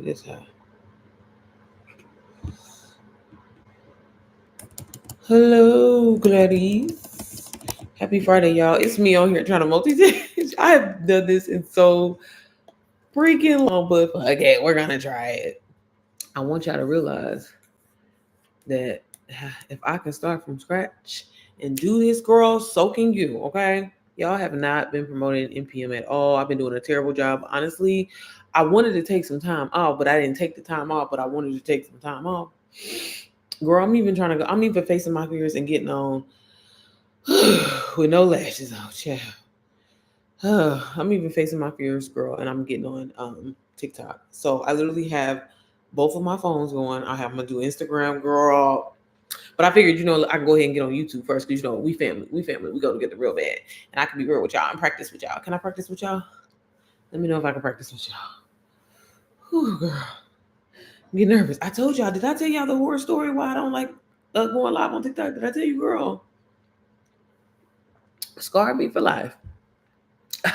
This high. Hello, Gladys. Happy Friday, y'all. It's me on here trying to multitask. I have done this in so freaking long, but okay, we're gonna try it. I want y'all to realize that if I can start from scratch and do this, girl, soaking you, okay? Y'all have not been promoting NPM at all. I've been doing a terrible job. Honestly, I wanted to take some time off, but I didn't take the time off, but I wanted to take some time off. Girl, I'm even trying to go, I'm even facing my fears and getting on with no lashes on, child. I'm even facing my fears, girl, and I'm getting on TikTok. So I literally have both of my phones going. I'm gonna do Instagram, girl. But I figured, I can go ahead and get on YouTube first because we family, we go together real bad, and I can be real with y'all and practice with y'all. Can I practice with y'all? Let me know if I can practice with y'all. Whew, girl, I'm getting nervous. I told y'all. Did I tell y'all the horror story why I don't like going live on TikTok? Did I tell you, girl? Scarred me for life.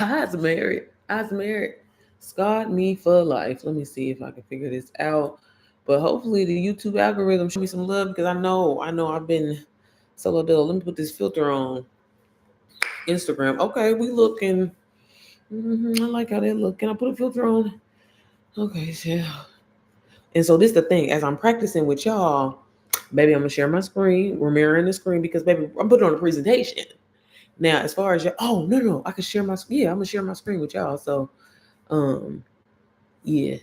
I was married. I was married. Scarred me for life. Let me see if I can figure this out. But hopefully the YouTube algorithm show me some love because I know I've been solo dull. Let me put this filter on Instagram. Okay, we looking. I like how they look. Can I put a filter on? Okay, yeah. And so this the thing. As I'm practicing with y'all, baby, I'm gonna share my screen. We're mirroring the screen because baby, I'm putting on a presentation. Now, as far as no, I can share I'm gonna share my screen with y'all. So um yeah.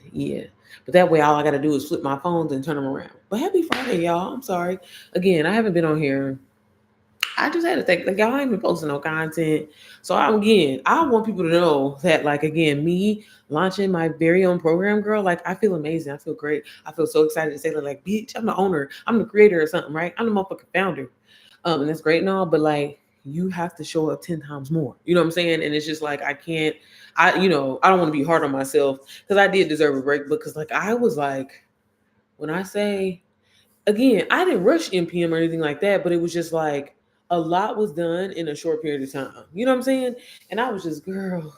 But that way all I gotta do is flip my phones and turn them around. But happy Friday, y'all. I'm sorry. Again, I haven't been on here. I just had to think like y'all ain't been posting no content. So I want people to know that like again, me launching my very own program, girl, like I feel amazing. I feel great. I feel so excited to say that like, bitch, I'm the owner, I'm the creator or something, right? I'm the motherfucking founder. And that's great and all, but like you have to show up 10 times more. You know what I'm saying? And it's just like I can't, I don't want to be hard on myself because I did deserve a break because like I was like, when I say again, I didn't rush NPM or anything like that, but it was just like a lot was done in a short period of time. You know what I'm saying? And I was just, girl,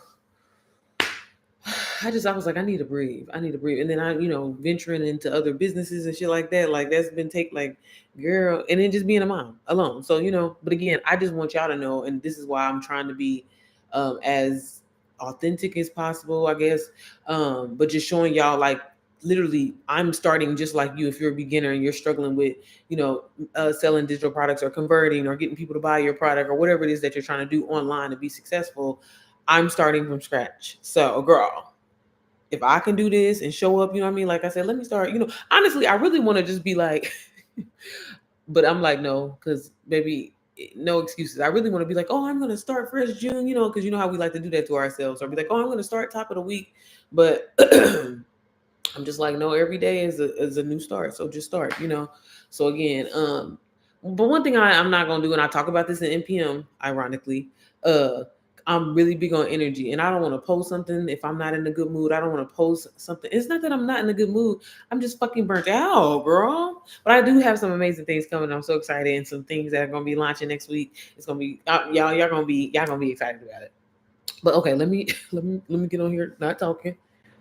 I was like, I need to breathe. I need to breathe. And then venturing into other businesses and shit like that, like that's been like, girl, and then just being a mom alone. So, but again, I just want y'all to know, and this is why I'm trying to be as authentic as possible, I guess. But just showing y'all like literally I'm starting just like you if you're a beginner and you're struggling with, selling digital products or converting or getting people to buy your product or whatever it is that you're trying to do online to be successful. I'm starting from scratch. So, girl, if I can do this and show up, you know what I mean? Like I said, let me start, honestly, I really want to just be like, but I'm like, no, because baby, no excuses. I really want to be like, oh, I'm going to start fresh June, because you know how we like to do that to ourselves. Or be like, oh, I'm going to start top of the week. But I'm just like, no, every day is a new start. So just start, So again, but one thing I'm not gonna do, and I talk about this in NPM, ironically, uh, I'm really big on energy, and I don't want to post something if I'm not in a good mood. I don't want to post something. It's not that I'm not in a good mood. I'm just fucking burnt out, girl. But I do have some amazing things coming. I'm so excited, and some things that are gonna be launching next week. It's gonna be y'all gonna be excited about it. But okay, let me get on here. Not talking.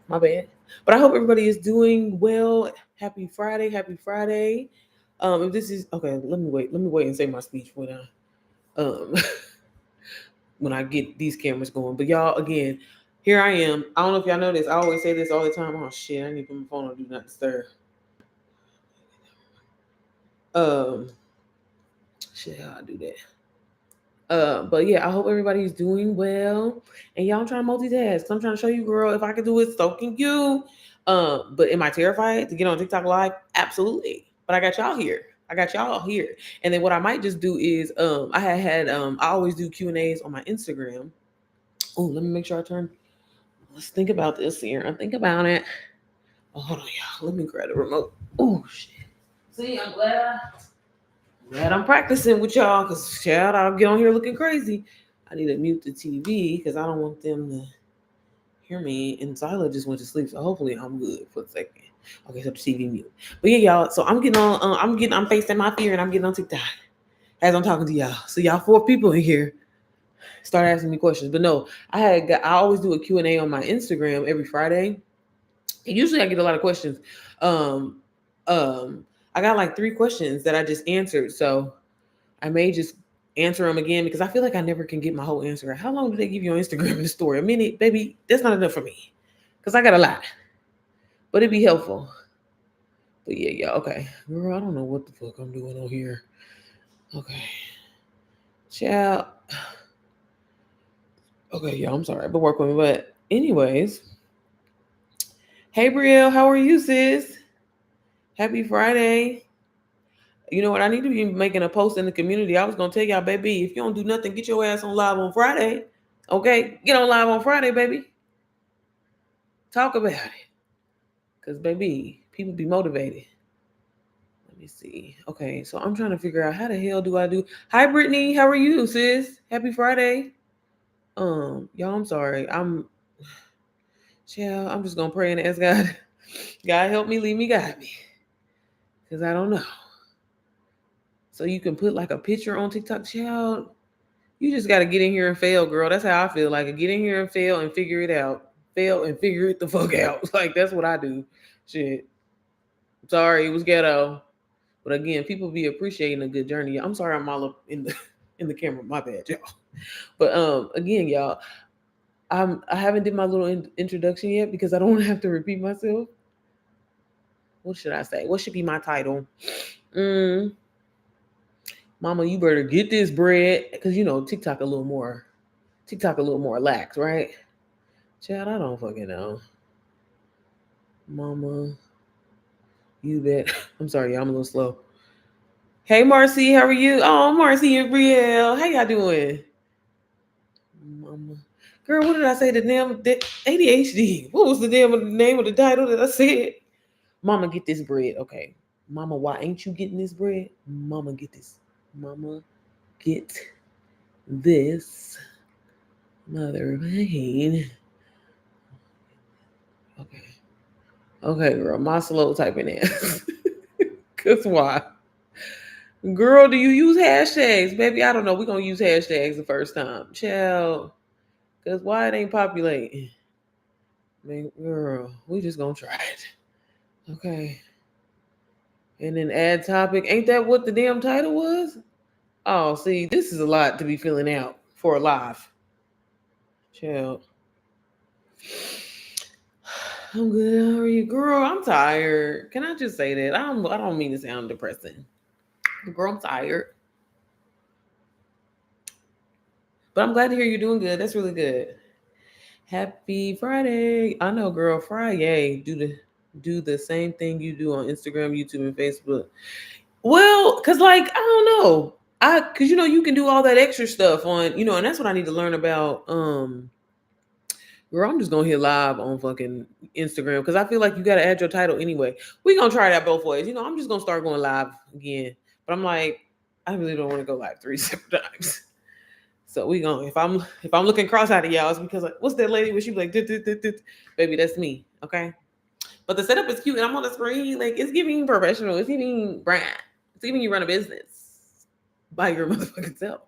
My bad. But I hope everybody is doing well. Happy Friday. Happy Friday. If this is okay, let me wait. Let me wait and say my speech um when I get these cameras going. But y'all, again, here I am. I don't know if y'all know this. I always say this all the time. Oh shit, I need to put my phone on do not disturb. Um shit, how I do that. But yeah, I hope everybody's doing well. And y'all, I'm trying to multitask. I'm trying to show you, girl, if I can do it, so can you. But am I terrified to get on TikTok live? Absolutely. But I got y'all here. I got y'all here. And then what I might just do is I always do Q&As on my Instagram. Oh, let me make sure I turn. Let's think about this here. I think about it. Oh, hold on, y'all. Let me grab the remote. Oh shit. See, glad I'm practicing with y'all because child, I'll get on here looking crazy. I need to mute the TV because I don't want them to hear me. And Zyla just went to sleep, so hopefully I'm good for a second. Okay, so the TV mute. But yeah, y'all. So I'm getting on. I'm facing my fear, and I'm getting on TikTok as I'm talking to y'all. So y'all 4 people in here start asking me questions. But no, I always do a Q&A on my Instagram every Friday. Usually I get a lot of questions. Um, I got like 3 questions that I just answered, so I may just answer them again because I feel like I never can get my whole answer. How long do they give you on Instagram in the story? A minute, baby. That's not enough for me because I got a lot, but it'd be helpful. But yeah, okay, girl. I don't know what the fuck I'm doing on here. Okay, child. Okay, yeah, I'm sorry, but work with me. But anyways, hey Brielle, how are you, sis? Happy Friday. You know what? I need to be making a post in the community. I was gonna tell y'all, baby, if you don't do nothing, get your ass on live on Friday. Okay, get on live on Friday, baby. Talk about it, cause baby, people be motivated. Let me see. Okay, so I'm trying to figure out how the hell do I do. Hi, Brittany. How are you, sis? Happy Friday. Y'all, I'm sorry. Child, I'm just gonna pray and ask God. God help me, lead me, guide me, cause I don't know. So you can put like a picture on TikTok, child. You just got to get in here and fail, girl. That's how I feel. Like, get in here and fail and figure it out. Fail and figure it the fuck out. Like, that's what I do. Shit. Sorry, it was ghetto. But again, people be appreciating a good journey. I'm sorry I'm all up in the in the camera. My bad, y'all. But again, y'all, I haven't did my little introduction yet because I don't want to have to repeat myself. What should I say? What should be my title? Mm, Mama, you better get this bread because you know TikTok a little more lax, right? Chad, I don't fucking know. Mama, you bet. I'm sorry, y'all, I'm a little slow. Hey, Marcy, how are you? Oh, Marcy and Brielle, how y'all doing? Mama, girl, what did I say? The damn ADHD. What was the damn name of the title that I said? Mama, get this bread. Okay. Mama, why ain't you getting this bread? Mama, get this. Mama, get this mother vein. Okay. Okay, girl, my slow typing ass. Cause why? Girl, do you use hashtags? Baby, I don't know. We're gonna use hashtags the first time. Child. Cause why it ain't populating? Man, girl, we just gonna try it. Okay. And then add topic. Ain't that what the damn title was? Oh, see, this is a lot to be filling out for a live. Child. I'm good. How are you? Girl, I'm tired. Can I just say that? I don't mean to sound depressing. Girl, I'm tired. But I'm glad to hear you're doing good. That's really good. Happy Friday. I know, girl, Friday. Do the same thing you do on Instagram, YouTube, and Facebook. Well, cause like I don't know. Cause you can do all that extra stuff on, and that's what I need to learn about. Girl, I'm just gonna hit live on fucking Instagram because I feel like you gotta add your title anyway. We gonna try that both ways. I'm just gonna start going live again. But I'm like, I really don't want to go live 3 separate times. So we going if I'm looking cross-eyed at y'all, it's because like what's that lady where she be like "Dit, dit, dit, dit." Baby, that's me. Okay. But the setup is cute and I'm on the screen, like it's giving professional, it's giving brand, it's giving you run a business by your motherfucking self.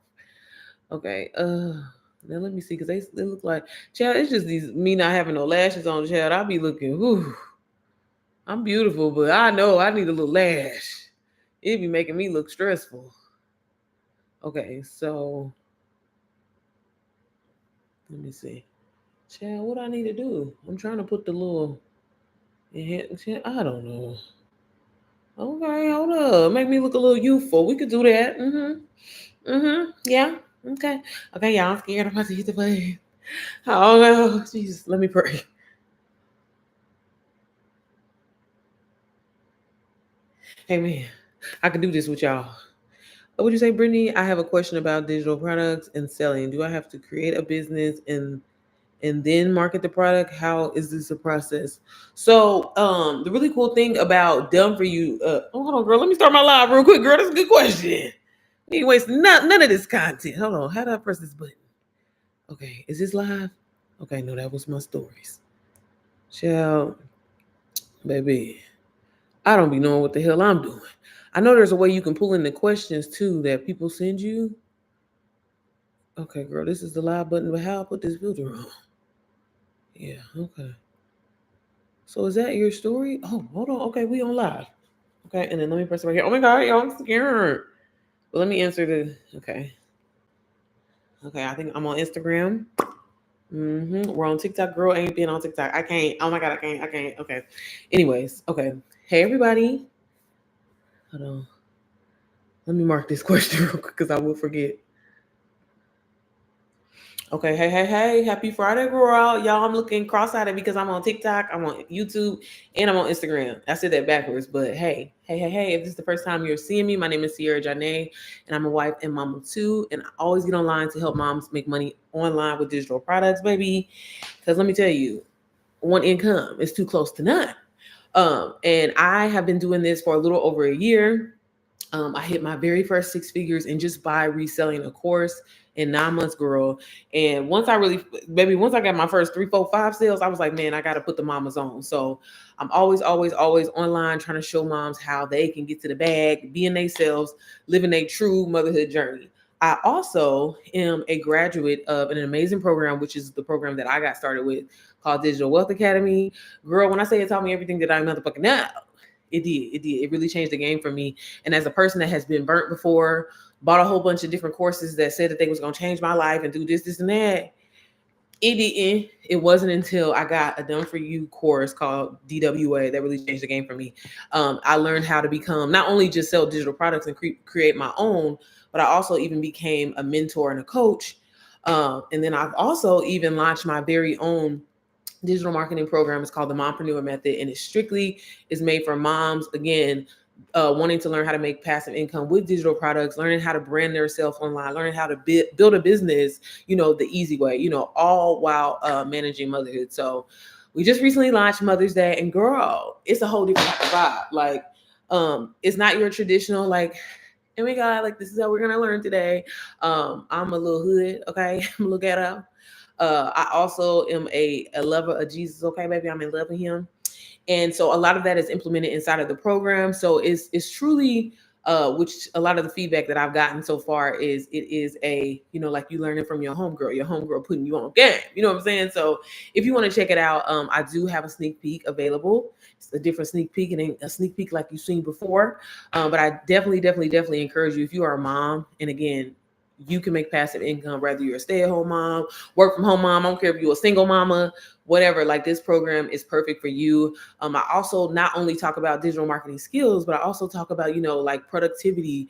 Okay. Now let me see, because they look like child, it's just these me not having no lashes on, child. I'll be looking, whew, I'm beautiful, but I know I need a little lash. It'd be making me look stressful. Okay, so let me see. Child, what I need to do? I'm trying to put the little I don't know. Okay, hold up. Make me look a little youthful. We could do that. Mm-hmm. Mm-hmm. Yeah. Okay. Okay, y'all. I'm scared. I'm about to hit the button. Oh no. Jesus. Let me pray. Amen. I can do this with y'all. What would you say, Brittany? I have a question about digital products and selling. Do I have to create a business and then market the product? How is this a process? So the really cool thing about done for you hold on, girl, let me start my live real quick, girl. That's a good question. Anyways, none of this content. Hold on, how do I press this button? Okay, is this live? Okay, no, that was my stories. Child, baby, I don't be knowing what the hell I'm doing. I know there's a way you can pull in the questions too that people send you. Okay, girl, this is the live button, but how I put this filter on? Yeah, okay. So is that your story? Oh, hold on. Okay, we on live. Okay, and then let me press it right here. Oh my god, y'all, I'm scared. Well, let me answer the. Okay, okay. I think I'm on Instagram. We're on TikTok. Girl ain't been on TikTok. I can't. Oh my god, I can't. I can't. Okay. Anyways, okay. Hey everybody. Hold on. Let me mark this question real quick because I will forget. Okay, hey, happy Friday, girl. Y'all, I'm looking cross-eyed because I'm on TikTok, I'm on YouTube, and I'm on Instagram. I said that backwards, but hey, if this is the first time you're seeing me, my name is Sierra Janae, and I'm a wife and mama too, and I always get online to help moms make money online with digital products, baby, because let me tell you, one income is too close to none. And I have been doing this for a little over a year. I hit my very first six figures and just by reselling a course in 9 months, girl. And once I really, baby, once I got my first three, four, five sales, I was like, man, I got to put the mamas on. So I'm always online trying to show moms how they can get to the bag, being themselves, living a true motherhood journey. I also am a graduate of an amazing program, which is the program that I got started with called Digital Wealth Academy. Girl, when I say it taught me everything that I motherfucking know, it did. It did. It really changed the game for me. And as a person that has been burnt before, bought a whole bunch of different courses that said that they was going to change my life and do this, and that, it didn't. It wasn't until I got a done for you course called DWA that really changed the game for me. I learned how to become not only just sell digital products and create my own, but I also even became a mentor and a coach. And then I've also even launched my very own digital marketing program. Is called the Mompreneur Method, and it strictly is made for moms, again, wanting to learn how to make passive income with digital products, learning how to brand themselves online, learning how to build a business, the easy way, all while managing motherhood. So we just recently launched Mother's Day, and girl, it's a whole different vibe. Like, it's not your traditional, like, oh my God, like, this is how we're gonna learn today. I'm a little hood, okay? I'm a little ghetto. I also am a lover of Jesus. Okay, baby, I'm in love with him. And so a lot of that is implemented inside of the program. So it's truly which a lot of the feedback that I've gotten so far is it is a, like you learning from your homegirl putting you on game. You know what I'm saying? So if you want to check it out, I do have a sneak peek available. It's a different sneak peek and a sneak peek like you've seen before. But I definitely encourage you, if you are a mom, and again, you can make passive income, whether you're a stay-at-home mom, work from home mom, I don't care if you're a single mama, whatever, like this program is perfect for you. I also not only talk about digital marketing skills, but I also talk about, like productivity,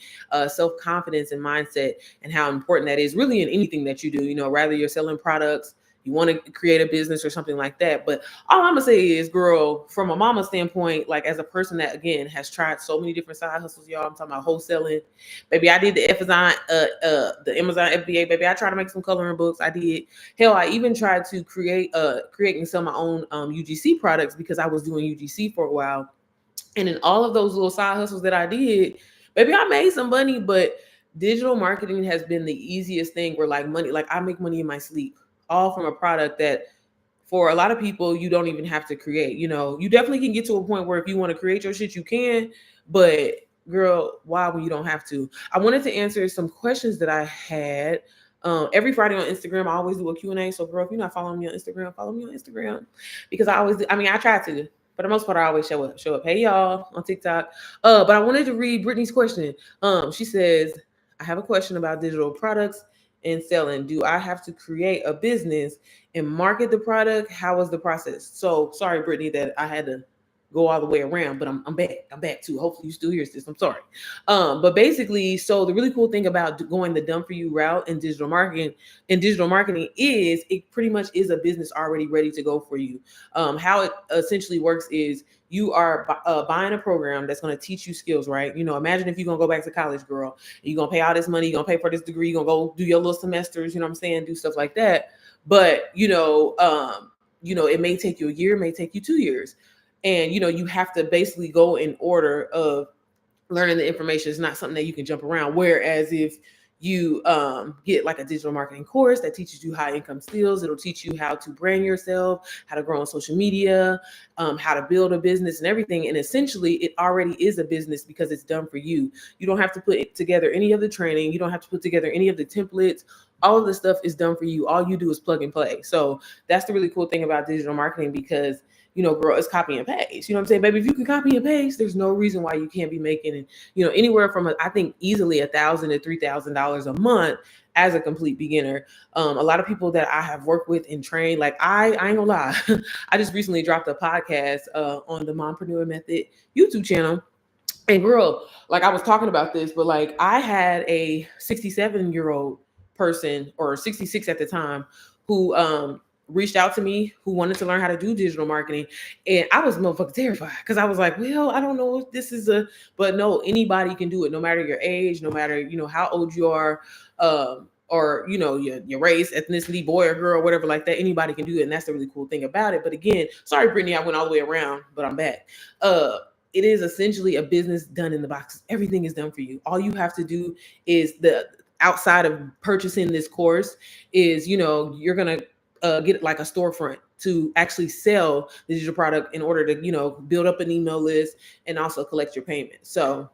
self-confidence and mindset, and how important that is really in anything that you do, rather you're selling products, you want to create a business or something like that. But all I'm gonna say is, girl, from a mama standpoint, like as a person that again has tried so many different side hustles, y'all, I'm talking about wholesaling. Baby, I did the Amazon FBA, baby. I tried to make some coloring books. I did. Hell, I even tried to create and sell my own UGC products because I was doing UGC for a while. And in all of those little side hustles that I did, baby, I made some money, but digital marketing has been the easiest thing where like money, like I make money in my sleep, all from a product that for a lot of people, you don't even have to create. You definitely can get to a point where if you want to create your shit, you can, but girl, why when you don't have to? I wanted to answer some questions that I had. Every Friday on Instagram, I always do a Q&A. So girl, if you're not following me on Instagram, follow me on Instagram, because I always do. I mean, I try to, for the most part, I always show up. Hey y'all on TikTok. But I wanted to read Brittany's question. She says, I have a question about digital products and selling. Do I have to create a business and market the product? How is the process? So sorry, Brittany, that I had to go all the way around, but I'm back. I'm back too. Hopefully you still hear this. I'm sorry. But basically, so the really cool thing about going the done for you route in digital marketing is it pretty much is a business already ready to go for you. How it essentially works is you are buying a program that's going to teach you skills, right? Imagine if you're going to go back to college, girl, you're going to pay all this money, you're going to pay for this degree, you're going to go do your little semesters, you know what I'm saying? Do stuff like that. But, it may take you a year, it may take you 2 years. And, you have to basically go in order of learning the information. Is not something that you can jump around. Whereas if you get like a digital marketing course that teaches you high income skills, it'll teach you how to brand yourself, how to grow on social media, how to build a business and everything. And essentially it already is a business because it's done for you. You don't have to put together any of the training. You don't have to put together any of the templates. All of the stuff is done for you. All you do is plug and play. So that's the really cool thing about digital marketing, because girl, it's copy and paste. You know what I'm saying, baby? If you can copy and paste, there's no reason why you can't be making, anywhere from I think easily $1,000 to $3,000 a month as a complete beginner. A lot of people that I have worked with and trained, like I ain't gonna lie, I just recently dropped a podcast on the Mompreneur Method YouTube channel. And girl, like I was talking about this, but like I had a 67-year-old person, or 66 at the time, who reached out to me, who wanted to learn how to do digital marketing. And I was motherfucking terrified because I was like, well, I don't know if this is but no, anybody can do it, no matter your age, no matter, how old you are, or your race, ethnicity, boy or girl, whatever like that. Anybody can do it, and that's the really cool thing about it. But again, sorry, Brittany, I went all the way around, but I'm back. It is essentially a business done in the box. Everything is done for you. All you have to do is outside of purchasing this course is, you're going to get like a storefront to actually sell the digital product in order to, build up an email list and also collect your payment. So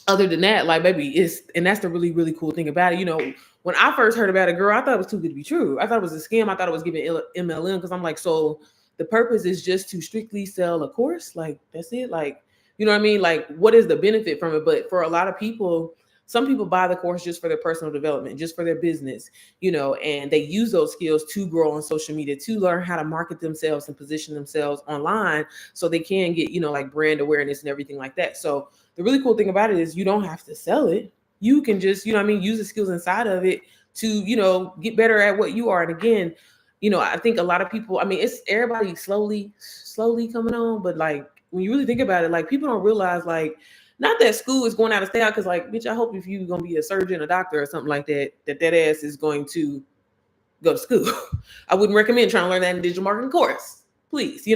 other than that, like, baby, and that's the really, really cool thing about it. When I first heard about it, girl, I thought it was too good to be true. I thought it was a scam. I thought it was giving MLM, because I'm like, so the purpose is just to strictly sell a course? Like, that's it? Like, you know what I mean? Like, what is the benefit from it? But for a lot of people, some people buy the course just for their personal development, just for their business, and they use those skills to grow on social media, to learn how to market themselves and position themselves online so they can get, like brand awareness and everything like that. So the really cool thing about it is you don't have to sell it. You can just, use the skills inside of it to, get better at what you are. And again, I think a lot of people, it's everybody slowly coming on, but like, when you really think about it, like, people don't realize, like, not that school is going out of style, because like, bitch, I hope if you're going to be a surgeon, a doctor or something like that, that ass is going to go to school. I wouldn't recommend trying to learn that in a digital marketing course, please,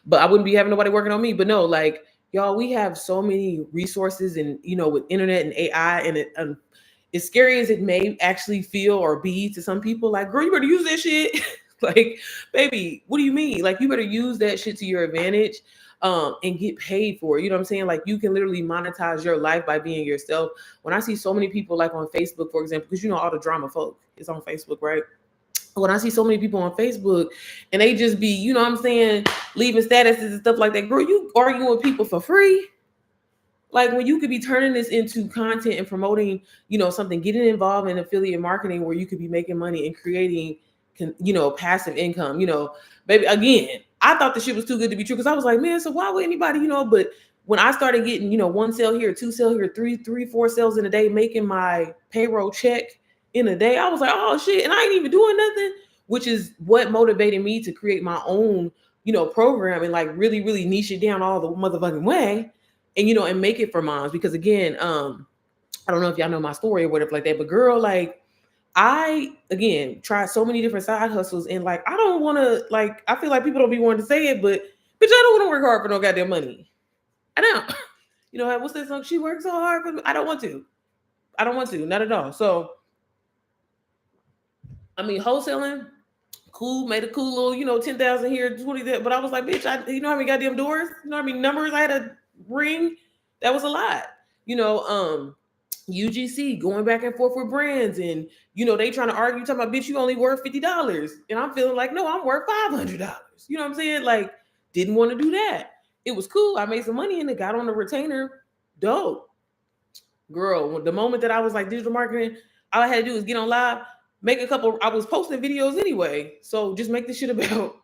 but I wouldn't be having nobody working on me. But no, like, y'all, we have so many resources, and, with internet and AI, and as scary as it may actually feel or be to some people, like, girl, you better use that shit. Like, baby, what do you mean? Like, you better use that shit to your advantage. And get paid for it. You know what I'm saying? Like, you can literally monetize your life by being yourself. When I see so many people, like on Facebook, for example, because all the drama folk is on Facebook, right? When I see so many people on Facebook and they just be, you know what I'm saying, leaving statuses and stuff like that, girl, you arguing with people for free? Like, when you could be turning this into content and promoting, something, getting involved in affiliate marketing where you could be making money and creating, passive income, baby, again, I thought the shit was too good to be true, because I was like, man, so why would anybody, but when I started getting, one sale here, two sale here, three, four sales in a day, making my payroll check in a day, I was like, oh shit, and I ain't even doing nothing, which is what motivated me to create my own, program, and like really, really niche it down all the motherfucking way, and, and make it for moms. Because again, I don't know if y'all know my story or whatever like that, but girl, like, I, again, tried so many different side hustles, and like, I don't want to, like, I feel like people don't be wanting to say it, but bitch, I don't want to work hard for no goddamn money. I don't. What's that song? She works so hard for me. I don't want to. Not at all. So, wholesaling, cool, made a cool little, 10,000 here, 20 there. But I was like, bitch, how many goddamn doors? You know how many numbers I had to ring? That was a lot. UGC, going back and forth with brands, and they trying to argue, talking about, bitch, you only worth $50, and I'm feeling like, no, I'm worth $500. You know what I'm saying? Like, didn't want to do that. It was cool. I made some money and it got on the retainer. Dope, girl. The moment that I was like, digital marketing, all I had to do was get on live, make a couple. I was posting videos anyway, so just make this shit about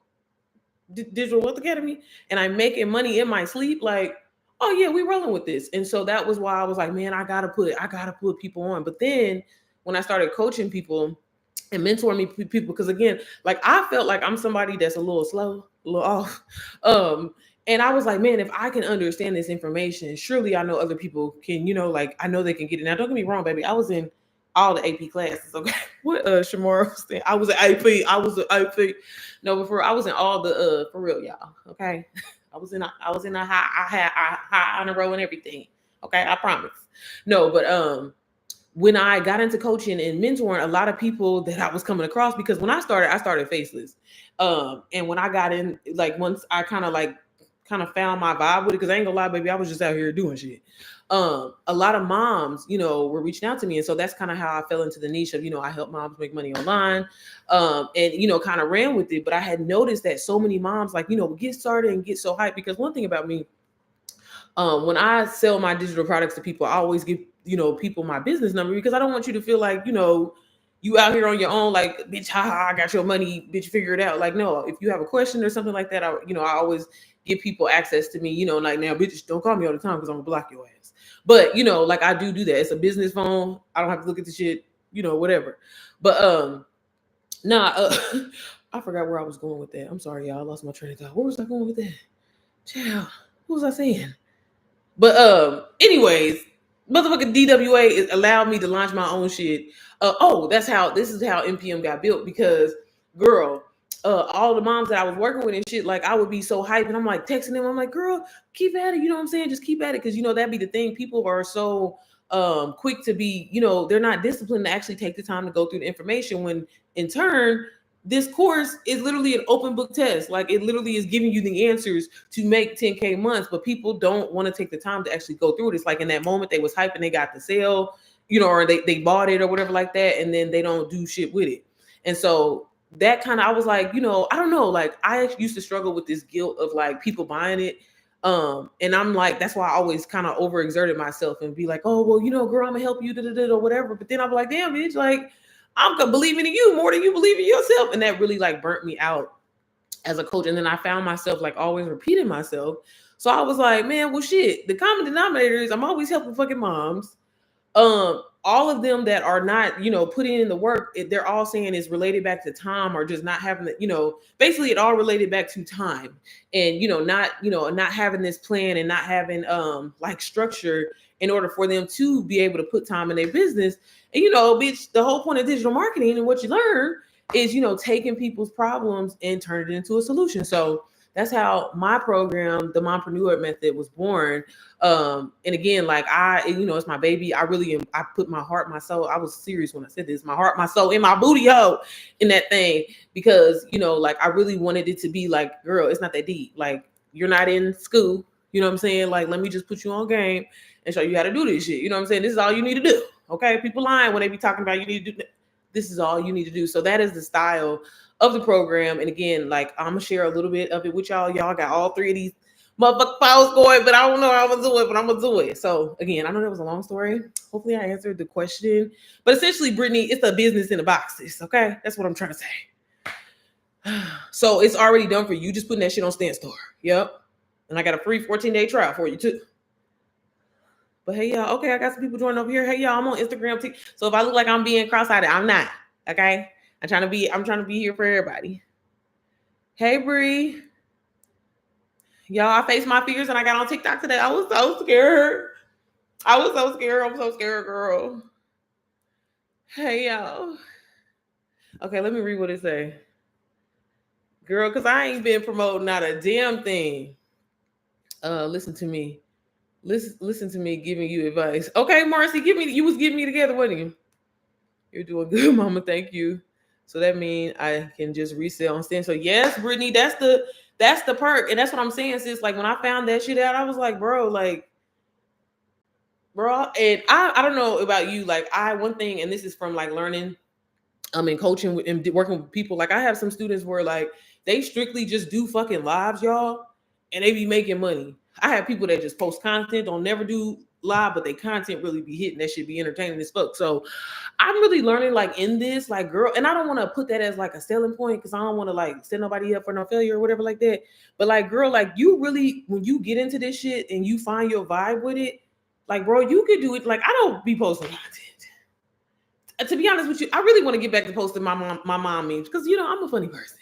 Digital Wealth Academy, and I'm making money in my sleep. Like, oh yeah, we rolling with this. And so that was why I was like, man, I gotta put people on. But then when I started coaching people and mentoring me people, because again, like, I felt like I'm somebody that's a little slow, a little off. And I was like, man, if I can understand this information, surely I know other people can, like, I know they can get it. Now, don't get me wrong, baby. I was in all the AP classes. Okay. What Shamara was saying. I was an AP. No, before I was in all the for real, y'all. Okay. I was in a high honor roll and everything. Okay, I promise. No, but when I got into coaching and mentoring, a lot of people that I was coming across, because when I started faceless. And when I got in, like, once I kind of kind of found my vibe with it, because I ain't gonna lie, baby, I was just out here doing shit. A lot of moms, were reaching out to me, and so that's kind of how I fell into the niche of, I help moms make money online, and kind of ran with it. But I had noticed that so many moms, like, get started and get so hyped, because one thing about me, when I sell my digital products to people, I always give people my business number, because I don't want you to feel like you out here on your own, like, bitch, haha, I got your money, bitch, figure it out. Like, no, if you have a question or something like that, I always give people access to me, like, now, bitch, don't call me all the time because I'm gonna block your ass. But like, I do that. It's a business phone. I don't have to look at the shit, whatever. But I forgot where I was going with that. I'm sorry, y'all. I lost my train of thought. Where was I going with that? Child, what was I saying? But anyways, motherfucking DWA allowed me to launch my own shit. This is how NPM got built, because girl, all the moms that I was working with and shit, like, I would be so hyped, and I'm like texting them, I'm like, girl, keep at it, you know what I'm saying? Just keep at it, because that'd be the thing. People are so quick to be, they're not disciplined to actually take the time to go through the information, when in turn this course is literally an open book test. Like, it literally is giving you the answers to make 10K months, but people don't want to take the time to actually go through it. It's like, in that moment they was hyping, they got the sale, or they bought it or whatever like that, and then they don't do shit with it. And so that kind of, I was like, I don't know, like, I used to struggle with this guilt of like people buying it. And I'm like, that's why I always kind of overexerted myself and be like, oh, well, girl, I'm gonna help you, or whatever. But then I'm like, damn, bitch, like, I'm believing in you more than you believe in yourself. And that really like burnt me out as a coach. And then I found myself like always repeating myself. So I was like, man, well, shit, the common denominator is I'm always helping fucking moms. All of them that are not, putting in the work, they're all saying it's related back to time, or just not having the, basically it all related back to time, and not having this plan, and not having like structure in order for them to be able to put time in their business. And bitch, the whole point of digital marketing and what you learn is taking people's problems and turning it into a solution. So that's how my program, the Mompreneur Method, was born. And again, like, it's my baby. I really am. I put my heart, my soul. I was serious when I said this. My heart, my soul, in my booty hole in that thing, because like, I really wanted it to be like, girl, it's not that deep. Like, you're not in school. You know what I'm saying? Like, let me just put you on game and show you how to do this shit. You know what I'm saying? This is all you need to do. Okay, people lying when they be talking about you need to do. This is all you need to do. So that is the style of the program. And again, like, I'm gonna share a little bit of it with y'all. Y'all got all three of these motherfucking files going, but I don't know how I'm gonna do it, but I'm gonna do it. So again, I know that was a long story. Hopefully I answered the question. But essentially, Brittany, it's a business in a boxes. Okay, that's what I'm trying to say. So it's already done for you. Just putting that shit on Stan Store. Yep. And I got a free 14-day trial for you too. But hey, y'all. Okay, I got some people joining over here. Hey, y'all, I'm on Instagram too. So if I look like I'm being cross-eyed, I'm not. Okay. I'm trying to be here for everybody. Hey, Bree. Y'all, I faced my fears and I got on TikTok today. I was so scared. I'm so scared, girl. Hey, y'all. Okay, let me read what it say. Girl, because I ain't been promoting not a damn thing. Listen to me. Listen to me giving you advice. Okay, Marcy, you was getting me together, wasn't you? You're doing good, mama. Thank you. So that means I can just resell on Stan. So yes, Brittany, that's the perk. And that's what I'm saying, sis. Like, when I found that shit out, I was like, bro, and I don't know about you. Like, one thing, and this is from like learning, in coaching and working with people. Like, I have some students where like they strictly just do fucking lives, y'all, and they be making money. I have people that just post content, don't never do live, but they content really be hitting. That should be entertaining as fuck. So I'm really learning, like, in this, like, girl, and I don't want to put that as like a selling point, because I don't want to like set nobody up for no failure or whatever like that. But like, girl, like, you really, when you get into this shit and you find your vibe with it, like, bro, you could do it. Like, I don't be posting content. To be honest with you, I really want to get back to posting my mom memes, because I'm a funny person.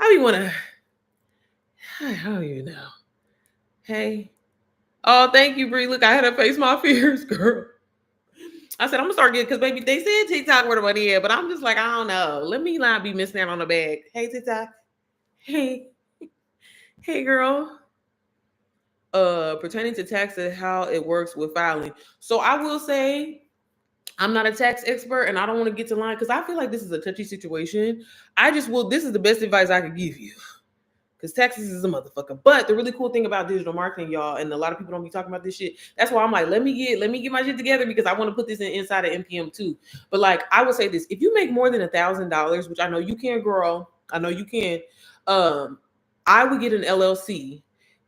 I don't even know. Hey. Oh, thank you, Bree. Look, I had to face my fears, girl. I said, I'm gonna start getting, because baby, they said TikTok where the money is, but I'm just like, I don't know. Let me not be missing out on the bag. Hey, TikTok. Hey. Hey, girl. Pertaining to taxes, how it works with filing. So I will say, I'm not a tax expert, and I don't want to get to line, because I feel like this is a touchy situation. This is the best advice I could give you. because taxes is a motherfucker. But the really cool thing about digital marketing, y'all, and a lot of people don't be talking about this shit. That's why I'm like, let me get my shit together because I want to put this inside of NPM too. But like, I would say this: if you make more than $1,000, which I know you can, girl, I know you can, I would get an LLC.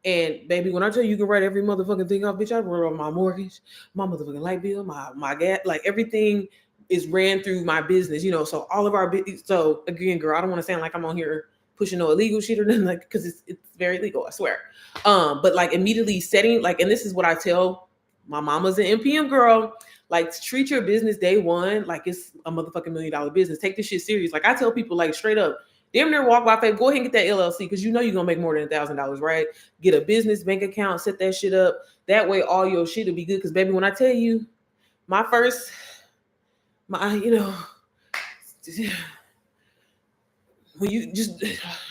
And baby, when I tell you can write every motherfucking thing off, bitch, I wrote off my mortgage, my motherfucking light bill, my gas, like everything is ran through my business, so all of our so again, girl, I don't want to sound like I'm on here pushing no illegal shit or nothing, like, because it's very legal, I swear. But like immediately setting, like, and this is what I tell my mama's an NPM girl, like, treat your business day one like it's a motherfucking $1 million business. Take this shit serious. Like, I tell people, like, straight up, damn near walk by faith, go ahead and get that LLC because you're gonna make more than $1,000, right? Get a business bank account, set that shit up. That way all your shit will be good. Because baby, when I tell you my when you just,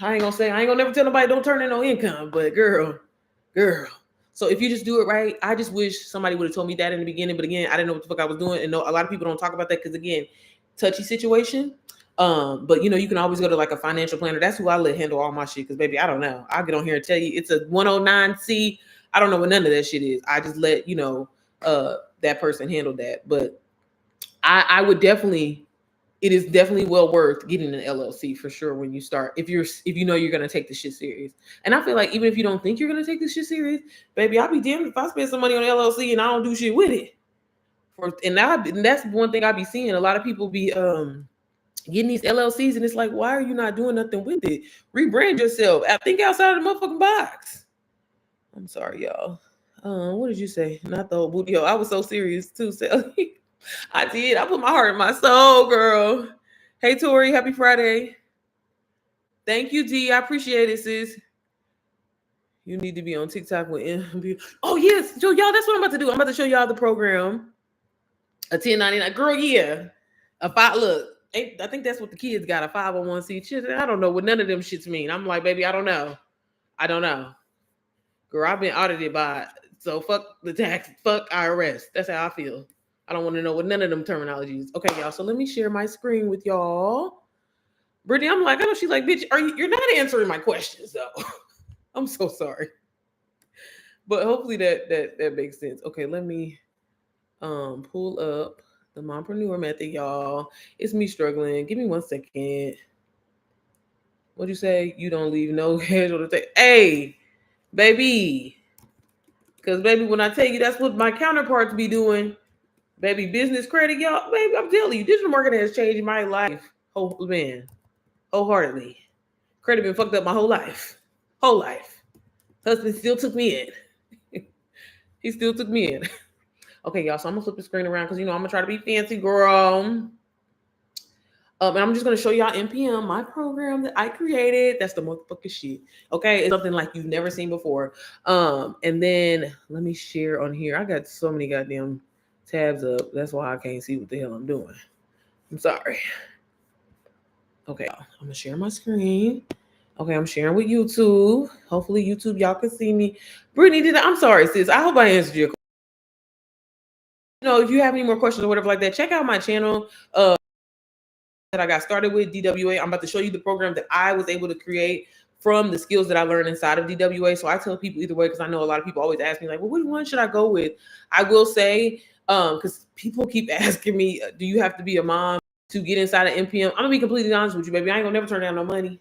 I ain't gonna never tell nobody don't turn in no income, but girl. So if you just do it right, I just wish somebody would have told me that in the beginning. But again, I didn't know what the fuck I was doing. And no, a lot of people don't talk about that because again, touchy situation. But you can always go to like a financial planner. That's who I let handle all my shit. Because baby, I don't know. I'll get on here and tell you it's a 109C. I don't know what none of that shit is. I just let that person handle that. But I would definitely, it is definitely well worth getting an LLC for sure when you start. If you know you're gonna take this shit serious. And I feel like even if you don't think you're gonna take this shit serious, baby, I'll be damned if I spend some money on LLC and I don't do shit with it. And that's one thing I be seeing. A lot of people be getting these LLCs and it's like, why are you not doing nothing with it? Rebrand yourself. Think outside of the motherfucking box. I'm sorry, y'all. What did you say? Not the whole booty. Yo, I was so serious too, Sally. I did. I put my heart and my soul, girl. Hey, Tori. Happy Friday. Thank you, D. I appreciate it, sis. You need to be on TikTok with Oh, yes. So, y'all, that's what I'm about to do. I'm about to show y'all the program. A 1099. Girl, yeah. Look, I think that's what the kids got, a 501c. I don't know what none of them shits mean. I'm like, baby, I don't know. Girl, I've been audited by, so fuck the tax, fuck IRS. That's how I feel. I don't want to know what none of them terminologies. Okay, y'all. So let me share my screen with y'all. Brittany, I'm like, I know she's like, bitch, you're not answering my questions though. I'm so sorry. But hopefully that makes sense. Okay, let me pull up the mompreneur method, y'all. It's me struggling. Give me 1 second. What'd you say? You don't leave no casual to take. Hey, baby. Because baby, when I tell you that's what my counterparts be doing. Baby, business credit, y'all. Baby, I'm telling you, digital marketing has changed my life. Wholeheartedly. Credit been fucked up my whole life. Husband still took me in. He still took me in. Okay, y'all. So I'm gonna flip the screen around because I'm gonna try to be fancy, girl. And I'm just gonna show y'all NPM, my program that I created. That's the motherfucking shit. Okay, it's something like you've never seen before. And then let me share on here. I got so many goddamn tabs up. That's why I can't see what the hell I'm doing. I'm sorry. Okay, I'm gonna share my screen. Okay, I'm sharing with YouTube. Hopefully, YouTube, y'all can see me. Brittany, I'm sorry, sis. I hope I answered your question. If you have any more questions or whatever like that, check out my channel. That I got started with DWA. I'm about to show you the program that I was able to create from the skills that I learned inside of DWA. So I tell people either way, because I know a lot of people always ask me like, well, which one should I go with? I will say, because people keep asking me, do you have to be a mom to get inside of NPM? I'm gonna be completely honest with you, baby. I ain't gonna never turn down no money.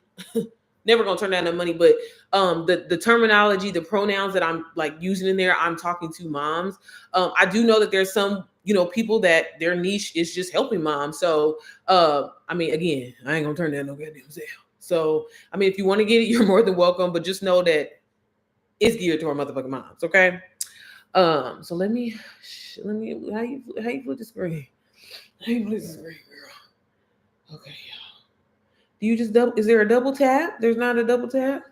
Never gonna turn down no money. But the terminology, the pronouns that I'm like using in there, I'm talking to moms. I do know that there's some people that their niche is just helping moms. So I mean, again, I ain't gonna turn down no goddamn sale. So I mean, if you want to get it, you're more than welcome. But just know that it's geared to our motherfucking moms. Okay. So let me how you flip the screen? How you flip the screen, girl? Okay. Do you just double? Is there a double tap? There's not a double tap.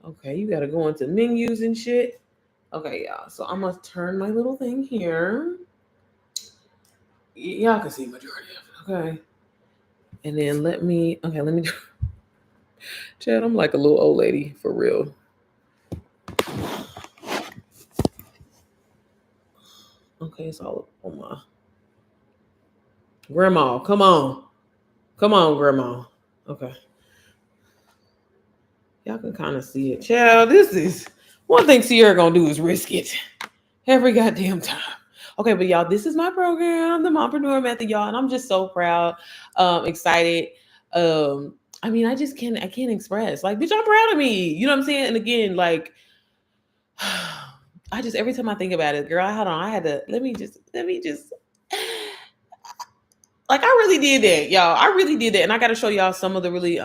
Okay, you gotta go into menus and shit. Okay, y'all. So I'm gonna turn my little thing here. Y'all can see majority of it. Okay. And then let me do Chad, I'm like a little old lady for real. Okay, it's all on my grandma. Come on, grandma. Okay. Y'all can kind of see it. Child, this is one thing Sierra gonna do is risk it every goddamn time. Okay, but y'all, this is my program, the Mompreneur Method, y'all, and I'm just so proud, excited. I mean, I can't express. Like, bitch, I'm proud of me. You know what I'm saying? And again, like, I just every time I think about it, girl, hold on, I had to let me just like I really did that, y'all. I really did that. And I gotta show y'all some of the really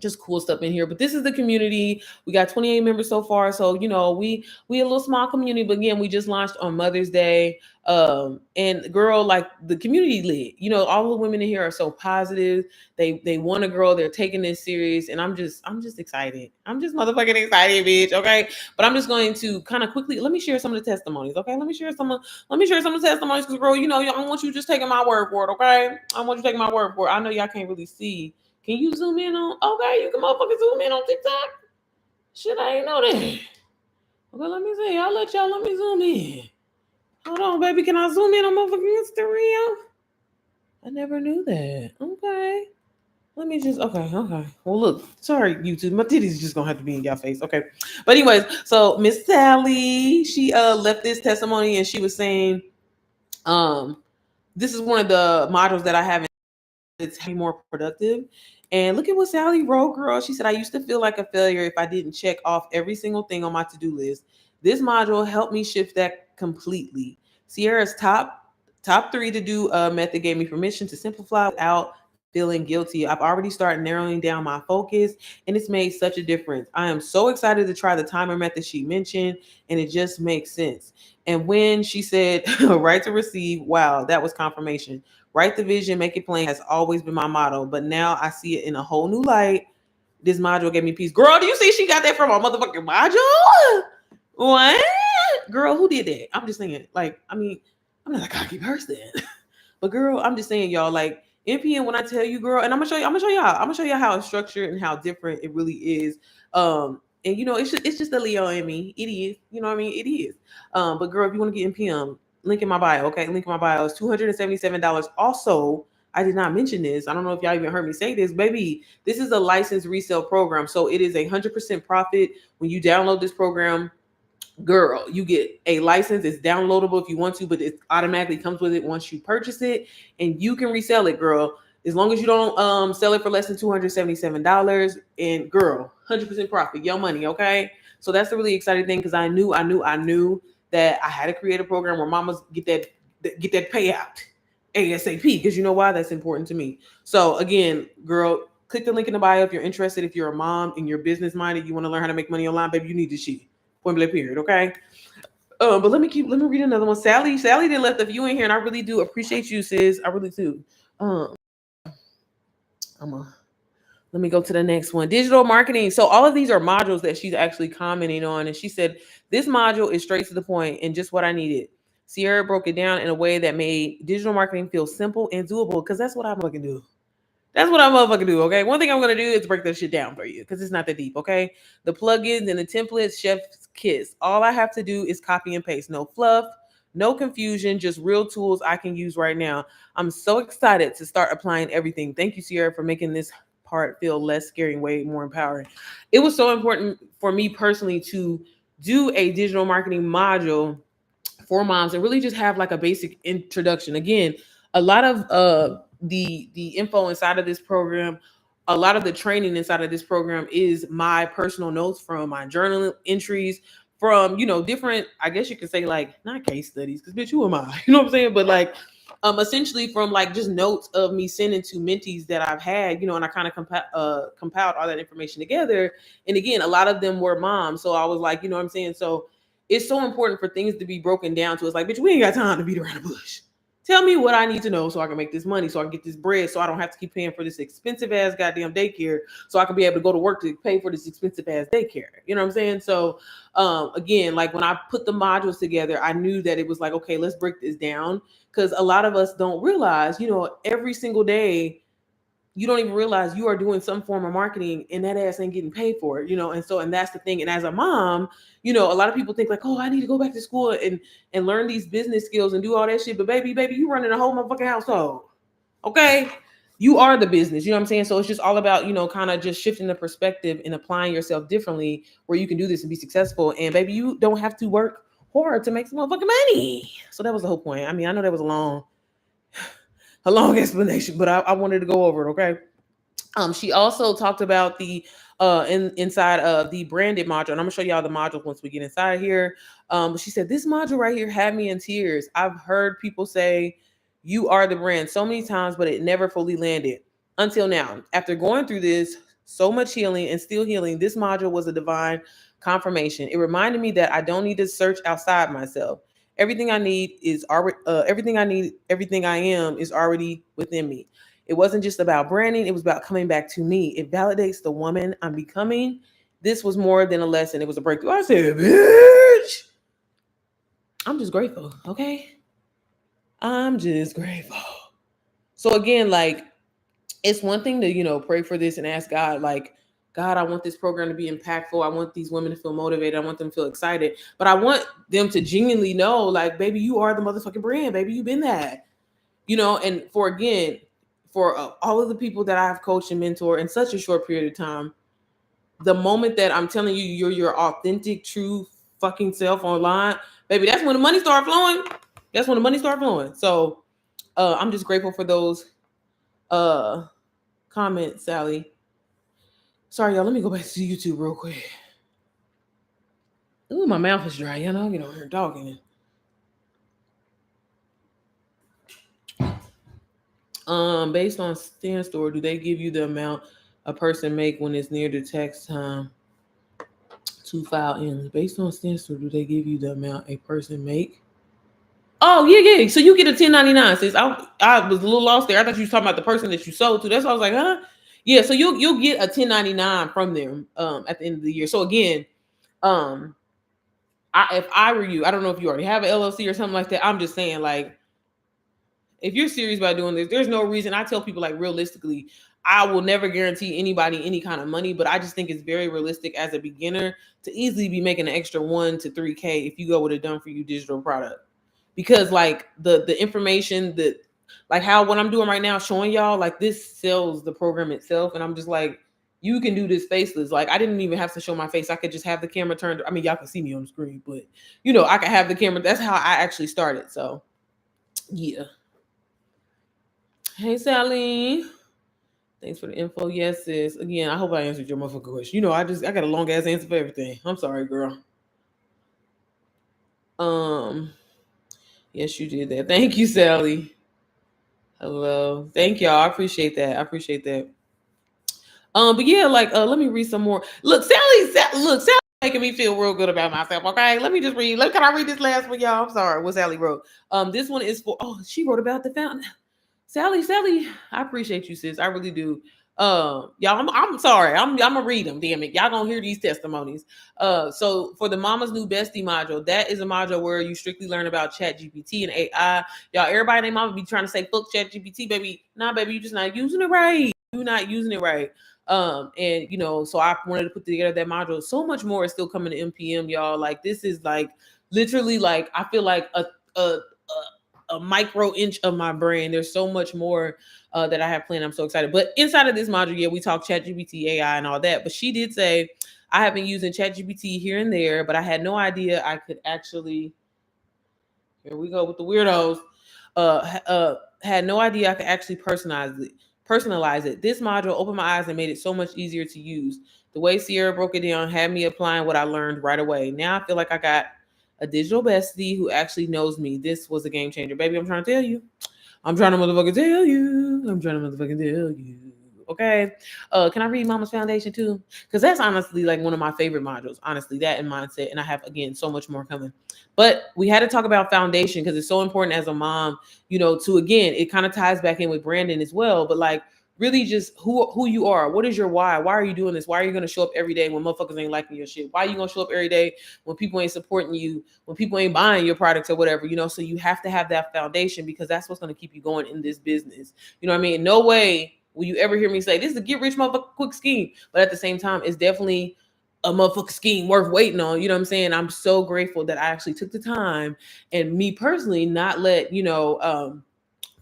just cool stuff in here. But this is the community. We got 28 members so far. So, you know, we a little small community, but again, we just launched on Mother's Day. And girl, like the community lit. You know, all the women in here are so positive. They want to grow, they're taking this serious. And I'm just excited. I'm just motherfucking excited, bitch. Okay. But I'm just going to kind of quickly let me share some of the testimonies. Okay. Let me share some of the testimonies because girl, you know, I don't want you just taking my word for it, okay? I want you taking my word for it. I know y'all can't really see. Can you zoom in on? Okay, you can motherfucking zoom in on TikTok. Shit, I ain't know that. Okay, let me see. Let me zoom in. Hold on, baby. Can I zoom in on motherfucking Instagram? I never knew that. Okay. Let me just okay. Well, look, sorry, YouTube. My titties just gonna have to be in y'all face. Okay. But anyways, so Miss Sally, she left this testimony and she was saying, um, this is one of the modules that I have. It's more productive. And look at what Sally wrote, girl. She said, I used to feel like a failure if I didn't check off every single thing on my to-do list. This module helped me shift that completely. Sierra's top three to do method gave me permission to simplify without feeling guilty. I've already started narrowing down my focus and it's made such a difference. I am so excited to try the timer method she mentioned and it just makes sense. And when she said right to receive, wow, that was confirmation. Write the vision, make it plain has always been my motto, but now I see it in a whole new light. This module gave me peace. Girl, do you see she got that from a motherfucking module? What? Girl, who did that? I'm just saying, like, I mean, I'm not a cocky person. But girl, I'm just saying, y'all, like NPN, when I tell you, girl, and I'm gonna show y'all how it's structured and how different it really is. And you know, it's just the Leo in me. It is, you know what I mean? It is. But girl, if you want to get NPM, link in my bio, okay? Link in my bio is $277. Also, I did not mention this. I don't know if y'all even heard me say this, baby. This is a licensed resale program, so it is 100% profit when you download this program. Girl, you get a license. It's downloadable if you want to, but it automatically comes with it once you purchase it, and you can resell it, girl. As long as you don't sell it for less than $277, and girl, 100% profit, your money, okay? So that's the really exciting thing because I knew that I had to create a program where mamas get that payout ASAP because you know why that's important to me. So again, girl, click the link in the bio if you're interested. If you're a mom and you're business minded, you want to learn how to make money online, baby, you need this shit. Point blank period. Okay. But let me read another one. Sally didn't left a few in here, and I really do appreciate you, sis. I really do. I'm a let me go to the next one. Digital marketing. So all of these are modules that she's actually commenting on, and she said this module is straight to the point and just what I needed. Sierra broke it down in a way that made digital marketing feel simple and doable because that's what I'm fucking do. That's what I'm motherfucking do, okay? One thing I'm gonna do is break that shit down for you because it's not that deep, okay? The plugins and the templates, chef's kiss. All I have to do is copy and paste. No fluff, no confusion, just real tools I can use right now. I'm so excited to start applying everything. Thank you, Sierra, for making this part feel less scary and way more empowering. It was so important for me personally to do a digital marketing module for moms and really just have like a basic introduction. Again, a lot of the info inside of this program, a lot of the training inside of this program is my personal notes from my journal entries from, you know, different, I guess you could say like not case studies because bitch, who am I? You know what I'm saying? But like essentially from like just notes of me sending to mentees that I've had, you know, and I kind of compiled all that information together. And again, a lot of them were moms. So I was like, you know what I'm saying? So it's so important for things to be broken down to. It's like, bitch, we ain't got time to beat around the bush. Tell me what I need to know so I can make this money, so I can get this bread, so I don't have to keep paying for this expensive ass goddamn daycare, so I can be able to go to work to pay for this expensive ass daycare. You know what I'm saying? So again, like when I put the modules together, I knew that it was like, okay, let's break this down. Because a lot of us don't realize, you know, every single day you don't even realize you are doing some form of marketing and that ass ain't getting paid for it, you know? And so, and that's the thing. And as a mom, you know, a lot of people think like, oh, I need to go back to school and learn these business skills and do all that shit. But baby, you running a whole motherfucking household. Okay. you are the business. You know what I'm saying? So it's just all about, kind of just shifting the perspective and applying yourself differently where you can do this and be successful. And baby, you don't have to work hard to make some motherfucking money. So that was the whole point. I mean, I know that was a long explanation, but I wanted to go over it. Okay. She also talked about the inside of the branded module, and I'm gonna show y'all the modules once we get inside here. But she said this module right here had me in tears. I've heard people say you are the brand so many times, but it never fully landed until now. After going through this so much healing and still healing, this module was a divine confirmation. It reminded me that I don't need to search outside myself. Everything I need is already everything I am is already within me. It wasn't just about branding, it was about coming back to me. It validates the woman I'm becoming. This was more than a lesson, it was a breakthrough. I said, bitch, I'm just grateful, okay? I'm just grateful. So again, like, it's one thing to, pray for this and ask God, like, God, I want this program to be impactful. I want these women to feel motivated. I want them to feel excited. But I want them to genuinely know, like, baby, you are the motherfucking brand. Baby, you've been that. And for all of the people that I've coached and mentored in such a short period of time, the moment that I'm telling you you're your authentic, true fucking self online, baby, that's when the money start flowing. That's when the money start flowing. So I'm just grateful for those comments, Sally. Sorry, y'all. Let me go back to YouTube real quick. Ooh, my mouth is dry. You know, get on here talking. Based on Stand Store, do they give you the amount a person make when it's near the tax time to file in? Based on Stand Store, do they give you the amount a person make? Oh yeah. So you get a 1099. Sis, I was a little lost there. I thought you was talking about the person that you sold to. That's why I was like, huh? Yeah. So you'll get a 1099 from them at the end of the year. So again, if I were you, I don't know if you already have an LLC or something like that. I'm just saying, like, if you're serious about doing this, there's no reason. I tell people, like, realistically, I will never guarantee anybody any kind of money, but I just think it's very realistic as a beginner to easily be making an extra 1 to 3K if you go with a done for you digital product. Because like the information that, like, how what I'm doing right now, showing y'all, like, this sells the program itself. And I'm just like, you can do this faceless. Like, I didn't even have to show my face. I could just have the camera turned. I mean, y'all can see me on the screen, but I could have the camera. That's how I actually started. So yeah. Hey, Sally. Thanks for the info. Yes, sis. Again, I hope I answered your motherfucking question. I got a long ass answer for everything. I'm sorry, girl. Yes, you did that. Thank you, Sally. Hello. Thank y'all. I appreciate that. But yeah, like, let me read some more. Look, Sally's making me feel real good about myself. Okay, let me just read. Can I read this last one, y'all? I'm sorry, what Sally wrote. This one is for. Oh, she wrote about the fountain. Sally, I appreciate you, sis. I really do. Y'all, I'm sorry. I'm gonna read them. Damn it, y'all gonna hear these testimonies. So for the Mama's New Bestie module, that is a module where you strictly learn about Chat GPT and AI. Y'all, everybody named Mama be trying to say fuck Chat GPT, baby. Nah, baby, you just not using it right. You're not using it right. And so I wanted to put together that module. So much more is still coming to MPM, y'all. Like, this is like literally, like, I feel like a micro inch of my brain. There's so much more that I have planned. I'm so excited. But inside of this module, yeah, we talk ChatGPT, AI, and all that. But she did say, I have been using ChatGPT here and there, but I had no idea I could actually. Here we go with the weirdos. Had no idea I could actually personalize it. This module opened my eyes and made it so much easier to use. The way Sierra broke it down had me applying what I learned right away. Now I feel like I got a digital bestie who actually knows me. This was a game changer. Baby, I'm trying to tell you. I'm trying to motherfucking tell you. Okay. Can I read Mama's Foundation too? Because that's honestly like one of my favorite modules. Honestly, that and mindset. And I have, again, so much more coming. But we had to talk about foundation because it's so important as a mom, to, again, it kind of ties back in with Brandon as well. But like, really just who you are. What is your why? Why are you doing this? Why are you going to show up every day when motherfuckers ain't liking your shit? Why are you going to show up every day when people ain't supporting you, when people ain't buying your products or whatever, so you have to have that foundation because that's what's going to keep you going in this business. You know what I mean? No way will you ever hear me say this is a get rich motherfucker quick scheme. But at the same time, it's definitely a motherfucking scheme worth waiting on. You know what I'm saying? I'm so grateful that I actually took the time and me personally not let,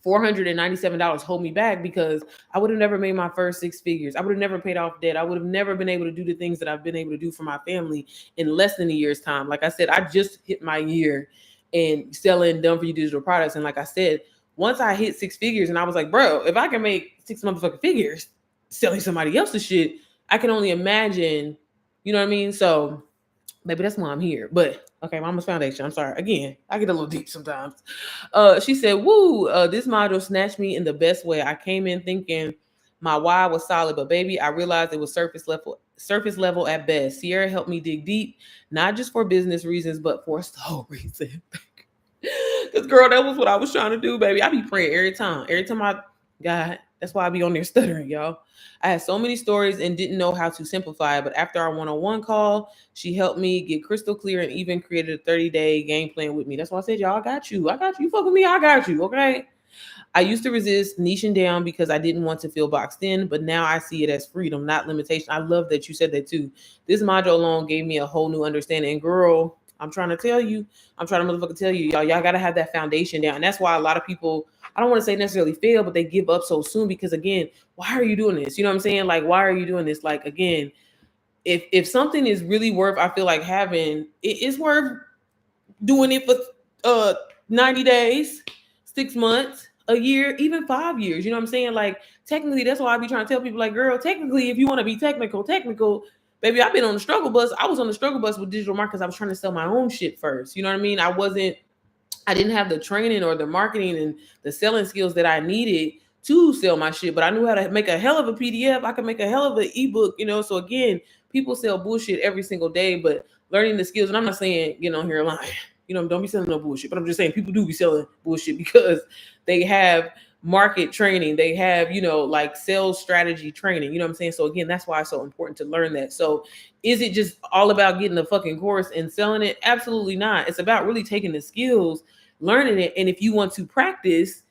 $497 hold me back because I would have never made my first six figures. I would have never paid off debt. I would have never been able to do the things that I've been able to do for my family in less than a year's time. Like I said, I just hit my year in selling done for you digital products. And like I said, once I hit six figures and I was like, bro, if I can make six motherfucking figures selling somebody else's shit, I can only imagine, you know what I mean? So maybe that's why I'm here. But okay, Mama's Foundation. I'm sorry. Again, I get a little deep sometimes. She said, woo, this module snatched me in the best way. I came in thinking my why was solid, but baby, I realized it was surface level at best. Sierra helped me dig deep, not just for business reasons, but for soul reasons. Because girl, that was what I was trying to do, baby. I be praying every time. Every time God, that's why I be on there stuttering, y'all. I had so many stories and didn't know how to simplify it. But after our one-on-one call, she helped me get crystal clear and even created a 30-day game plan with me. That's why I said, y'all, I got you. I got you. You fuck with me, I got you. Okay. I used to resist niching down because I didn't want to feel boxed in, but now I see it as freedom, not limitation. I love that you said that too. This module alone gave me a whole new understanding. And girl, I'm trying to tell you, I'm trying to motherfucking tell you, y'all got to have that foundation down. And that's why a lot of people, I don't want to say necessarily fail, but they give up so soon because again, why are you doing this? You know what I'm saying? Like, why are you doing this? Like, again, if something is really worth, I feel like having, it's worth doing it for 90 days, 6 months, a year, even 5 years. You know what I'm saying? Like, technically, that's why I be trying to tell people, like, girl, technically, if you want to be technical, baby, I've been on the struggle bus. I was on the struggle bus with digital marketers. I was trying to sell my own shit first. You know what I mean? I didn't have the training or the marketing and the selling skills that I needed to sell my shit, but I knew how to make a hell of a PDF. I could make a hell of an ebook, you know? So again, people sell bullshit every single day, but learning the skills, and I'm not saying, you know, here lying, you know, don't be selling no bullshit, but I'm just saying people do be selling bullshit because they have market training, they have, you know, like sales strategy training, you know what I'm saying? So again, that's why it's so important to learn that. So is it just all about getting a fucking course and selling it? Absolutely not. It's about really taking the skills, learning it. And if you want to practice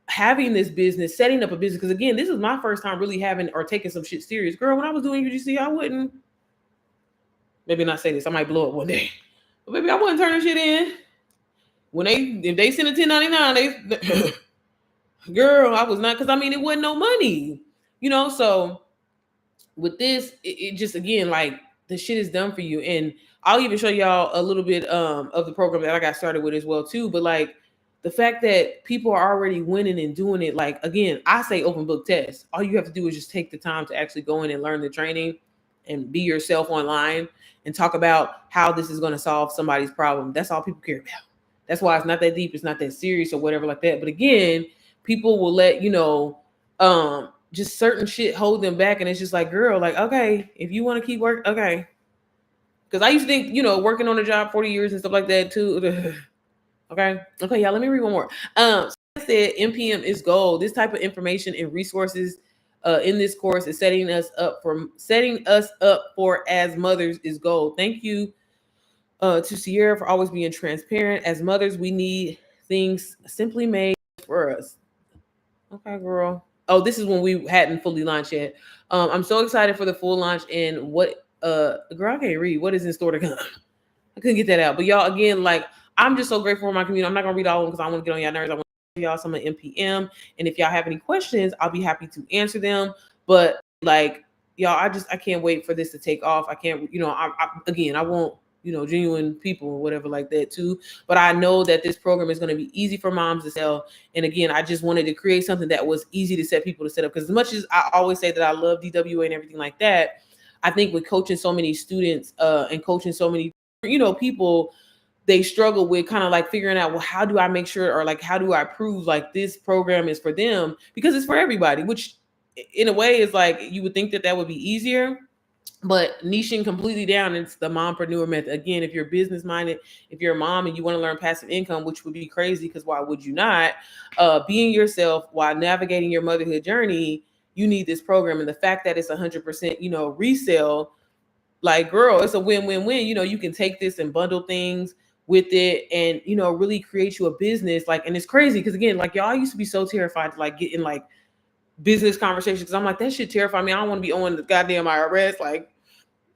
having this business, setting up a business, because again, this is my first time really having or taking some shit serious. Girl, when I was doing UGC, I wouldn't, maybe not say this, I might blow up one day, but maybe I wouldn't turn shit in. If they send a 1099, girl, I was not, because I mean, it wasn't no money, you know? So with this, it just, again, like the shit is done for you. And I'll even show y'all a little bit of the program that I got started with as well too. But like the fact that people are already winning and doing it, like, again, I say open book test. All you have to do is just take the time to actually go in and learn the training and be yourself online and talk about how this is going to solve somebody's problem. That's all people care about. That's why it's not that deep. It's not that serious or whatever like that. But again, people will let, you know, just certain shit hold them back. And it's just like, girl, like, okay, if you want to keep working, okay. Because I used to think, you know, working on a job 40 years and stuff like that too. Okay, y'all, let me read one more. So I said MPM is gold. This type of information and resources in this course is setting us up for as mothers is gold. Thank you to Sierra for always being transparent. As mothers, we need things simply made for us. Okay, girl. Oh, this is when we hadn't fully launched yet. I'm so excited for the full launch and what girl, I can't read. What is in store to come? I couldn't get that out. But y'all, again, like, I'm just so grateful for my community. I'm not gonna read all of them because I want to get on y'all nerves. I want to y'all some of MPM. And if y'all have any questions, I'll be happy to answer them. But like, y'all, I can't wait for this to take off. I can't, you know, I want, you know, genuine people or whatever like that too. But I know that this program is going to be easy for moms to sell. And again, I just wanted to create something that was easy to set people to set up. Because as much as I always say that I love DWA and everything like that, I think with coaching so many students and coaching so many, you know, people, they struggle with kind of like figuring out, well, how do I make sure, or like, how do I prove like this program is for them? Because it's for everybody, which in a way is like, you would think that that would be easier. But niching completely down, it's the mompreneur method. Again, if you're business minded, if you're a mom and you want to learn passive income, which would be crazy because why would you not? Being yourself while navigating your motherhood journey, you need this program. And the fact that it's 100%, you know, resale, like, girl, it's a win-win-win. You know, you can take this and bundle things with it and, you know, really create you a business. Like, and it's crazy because again, like, y'all used to be so terrified to like get in like business conversations because I'm like, that shit terrify me. I don't want to be on the goddamn IRS. Like,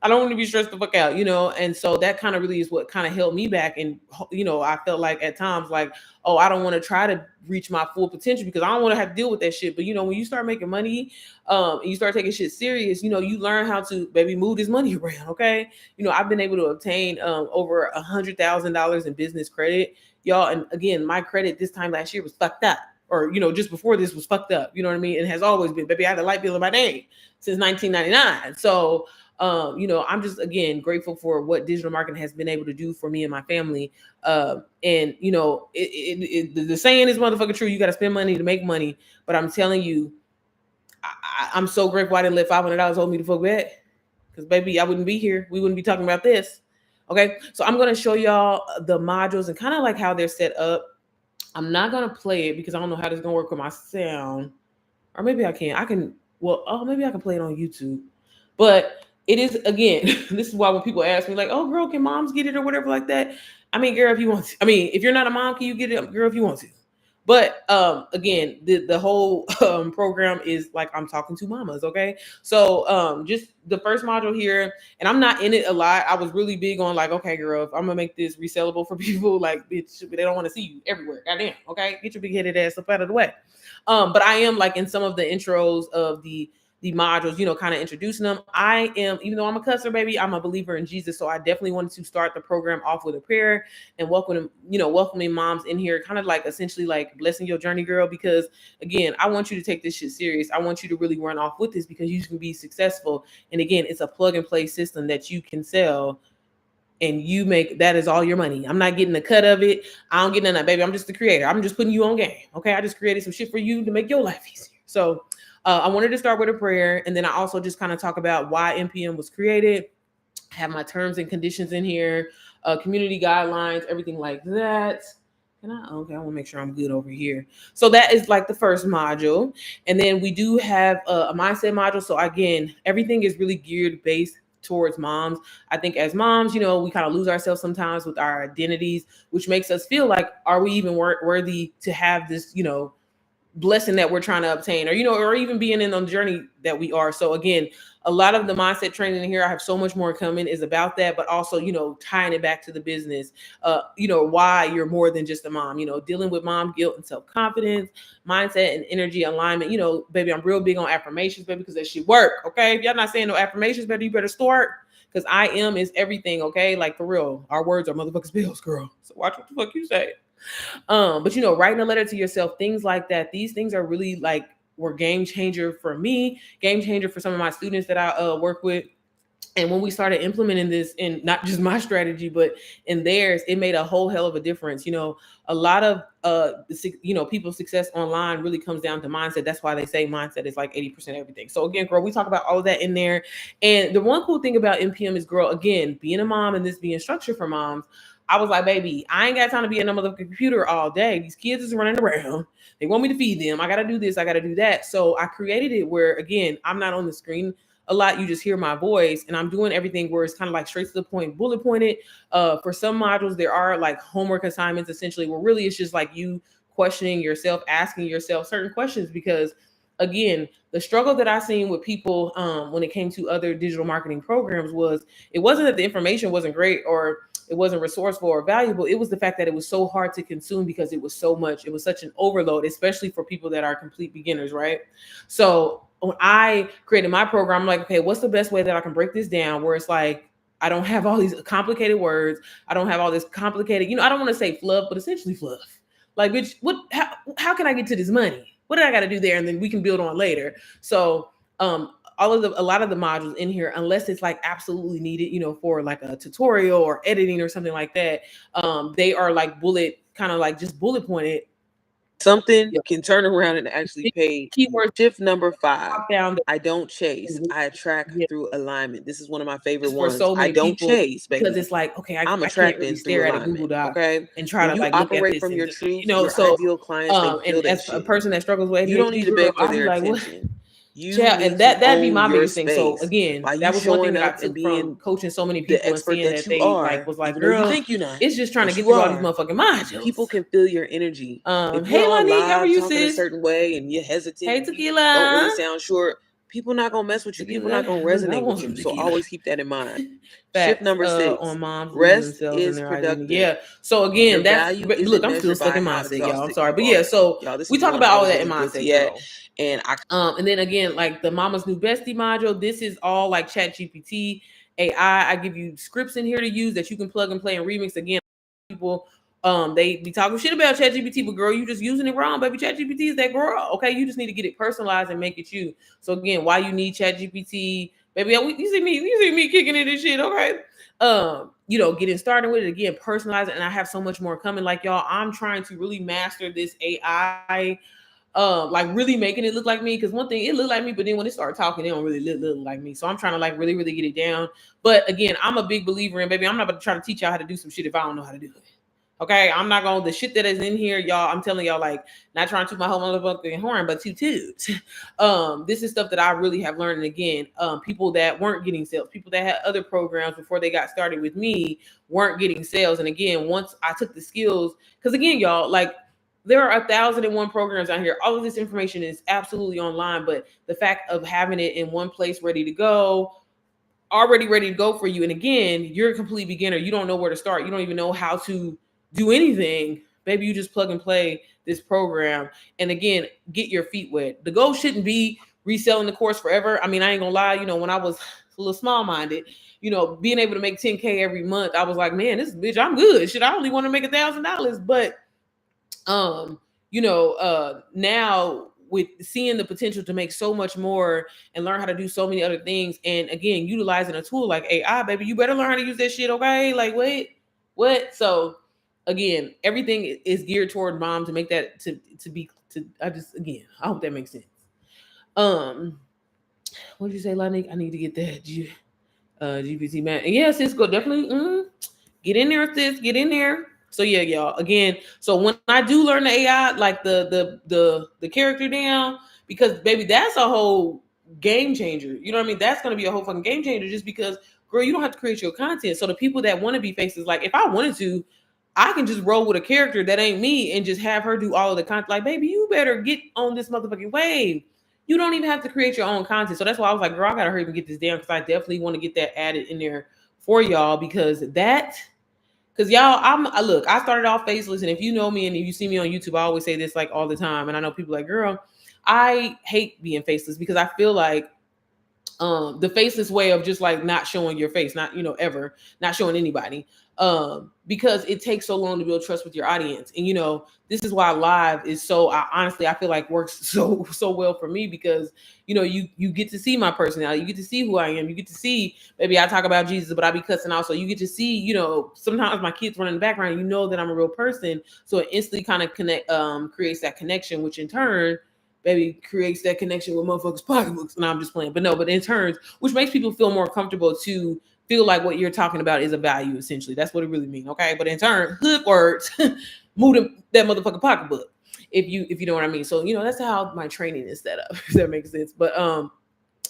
I don't want to be stressed the fuck out, and so that kind of really is what kind of held me back. And I felt like at times like, oh, I don't want to try to reach my full potential because I don't want to have to deal with that shit. But when you start making money, and you start taking shit serious, you learn how to maybe move this money around. Okay, I've been able to obtain over $100,000 in business credit, y'all. And again, my credit this time last year was fucked up, or just before this was fucked up. You know what I mean? It has always been, baby. I had a light bill in my name since 1999. So I'm just, again, grateful for what digital marketing has been able to do for me and my family. And the saying is motherfucking true. You got to spend money to make money. But I'm telling you, I'm so grateful I didn't let $500 hold me the fuck back. Because, baby, I wouldn't be here. We wouldn't be talking about this. Okay. So I'm going to show y'all the modules and kind of like how they're set up. I'm not going to play it because I don't know how this is going to work with my sound. Or maybe I can. Maybe I can play it on YouTube. But it is, again, this is why when people ask me like, oh, girl, can moms get it or whatever like that? I mean, girl, if you want to. I mean, if you're not a mom, can you get it? Girl, if you want to. But again, the whole program is like I'm talking to mamas, okay? So just the first module here, and I'm not in it a lot. I was really big on like, okay, girl, if I'm gonna make this resellable for people, like they don't want to see you everywhere. Goddamn, okay? Get your big headed ass up out of the way. But I am like in some of the intros of the modules, kind of introducing them. I am, even though I'm a cusser, baby, I'm a believer in Jesus. So I definitely wanted to start the program off with a prayer and welcoming moms in here, kind of like essentially like blessing your journey, girl. Because again, I want you to take this shit serious. I want you to really run off with this because you can be successful. And again, it's a plug and play system that you can sell. And you make that is all your money. I'm not getting a cut of it. I don't get none of that, baby. I'm just the creator. I'm just putting you on game. Okay. I just created some shit for you to make your life easier. So I wanted to start with a prayer. And then I also just kind of talk about why NPM was created. I have my terms and conditions in here, community guidelines, everything like that. I want to make sure I'm good over here. So that is like the first module. And then we do have a mindset module. So again, everything is really geared based towards moms. I think as moms, we kind of lose ourselves sometimes with our identities, which makes us feel like, are we even worthy to have this, blessing that we're trying to obtain, or even being in the journey that we are. So again, a lot of the mindset training in here, I have so much more coming, is about that, but also, tying it back to the business, why you're more than just a mom, dealing with mom guilt and self-confidence, mindset and energy alignment. Baby, I'm real big on affirmations, baby, because that shit work. Okay. If y'all not saying no affirmations, baby, you better start, because I am is everything. Okay. Like for real, our words are motherfuckers bills, girl. So watch what the fuck you say. But writing a letter to yourself, things like that, these things are really like were game changer for me, game changer for some of my students that I work with. And when we started implementing this in not just my strategy, but in theirs, it made a whole hell of a difference. A lot of people's success online really comes down to mindset. That's why they say mindset is like 80% of everything. So again, girl, we talk about all of that in there. And the one cool thing about NPM is, girl, again, being a mom and this being structured for moms, I was like, baby, I ain't got time to be in the computer all day. These kids is running around. They want me to feed them. I got to do this. I got to do that. So I created it where, again, I'm not on the screen a lot. You just hear my voice, and I'm doing everything where it's kind of like straight to the point, bullet pointed. For some modules, there are like homework assignments, essentially, where really it's just like you questioning yourself, asking yourself certain questions, because again, the struggle that I seen with people when it came to other digital marketing programs was, it wasn't that the information wasn't great or it wasn't resourceful or valuable. It was the fact that it was so hard to consume because it was so much. It was such an overload, especially for people that are complete beginners, right? So when I created my program, I'm like, okay, what's the best way that I can break this down where it's like, I don't have all these complicated words. I don't have all this complicated, I don't want to say fluff, but essentially fluff. Like, bitch, how can I get to this money? What do I got to do there? And then we can build on later. So, a lot of the modules in here, unless it's like absolutely needed, for like a tutorial or editing or something like that, they are like kind of like just bullet pointed. Something can turn around and actually pay. Keyword shift number 5. I don't chase. I attract through alignment. This is one of my favorite ones. So I don't chase, baby. Because it's like, okay, I'm attracting really stare at a Google Doc, okay, and try to like operate look at this from your truth. so ideal clients, and as a person that struggles with ADHD, you don't need to beg for their attention. And that'd be my biggest thing. So again, that was one thing that I took from coaching so many people and seeing that they like was like, girl, you think you know, it's just trying to get through all these motherfucking modules. People can feel your energy. Hey, Lanique, how are you, sis? A certain way, and you're hesitant. Hey, Tequila. Don't really sound sure. people not gonna mess with you. People not gonna resonate with you. So always keep that in mind. Shift number 6. On moms rest is productive. Yeah. So again, look, I'm still stuck in mindset, y'all. I'm sorry, but yeah. So we talk about all that in mindset, y'all. And then again, like the Mama's New Bestie module. This is all like ChatGPT, AI. I give you scripts in here to use that you can plug and play and remix. Again, people. They be talking shit about ChatGPT, but girl, you just using it wrong, baby. ChatGPT is that girl, okay? You just need to get it personalized and make it you. So again, why you need ChatGPT, baby? You see me kicking it and shit, okay? Getting started with it again, personalize it, and I have so much more coming. Like y'all, I'm trying to really master this AI, like really making it look like me. Because one thing, it looked like me, but then when it started talking, it don't really look like me. So I'm trying to like really, really get it down. But again, I'm a big believer in, baby, I'm not about to try to teach y'all how to do some shit if I don't know how to do it. Okay, I'm not going to, the shit that is in here, y'all, I'm telling y'all, like, not trying to toot my whole motherfucking horn, but toot. This is stuff that I really have learned. And again, people that weren't getting sales, people that had other programs before they got started with me weren't getting sales. And again, once I took the skills, because again, y'all, like, there are 1,001 programs out here. All of this information is absolutely online, but the fact of having it in one place ready to go, already ready to go for you. And again, you're a complete beginner. You don't know where to start. You don't even know how to do anything. Baby, you just plug and play this program. And again, get your feet wet. The goal shouldn't be reselling the course forever. I mean, I ain't gonna lie, when I was a little small-minded, being able to make 10K every month, I was like, man, this bitch, I'm good. Shit, I only want to make $1,000. But now with seeing the potential to make so much more and learn how to do so many other things, and again, utilizing a tool like AI, baby, you better learn how to use that shit, okay? Like, wait, what? So again, everything is geared toward mom to make that I hope that makes sense. What did you say, Lanik? I need to get that GPT, man. And yeah, sis, go definitely get in there, sis, get in there. So yeah, y'all, again, so when I do learn the AI, like the character down, because baby, that's a whole game changer. You know what I mean? That's going to be a whole fucking game changer, just because, girl, you don't have to create your content. So the people that want to be faces, like, if I wanted to, I can just roll with a character that ain't me and just have her do all of the content. Like, baby, you better get on this motherfucking wave. You don't even have to create your own content. So that's why I was like, girl, I gotta hurry up and get this down, because I definitely want to get that added in there for y'all, because y'all, I started off faceless, and if you know me and if you see me on YouTube, I always say this like all the time. And I know people like, girl, I hate being faceless, because I feel like the faceless way of just like not showing your face, not ever not showing anybody, because it takes so long to build trust with your audience. And this is why live is so, honestly, I feel like works so well for me, because you get to see my personality, you get to see who I am, you get to see, maybe I talk about Jesus, but I be cussing out, so you get to see, sometimes my kids run in the background, that I'm a real person, so it instantly kind of creates that connection, which in turn, baby, creates that connection with motherfuckers' pocketbooks. And I'm just playing. But in turns, which makes people feel more comfortable to feel like what you're talking about is a value, essentially. That's what it really means, okay? But in turn, hook words, move that motherfucking pocketbook, if you know what I mean. So, that's how my training is set up, if that makes sense. But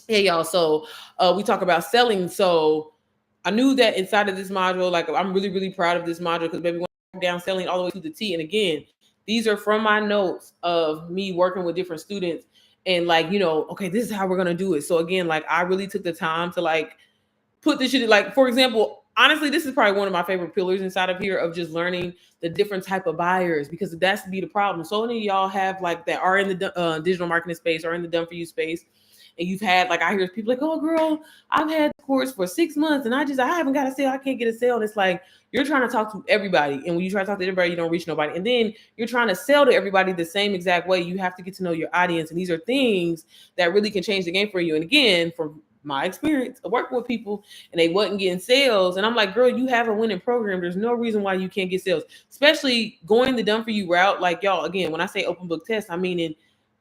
hey, y'all, so we talk about selling. So I knew that inside of this module, like, I'm really, really proud of this module, because baby, when I down selling all the way to the T. And again, these are from my notes of me working with different students, and like, okay, this is how we're going to do it. So again, like, I really took the time to like put this shit, like, for example, honestly, this is probably one of my favorite pillars inside of here, of just learning the different type of buyers, because that's be the problem. So many of y'all have like that are in the digital marketing space or in the done for you space. And you've had, like, I hear people like, oh girl, I've had the course for 6 months and I haven't got a sale. I can't get a sale. And it's like, you're trying to talk to everybody. And when you try to talk to everybody, you don't reach nobody. And then you're trying to sell to everybody the same exact way. You have to get to know your audience. And these are things that really can change the game for you. And again, from my experience of working with people, and they wasn't getting sales. And I'm like, girl, you have a winning program. There's no reason why you can't get sales, especially going the done for you route. Like, y'all, again, when I say open book test, I mean,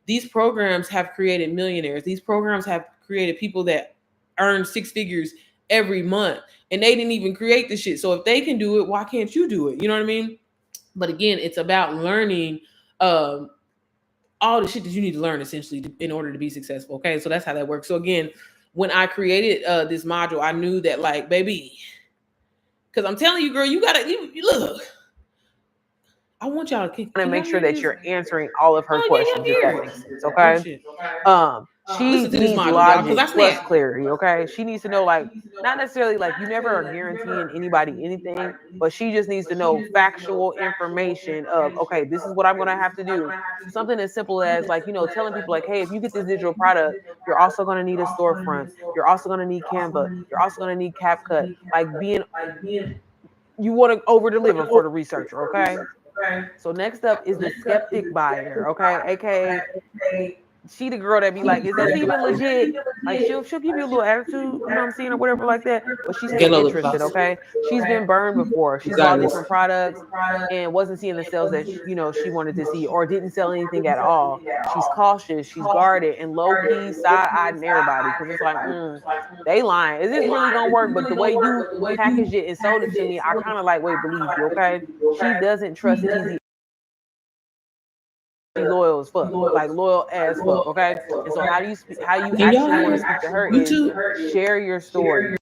these programs have created millionaires. These programs have created people that earn 6 figures every month, and they didn't even create the shit. So if they can do it, why can't you do it? You know what I mean? But again, it's about learning all the shit that you need to learn, essentially, in order to be successful. Okay, so that's how that works. So again, when I created this module, I knew that, like, baby, because I'm telling you, girl, you gotta look. I want y'all to make sure that you're answering all of her questions, if that makes sense. Okay. She needs logic plus clarity. Okay. She needs to know, like, not necessarily like you never are guaranteeing anybody anything, but she just needs to know factual information of, okay, this is what I'm going to have to do. Something as simple as, like, you know, telling people like, hey, if you get this digital product, you're also going to need a storefront. You're also going to need Canva. You're also going to need CapCut. Like, you want to over deliver for the researcher. Okay. So next up is the skeptic buyer. Okay. AKA, she the girl that be like, is this even legit? Like, she'll give you a little attitude, you know what I'm saying, or whatever like that, but she's still interested. Okay. She's been burned before. She's bought different products and wasn't seeing the sales that she wanted to see, or didn't sell anything at all. She's cautious, she's guarded, and low-key side-eyeing everybody, because it's like, they lying. Is this really gonna work? But the way you packaged it and sold it to me, I kind of like, wait, believe you. Okay. She doesn't trust easy. Loyal as fuck, like loyal as fuck. Okay. And so how you actually want to speak to her is share your story.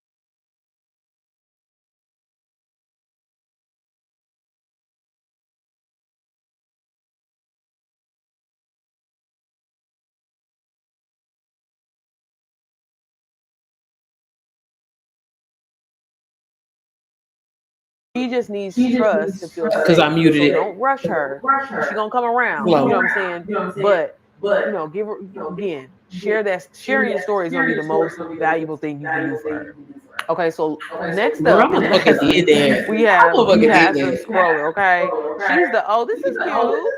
She just needs trust to feel safe. Because I muted it. Don't rush her. She's gonna come around. You know what I'm saying? But you know, give her, again, sharing your story is gonna be the most valuable thing you can do for her. Okay, so next up, we have some scroller. Okay, she's this is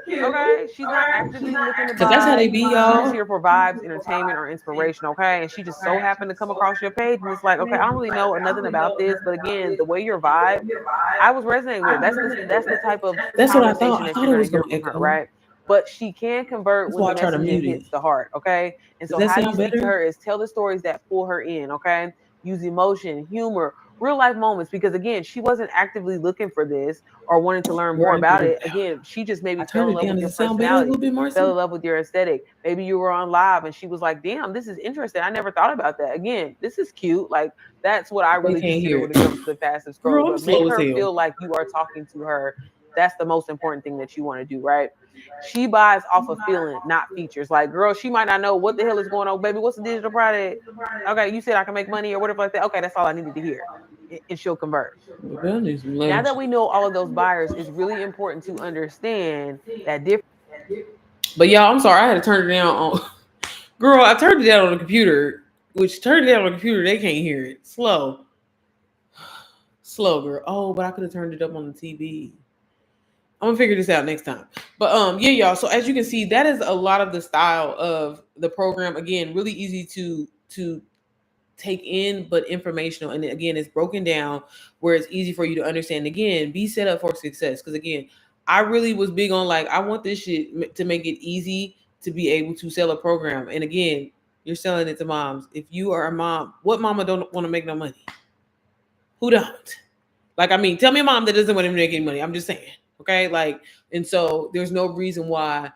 cute. Okay, she's not actively looking to buy. That's how they be, y'all. She's here for vibes, entertainment, or inspiration. Okay, and she just so happened to come across your page, and it's like, okay, I don't really know nothing about this, but again, the way your vibe, I was resonating with. That's the type of that's what I thought. I thought it was going to echo, right? But she can convert when the message hits the heart. Okay, and so how you speak to her is tell the stories that pull her in. Okay. Use emotion, humor, real life moments, because again, she wasn't actively looking for this or wanting to learn more about it. Again, she just maybe fell in love with your personality, fell in love with your aesthetic. Maybe you were on live and she was like, damn, this is interesting. I never thought about that. Again, this is cute. Like, that's what I really consider when it comes to the passive scroll. But make her feel like you are talking to her. That's the most important thing that you want to do, right? She buys off of feeling, not features. Like, girl, she might not know what the hell is going on. Baby, what's the digital product? Okay, you said I can make money or whatever like that. Okay, that's all I needed to hear. And she'll convert. Now that we know all of those buyers, it's really important to understand that different. But y'all, I'm sorry, I had to turn it down on. Girl, I turned it down on the computer, which turned it down on the computer, they can't hear it. Slow, girl. Oh, but I could have turned it up on the TV. I'm gonna figure this out next time. But yeah, y'all. So as you can see, that is a lot of the style of the program. Again, really easy to take in, but informational. And again, it's broken down where it's easy for you to understand. Again, be set up for success. Because again, I really was big on, like, I want this shit to make it easy to be able to sell a program. And again, you're selling it to moms. If you are a mom, what mama don't want to make no money? Who don't? Like, I mean, tell me a mom that doesn't want to make any money. I'm just saying. Okay, like, and so there's no reason why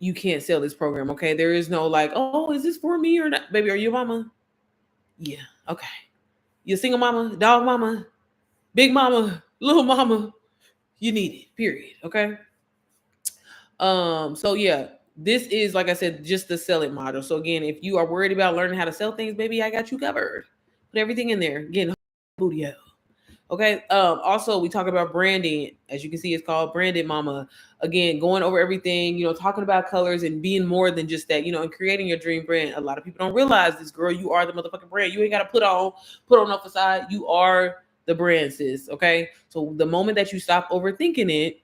you can't sell this program. Okay, there is no like, oh, is this for me or not? Baby, are you a mama? Yeah, okay. You a single mama, dog mama, big mama, little mama, you need it, period. Okay. So yeah, this is, like I said, just the sell it model. So again, if you are worried about learning how to sell things, baby, I got you covered. Put everything in there. Again, booty out. Okay. Also, we talk about branding. As you can see, it's called Branded Mama. Again, going over everything, talking about colors and being more than just that, and creating your dream brand. A lot of people don't realize this, girl. You are the motherfucking brand. You ain't got to put on a facade. You are the brand, sis. Okay. So the moment that you stop overthinking it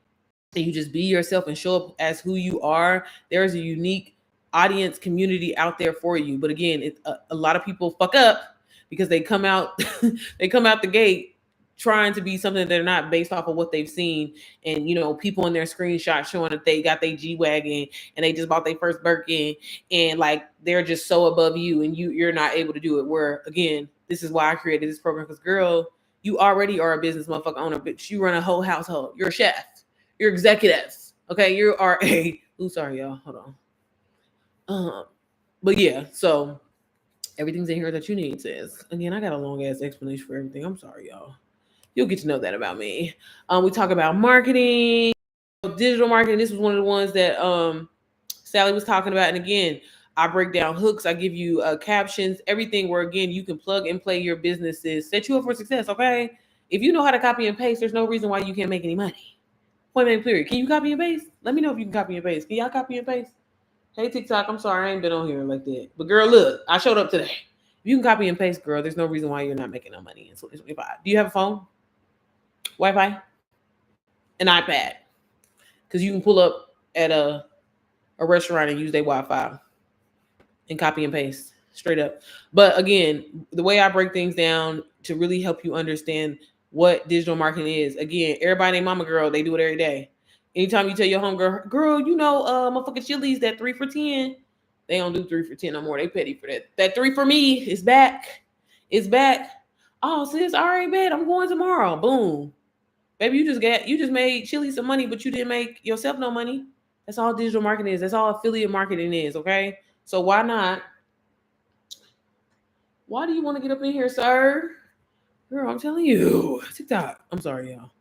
and you just be yourself and show up as who you are, there's a unique audience community out there for you. But again, a lot of people fuck up because they come out the gate trying to be something they're not, based off of what they've seen. And people in their screenshots showing that they got their G-Wagon and they just bought their first Birkin, and like they're just so above you and you're not able to do it. Where again, this is why I created this program, because girl, you already are a business motherfucker owner, but you run a whole household. You're a chef, you're executive, okay, you are sorry y'all, hold on. But yeah, so everything's in here that you need, sis. Again, I got a long ass explanation for everything. I'm sorry, y'all. You'll get to know that about me. We talk about marketing. digital marketing, this was one of the ones that Sally was talking about. And again, I break down hooks, I give you captions, everything where again you can plug and play your businesses, set you up for success. Okay, if you know how to copy and paste, there's no reason why you can't make any money. Point blank period. Can you copy and paste? Let me know if you can copy and paste. Can y'all copy and paste? Hey TikTok, I'm sorry I ain't been on here like that, but girl, look, I showed up today. If you can copy and paste, girl, there's no reason why you're not making no money in 2025. Do you have a phone, Wi-Fi, an iPad? Because you can pull up at a restaurant and use their Wi-Fi and copy and paste straight up. But again, the way I break things down to really help you understand what digital marketing is. Again, everybody named Mama Girl, they do it every day. Anytime you tell your homegirl, girl, you know, motherfucking Chili's that 3 for 10. They don't do 3 for 10 no more. They petty for that. That 3 for me is back. It's back. Oh, sis, all right, bet. I'm going tomorrow. Boom. Baby, you just made Chili some money, but you didn't make yourself no money. That's all digital marketing is. That's all affiliate marketing is, okay? So why not? Why do you want to get up in here, sir? Girl, I'm telling you. TikTok. I'm sorry, y'all.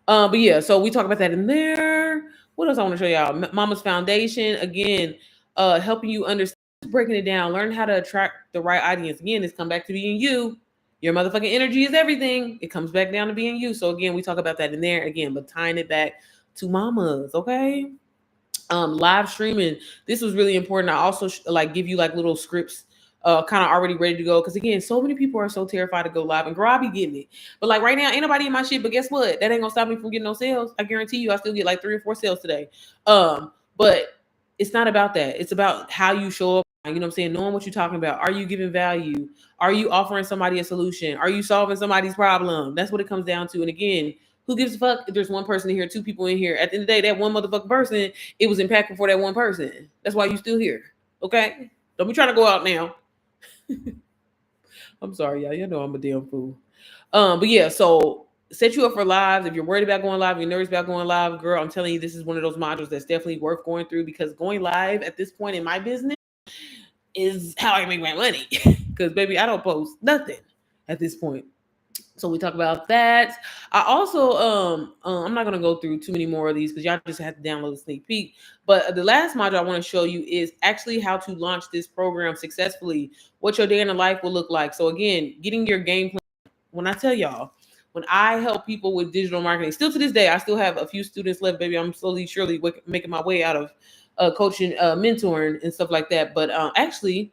But yeah, so we talk about that in there. What else I want to show y'all? Mama's Foundation. Again, helping you understand, breaking it down, learn how to attract the right audience. Again, it's come back to being you. Your motherfucking energy is everything. It comes back down to being you. So again, we talk about that in there again, but tying it back to mamas, okay? Live streaming. This was really important. I also like give you like little scripts, kind of already ready to go. Because again, so many people are so terrified to go live, and girl, I be getting it. But like right now, ain't nobody in my shit. But guess what? That ain't gonna stop me from getting no sales. I guarantee you, I still get like 3 or 4 sales today. But it's not about that. It's about how you show up. You know what I'm saying? Knowing what you're talking about. Are you giving value? Are you offering somebody a solution? Are you solving somebody's problem? That's what it comes down to. And again, who gives a fuck if there's one person in here, 2 people in here? At the end of the day, that one motherfucking person, it was impactful for that one person. That's why you still here. Okay? Don't be trying to go out now. I'm sorry, y'all. You know I'm a damn fool. But yeah, so set you up for lives. If you're worried about going live, you're nervous about going live, girl, I'm telling you, this is one of those modules that's definitely worth going through, because going live at this point in my business is how I make my money. Because baby, I don't post nothing at this point. So we talk about that. I also I'm not gonna go through too many more of these because y'all just have to download a sneak peek. But the last module I want to show you is actually how to launch this program successfully, what your day in the life will look like. So again, getting your game plan. When I tell y'all, when I help people with digital marketing, still to this day, I still have a few students left, baby. I'm slowly, surely making my way out of coaching, mentoring, and stuff like that. But actually,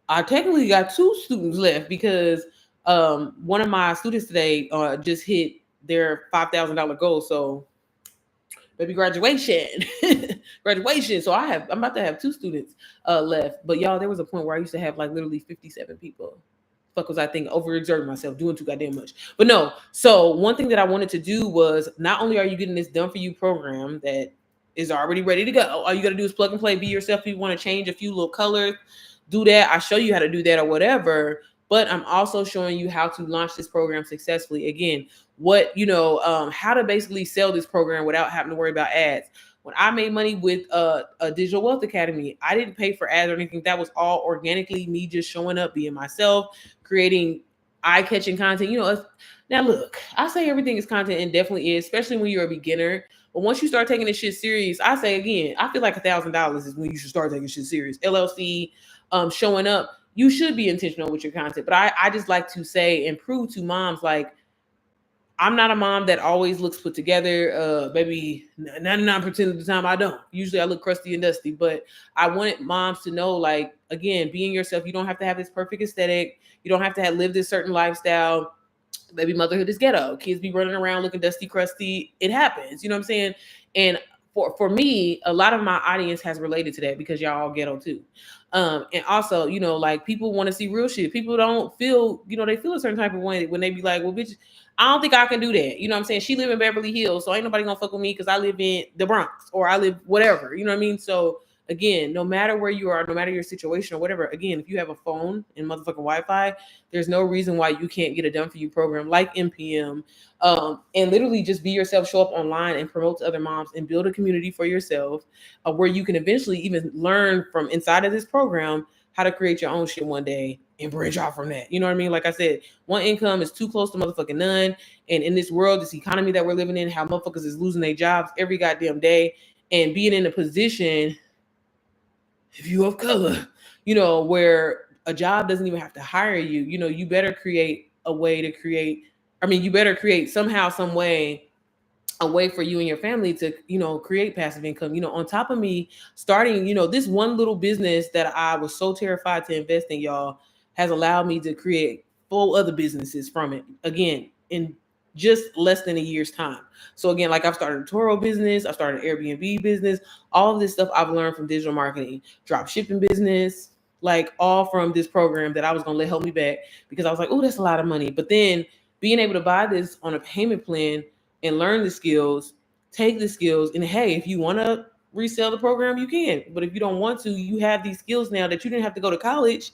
I technically got 2 students left because one of my students today just hit their $5,000 goal. So baby, graduation. Graduation. So I'm about to have 2 students left. But y'all, there was a point where I used to have like literally 57 people. Fuck was I thinking, overexerting myself, doing too goddamn much. But no. So one thing that I wanted to do was, not only are you getting this done for you program that is already ready to go, all you got to do is plug and play, be yourself. If you want to change a few little colors, do that. I show you how to do that or whatever. But I'm also showing you how to launch this program successfully. Again, how to basically sell this program without having to worry about ads. When I made money with a Digital Wealth Academy, I didn't pay for ads or anything. That was all organically me just showing up, being myself, creating eye-catching content. Now look, I say everything is content, and definitely is, especially when you're a beginner. But once you start taking this shit serious, I say again, I feel like $1,000 is when you should start taking shit serious. LLC, showing up, you should be intentional with your content. But I just like to say and prove to moms, like, I'm not a mom that always looks put together. Maybe 99% of the time I don't. Usually I look crusty and dusty, but I wanted moms to know, like, again, being yourself. You don't have to have this perfect aesthetic. You don't have to live this certain lifestyle. Baby, motherhood is ghetto. Kids be running around looking dusty, crusty. It happens. You know what I'm saying? And for me, a lot of my audience has related to that because y'all all ghetto too. And also, like, people want to see real shit. People don't feel, they feel a certain type of way when they be like, well, bitch, I don't think I can do that. You know what I'm saying? She live in Beverly Hills, so ain't nobody gonna fuck with me because I live in the Bronx or I live whatever. You know what I mean? So again, no matter where you are, no matter your situation or whatever, again, if you have a phone and motherfucking Wi-Fi, there's no reason why you can't get a done for you program like MPM. And literally just be yourself, show up online and promote to other moms and build a community for yourself, where you can eventually even learn from inside of this program how to create your own shit one day and branch out from that. You know what I mean? Like I said, one income is too close to motherfucking none. And in this world, this economy that we're living in, how motherfuckers is losing their jobs every goddamn day, and being in a position, if you of color, you know, where a job doesn't even have to hire you, you know, you better create a way to create, you better create somehow, some way, a way for you and your family to, you know, create passive income. You know, on top of me starting, you know, this one little business that I was so terrified to invest in, y'all, has allowed me to create 4 other businesses from it. Again, in just less than a year's time. So again, like I've started a Turo business, I started an Airbnb business, all of this stuff I've learned from digital marketing, drop shipping business, like all from this program that I was going to let help me back, because I was like, oh, that's a lot of money. But then being able to buy this on a payment plan and learn the skills, take the skills, and hey, if you want to resell the program, you can. But if you don't want to, you have these skills now that you didn't have to go to college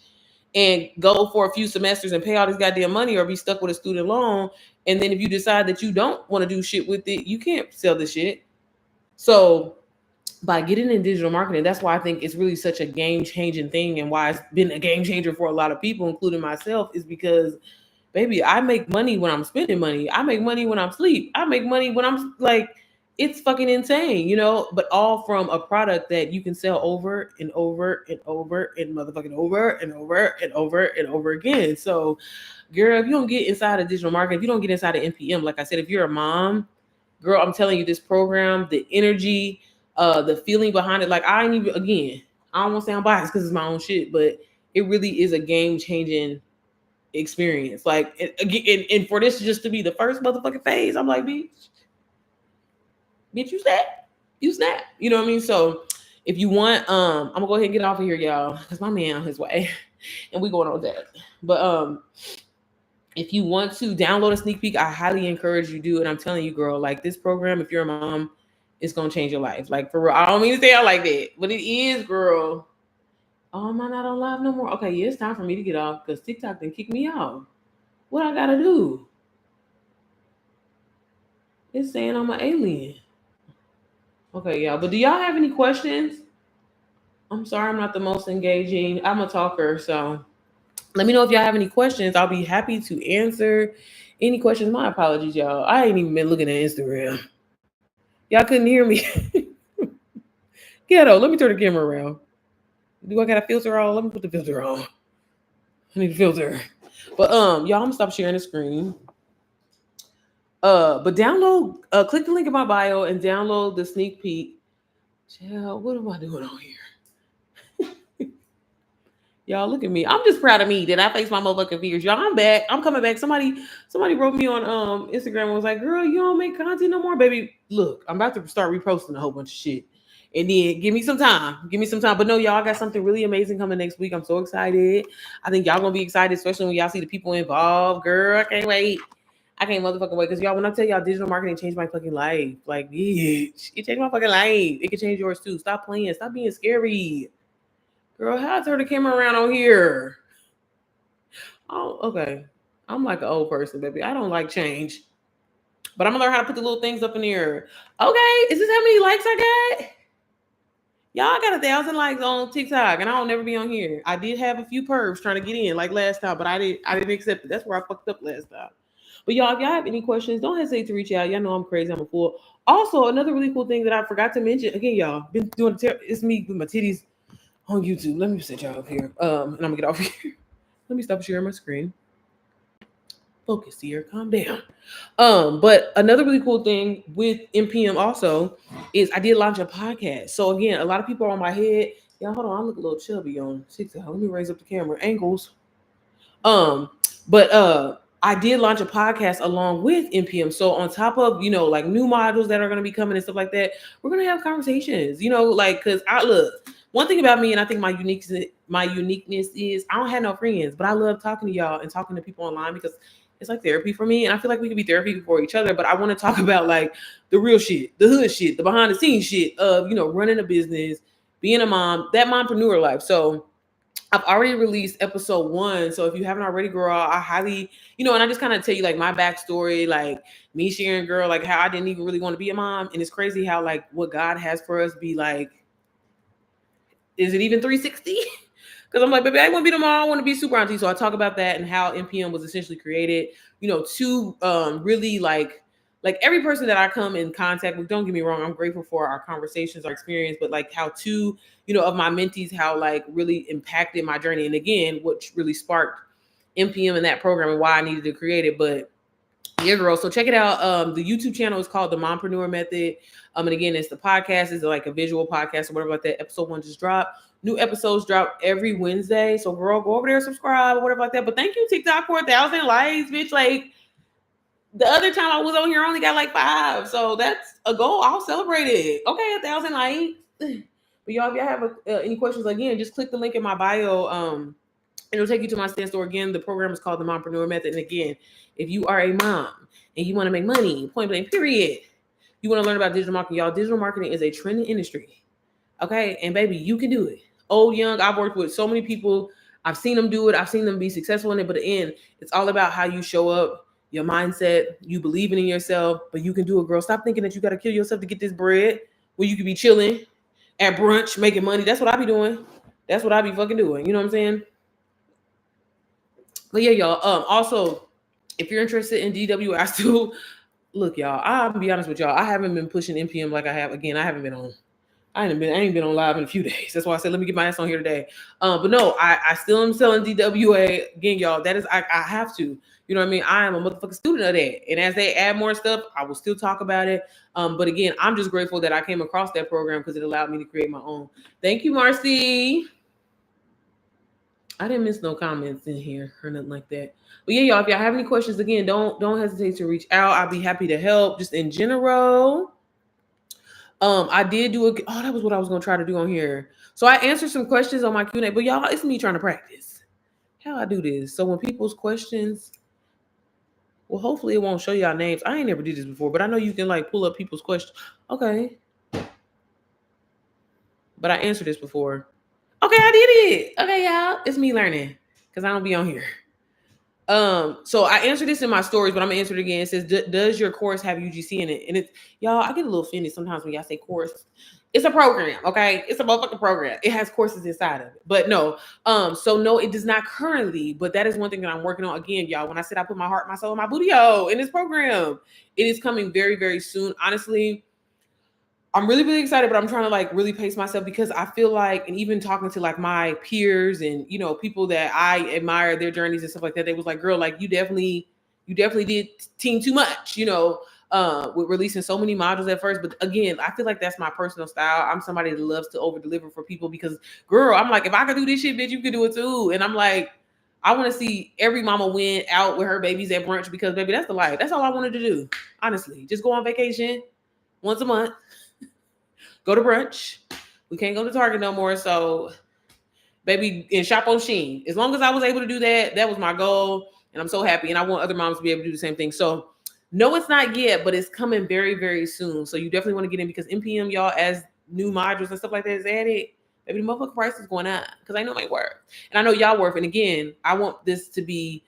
and go for a few semesters and pay all this goddamn money or be stuck with a student loan. And then if you decide that you don't want to do shit with it, you can't sell the shit. So by getting in digital marketing, that's why I think it's really such a game-changing thing, and why it's been a game changer for a lot of people, including myself, is because, baby, I make money when I'm spending money. I make money when I'm asleep. I make money when I'm like, it's fucking insane, you know, but all from a product that you can sell over and over and over and motherfucking over and over and over and over again. So, girl, if you don't get inside of digital marketing, if you don't get inside of NPM, like I said, if you're a mom, girl, I'm telling you, this program, the energy, the feeling behind it, like I don't even, again, I don't want to sound biased because it's my own shit, but it really is a game-changing experience. Like, and for this just to be the first motherfucking phase, I'm like, bitch, you snap. You know what I mean? So if you want, I'm gonna go ahead and get off of here, y'all, because my man on his way, and we going on that. But if you want to download a sneak peek, I highly encourage you do. And I'm telling you, girl, like this program, if you're a mom, it's gonna change your life. Like for real. I don't mean to say it like that, but it is, girl. Oh, am I not on live no more? Okay, yeah, it's time for me to get off because TikTok didn't kick me off. What I gotta do? It's saying I'm an alien. Okay, y'all. But do y'all have any questions? I'm sorry, I'm not the most engaging. I'm a talker, so let me know if y'all have any questions. I'll be happy to answer any questions. My apologies, y'all. I ain't even been looking at Instagram. Y'all couldn't hear me. Ghetto, let me turn the camera around. Do I got a filter on? Let me put the filter on. I need a filter. But y'all, I'm gonna stop sharing the screen. But download, click the link in my bio and download the sneak peek. Child, what am I doing on here? Y'all, look at me. I'm just proud of me that I face my motherfucking fears. Y'all, I'm back. I'm coming back. Somebody wrote me on Instagram and was like, girl, you don't make content no more, baby. Look, I'm about to start reposting a whole bunch of shit. And then give me some time. But no, y'all, I got something really amazing coming next week. I'm so excited. I think y'all gonna be excited, especially when y'all see the people involved. Girl, I can't wait. I can't motherfucking wait. Because y'all, when I tell y'all digital marketing changed my fucking life, like, bitch, it changed my fucking life. It can change yours too. Stop playing. Stop being scary. Girl, how I turn the camera around on here? Oh, okay. I'm like an old person, baby. I don't like change. But I'm gonna learn how to put the little things up in here. Okay, is this how many likes I got? Y'all got 1,000 likes on TikTok, and I don't never be on here. I did have a few pervs trying to get in like last time, but I didn't accept it. That's where I fucked up last time. But y'all, if y'all have any questions, don't hesitate to reach out. Y'all know I'm crazy. I'm a fool. Also, another really cool thing that I forgot to mention, again, y'all, been doing it's me with my titties on YouTube. Let me set y'all up here. And I'm gonna get off here. Let me stop sharing my screen. Focus here, calm down. But another really cool thing with NPM also is I did launch a podcast. So again, a lot of people are on my head. Y'all, hold on, I look a little chubby on TikTok. Let me raise up the camera angles. But I did launch a podcast along with NPM. So on top of, you know, like new modules that are going to be coming and stuff like that, we're going to have conversations, you know, like, cause I look, one thing about me, and I think my uniqueness is I don't have no friends, but I love talking to y'all and talking to people online because it's like therapy for me. And I feel like we can be therapy for each other, but I want to talk about like the real shit, the hood shit, the behind the scenes shit of, you know, running a business, being a mom, that mompreneur life. So I've already released episode 1. So if you haven't already, girl, I highly, you know, and I just kind of tell you like my backstory, like me sharing, girl, like how I didn't even really want to be a mom. And it's crazy how like what God has for us be like, is it even 360? Because I'm like, baby, I want to be the mom. I want to be super auntie. So I talk about that and how NPM was essentially created, to really like every person that I come in contact with, don't get me wrong, I'm grateful for our conversations, our experience, but like how two, of my mentees, how like really impacted my journey. And again, what really sparked NPM in that program and why I needed to create it. But yeah, girl. So check it out. The YouTube channel is called The Mompreneur Method. And again, it's the podcast. It's like a visual podcast or whatever like that. Episode 1 just dropped. New episodes drop every Wednesday. So girl, go over there, subscribe or whatever like that. But thank you, TikTok, for 1,000 likes, bitch. Like the other time I was on here, I only got like 5. So that's a goal. I'll celebrate it. Okay, 1,000 likes. But y'all, if y'all have any questions, again, just click the link in my bio. It'll take you to my stand store. Again, the program is called The Mompreneur Method. And again, if you are a mom and you want to make money, point blank, period, you want to learn about digital marketing, y'all, digital marketing is a trending industry. Okay? And baby, you can do it. Old, young, I've worked with so many people. I've seen them do it. I've seen them be successful in it. But in the end, it's all about how you show up, your mindset, you believing in yourself, but you can do it, girl. Stop thinking that you got to kill yourself to get this bread where you could be chilling at brunch, making money. That's what I be doing. That's what I be fucking doing. You know what I'm saying? But yeah, y'all. Also, if you're interested in DW, I still look, y'all. I'll be honest with y'all. I haven't been pushing NPM like I have. Again, I haven't been on. I ain't been on live in a few days. That's why I said let me get my ass on here today. But no, I still am selling DWA again, y'all. That is I have to. You know what I mean? I am a motherfucking student of that. And as they add more stuff, I will still talk about it. But again, I'm just grateful that I came across that program because it allowed me to create my own. Thank you, Marcy. I didn't miss no comments in here or nothing like that. But yeah, y'all, if y'all have any questions, again, don't hesitate to reach out. I'll be happy to help. Just in general. I did do that was what I was gonna try to do on here. So I answered some questions on my Q&A, but y'all, it's me trying to practice how I do this. So when people's questions, well, hopefully it won't show y'all names. I ain't never did this before, but I know you can like pull up people's questions. Okay. But I answered this before. Okay, I did it. Okay, y'all. It's me learning because I don't be on here. So I answered this in my stories, but I'm gonna answer it again. It says, does your course have UGC in it? And it's y'all, I get a little offended sometimes when y'all say course. It's a program, okay? It's a motherfucking program. It has courses inside of it. But no, so no, it does not currently, but that is one thing that I'm working on. Again, y'all, when I said I put my heart, my soul, and my booty in this program, it is coming very, very soon. Honestly, I'm really, really excited, but I'm trying to like really pace myself because I feel like, and even talking to like my peers and, people that I admire their journeys and stuff like that, they was like, girl, like you definitely did team too much, with releasing so many modules at first. But again, I feel like that's my personal style. I'm somebody that loves to over deliver for people because girl, I'm like, if I could do this shit, bitch, you could do it too. And I'm like, I want to see every mama win out with her babies at brunch because baby, that's the life. That's all I wanted to do. Honestly, just go on vacation once a month. Go to brunch. We can't go to Target no more. So, baby, and shop on Shein. As long as I was able to do that, that was my goal. And I'm so happy. And I want other moms to be able to do the same thing. So, no, it's not yet, but it's coming very, very soon. So, you definitely want to get in because NPM, y'all, as new modules and stuff like that is added, maybe the motherfucking price is going up because I know my worth. And I know y'all worth. And again, I want this to be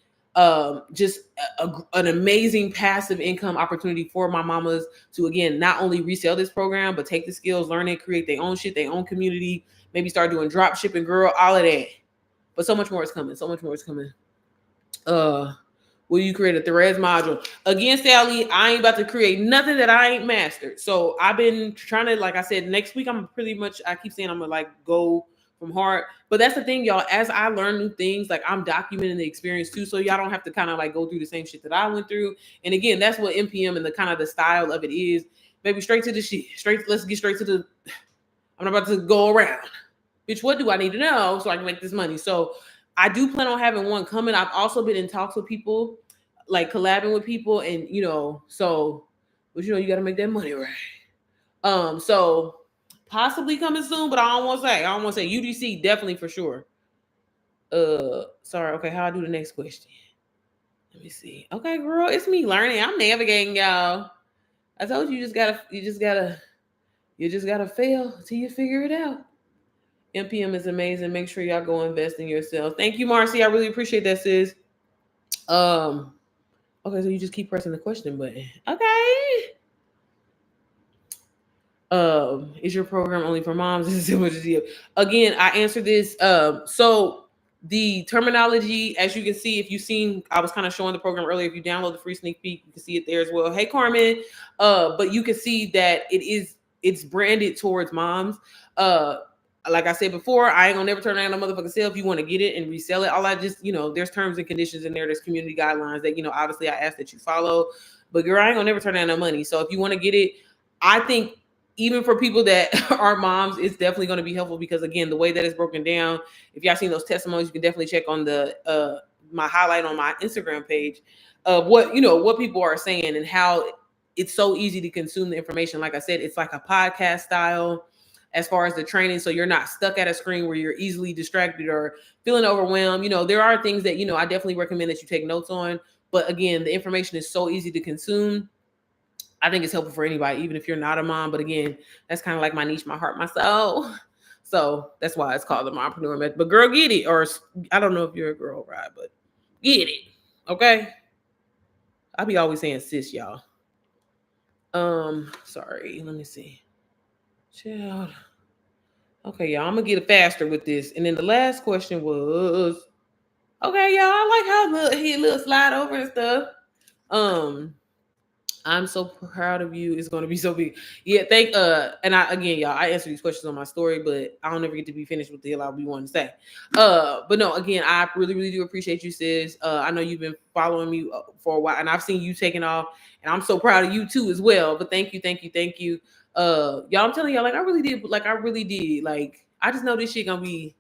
just an amazing passive income opportunity for my mamas to, again, not only resell this program, but take the skills, learn it, create their own shit, their own community, maybe start doing drop shipping, girl, all of that. But so much more is coming. So much more is coming. Will you create a Threads module? Again, Sally, I ain't about to create nothing that I ain't mastered. So I've been trying to, like I said, next week, I'm pretty much, I keep saying I'm gonna like go from heart. But that's the thing, y'all. As I learn new things, like I'm documenting the experience too, so y'all don't have to kind of like go through the same shit that I went through. And again, that's what NPM and the kind of the style of it is. Baby, straight to the shit. Let's get straight to the. I'm not about to go around. Bitch, what do I need to know so I can make this money? So I do plan on having one coming. I've also been in talks with people, like collabing with people, and so, but you got to make that money, right? So. Possibly coming soon, but I don't want to say. UGC definitely for sure. Sorry. Okay, how I do the next question? Let me see. Okay, girl, it's me learning. I'm navigating, y'all. I told you, you just gotta fail till you figure it out. NPM is amazing. Make sure y'all go invest in yourself. Thank you, Marcy. I really appreciate that, sis. Okay, so you just keep pressing the question button. Okay. Is your program only for moms? Again, I answered this. So the terminology, as you can see, if you've seen, I was kind of showing the program earlier. If you download the free sneak peek, you can see it there as well. Hey, Carmen. But you can see that it's branded towards moms. Like I said before, I ain't gonna never turn around a motherfucking sale. If you want to get it and resell it, all I just, there's terms and conditions in there. There's community guidelines that, obviously I ask that you follow. But girl, I ain't gonna never turn down no money. So if you want to get it, I think even for people that are moms, it's definitely going to be helpful because, again, the way that it's broken down, if y'all seen those testimonies, you can definitely check on the my highlight on my Instagram page of what people are saying and how it's so easy to consume the information. Like I said, it's like a podcast style as far as the training, so you're not stuck at a screen where you're easily distracted or feeling overwhelmed. There are things that I definitely recommend that you take notes on, but again, the information is so easy to consume. I think it's helpful for anybody, even if you're not a mom. But again, that's kind of like my niche, my heart, my soul. So that's why it's called the Mompreneur Method. But girl, get it. Or I don't know if you're a girl, right? But get it. Okay. I be always saying sis, y'all. Sorry. Let me see. Child. Okay, y'all. I'm gonna get it faster with this. And then the last question was, okay, y'all. I like how he little slide over and stuff. I'm so proud of you. It's gonna be so big. Yeah, and y'all, I answer these questions on my story, but I don't ever get to be finished with the hell I'll be wanting to say. But no, again, I really, really do appreciate you, sis. I know you've been following me for a while, and I've seen you taking off, and I'm so proud of you too as well. But thank you. Y'all, I'm telling y'all, like I really did. Like I just know this shit gonna be.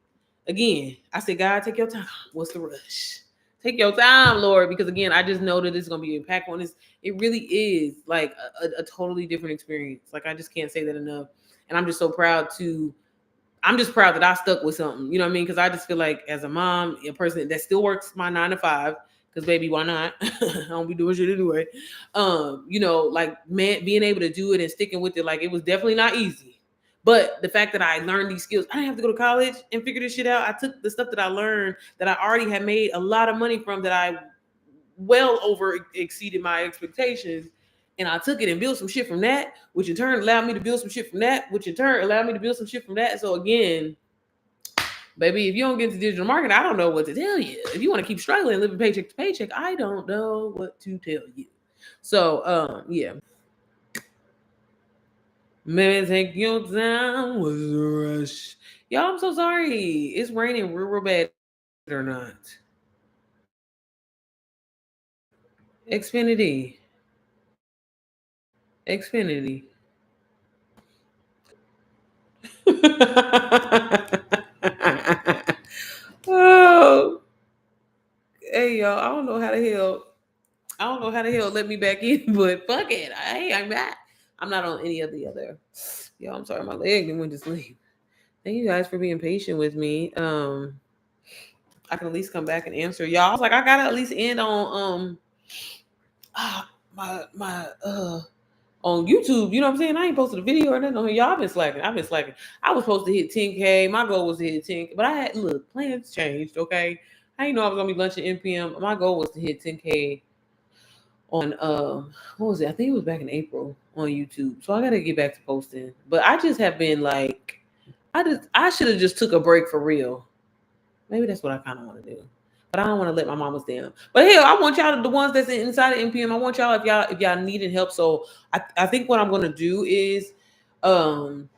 Again, I said, God, take your time. What's the rush? Take your time, Lord, because again, I just know that it's gonna be impactful on this. It really is like a totally different experience. Like I just can't say that enough. And I'm just so proud that I stuck with something. You know what I mean? Because I just feel like as a mom, a person that still works my 9 to 5, because baby, why not? I don't be doing shit anyway. Like man, being able to do it and sticking with it, like it was definitely not easy. But the fact that I learned these skills, I didn't have to go to college and figure this shit out. I took the stuff that I learned that I already had made a lot of money from, that I well over exceeded my expectations. And I took it and built some shit from that, which in turn allowed me to build some shit from that, which in turn allowed me to build some shit from that. So again, baby, if you don't get into digital marketing, I don't know what to tell you. If you want to keep struggling, living paycheck to paycheck, I don't know what to tell you. So, yeah. Maybe take your time with the rush. Y'all, I'm so sorry. It's raining real bad or not. Xfinity. Oh, hey y'all. I don't know how the hell let me back in, but fuck it. I'm back. I'm not on any of the other. Yo, I'm sorry, my leg went to sleep. Thank you guys for being patient with me. I can at least come back and answer y'all. I was like, I gotta at least end on my on YouTube. You know what I'm saying? I ain't posted a video or nothing on here. Y'all, I've been slacking. I was supposed to hit 10K. My goal was to hit 10K, but plans changed. Okay, I didn't know I was gonna be lunching NPM. My goal was to hit 10K on what was it? I think it was back in April on YouTube. So I gotta get back to posting. But I just have been like, I should have just took a break for real. Maybe that's what I kind of want to do. But I don't want to let my mamas down. But hell, I want y'all, the ones that's inside of NPM, I want y'all, if y'all needing help. So I think what I'm gonna do is I'm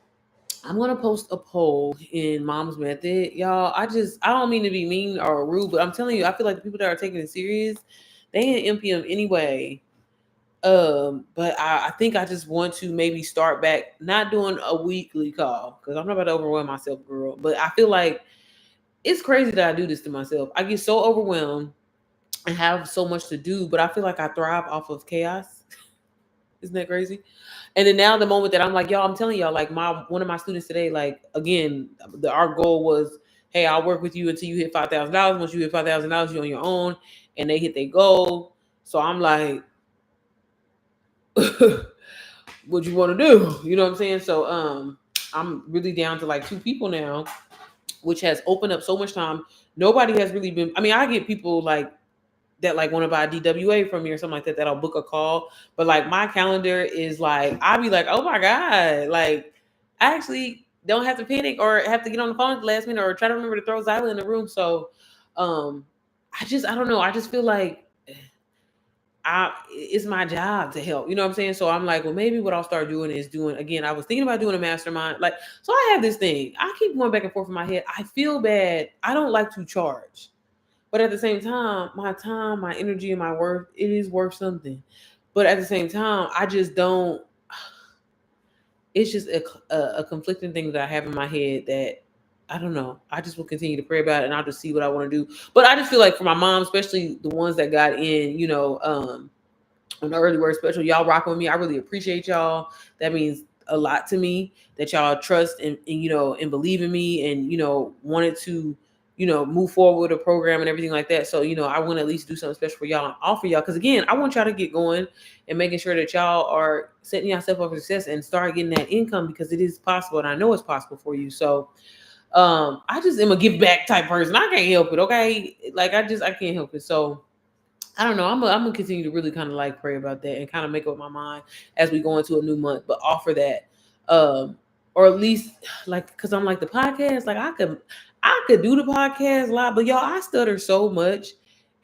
gonna post a poll in Mom's Method. Y'all, I don't mean to be mean or rude, but I'm telling you, I feel like the people that are taking it serious, they in NPM anyway. But I think I just want to maybe start back not doing a weekly call, because I'm not about to overwhelm myself, girl. But I feel like it's crazy that I do this to myself. I get so overwhelmed and have so much to do, but I feel like I thrive off of chaos. Isn't that crazy? And then now the moment that I'm like, y'all, I'm telling y'all, like one of my students today, like again, our goal was, hey, I'll work with you until you hit $5,000. Once you hit $5,000, you're on your own, and they hit their goal. So I'm like, what you want to do? You know what I'm saying? So I'm really down to like 2 people now, which has opened up so much time. Nobody has really been, I mean, I get people like that like want to buy DWA from me or something like that, that'll book a call. But like my calendar is like, I'll be like, oh my God, like I actually don't have to panic or have to get on the phone at the last minute or try to remember to throw Zyla in the room. So I don't know. I just feel like it's my job to help. You know what I'm saying? So I'm like, well, maybe what I'll start doing is again, I was thinking about doing a mastermind. Like, so I have this thing. I keep going back and forth in my head. I feel bad. I don't like to charge. But at the same time, my energy, and my worth, it is worth something. But at the same time, I just don't. It's just a conflicting thing that I have in my head that I don't know. I just will continue to pray about it, and I'll just see what I want to do. But I just feel like for my mom, especially the ones that got in, on the early word special, y'all rocking with me. I really appreciate y'all. That means a lot to me that y'all trust and and believe in me and wanted to move forward with a program and everything like that. So I want to at least do something special for y'all and offer y'all, because again, I want y'all to get going and making sure that y'all are setting yourself up for success and start getting that income, because it is possible and I know it's possible for you. So I just am a give back type person. I can't help it. Okay, like I can't help it. So I don't know. I'm gonna continue to really kind of like pray about that and kind of make up my mind as we go into a new month, but offer that, or at least like, cause I'm like the podcast, like I could do the podcast live, but y'all, I stutter so much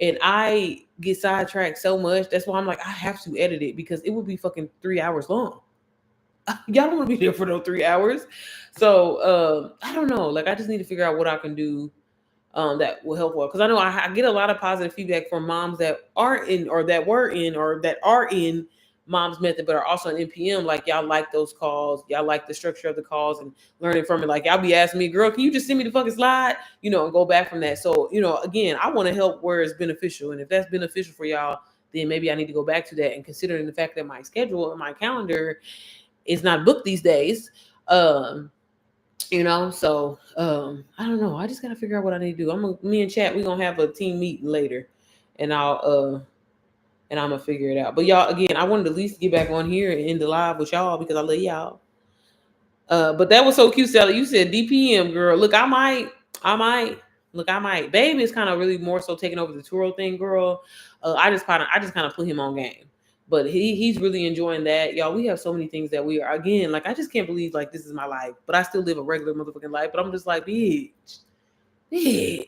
and I get sidetracked so much. That's why I'm like, I have to edit it because it would be fucking 3 hours long. Y'all don't want to be there for those 3 hours. So I don't know. Like I just need to figure out what I can do that will help well, because I know I get a lot of positive feedback from moms that aren't in or that were in or that are in Mom's Method but are also in NPM. Like y'all like those calls, y'all like the structure of the calls and learning from it. Like y'all be asking me, girl, can you just send me the fucking slide, and go back from that. So again, I want to help where it's beneficial, and if that's beneficial for y'all, then maybe I need to go back to that. And considering the fact that my schedule and my calendar is not booked these days, so I don't know. I just gotta figure out what I need to do. Me and Chat, we're gonna have a team meeting later, and I'm gonna figure it out. But y'all, again, I wanted to at least get back on here and end the live with y'all because I love y'all. But that was so cute, Sally. You said DPM, girl. Look, I might. Baby is kind of really more so taking over the Turo thing, girl. I just kind of put him on game. But he's really enjoying that. Y'all, we have so many things that we are, again, like, I just can't believe, like, this is my life. But I still live a regular motherfucking life. But I'm just like, bitch. I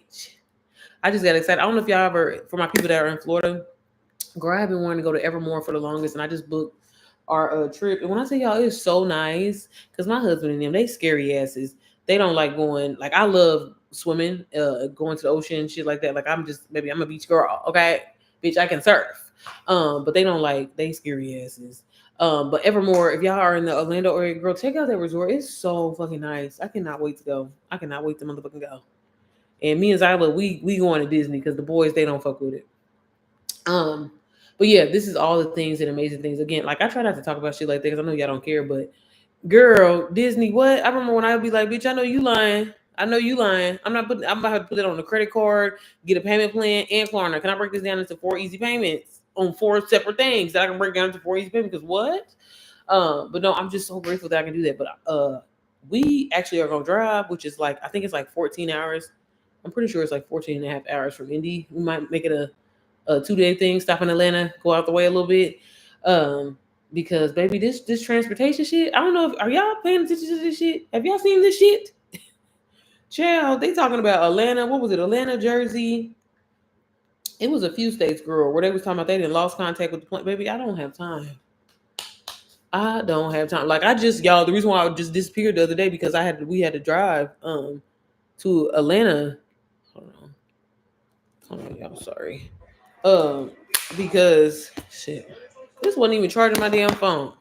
just got excited. I don't know if y'all ever, for my people that are in Florida, girl, I've been wanting to go to Evermore for the longest. And I just booked our trip. And when I say y'all, it's so nice. Because my husband and them, they scary asses. They don't like going, like, I love swimming, going to the ocean and shit like that. Like, I'm a beach girl. Okay, bitch, I can surf. But they don't like, they scary asses. But Evermore, if y'all are in the Orlando area, girl, check out that resort. It's so fucking nice. I cannot wait to go. I cannot wait to motherfucking go. And me and Zyla, we going to Disney because the boys, they don't fuck with it. But yeah, this is all the things and amazing things. Again, like, I try not to talk about shit like that because I know y'all don't care, but girl, Disney, what? I remember when I would be like, bitch, I know you lying. I'm about to put it on a credit card, get a payment plan, and Klarna. Can I break this down into 4 easy payments on 4 separate things that I can break down into 4 easy payments? Because what? But no, I'm just so grateful that I can do that. But we actually are gonna drive, which is like, I think it's like 14 hours. I'm pretty sure it's like 14 and a half hours from Indy. We might make it a 2-day thing, stop in Atlanta, go out the way a little bit. Because baby, this transportation shit, I don't know are y'all paying attention to this shit? Have y'all seen this shit? Child, they talking about Atlanta. What was it? Atlanta, Jersey. It was a few states, girl, where they was talking about they didn't lost contact with the plane. Baby, I don't have time. Like, y'all, the reason why I just disappeared the other day because we had to drive to Atlanta. Hold on, y'all, sorry. Because shit, this wasn't even charging my damn phone.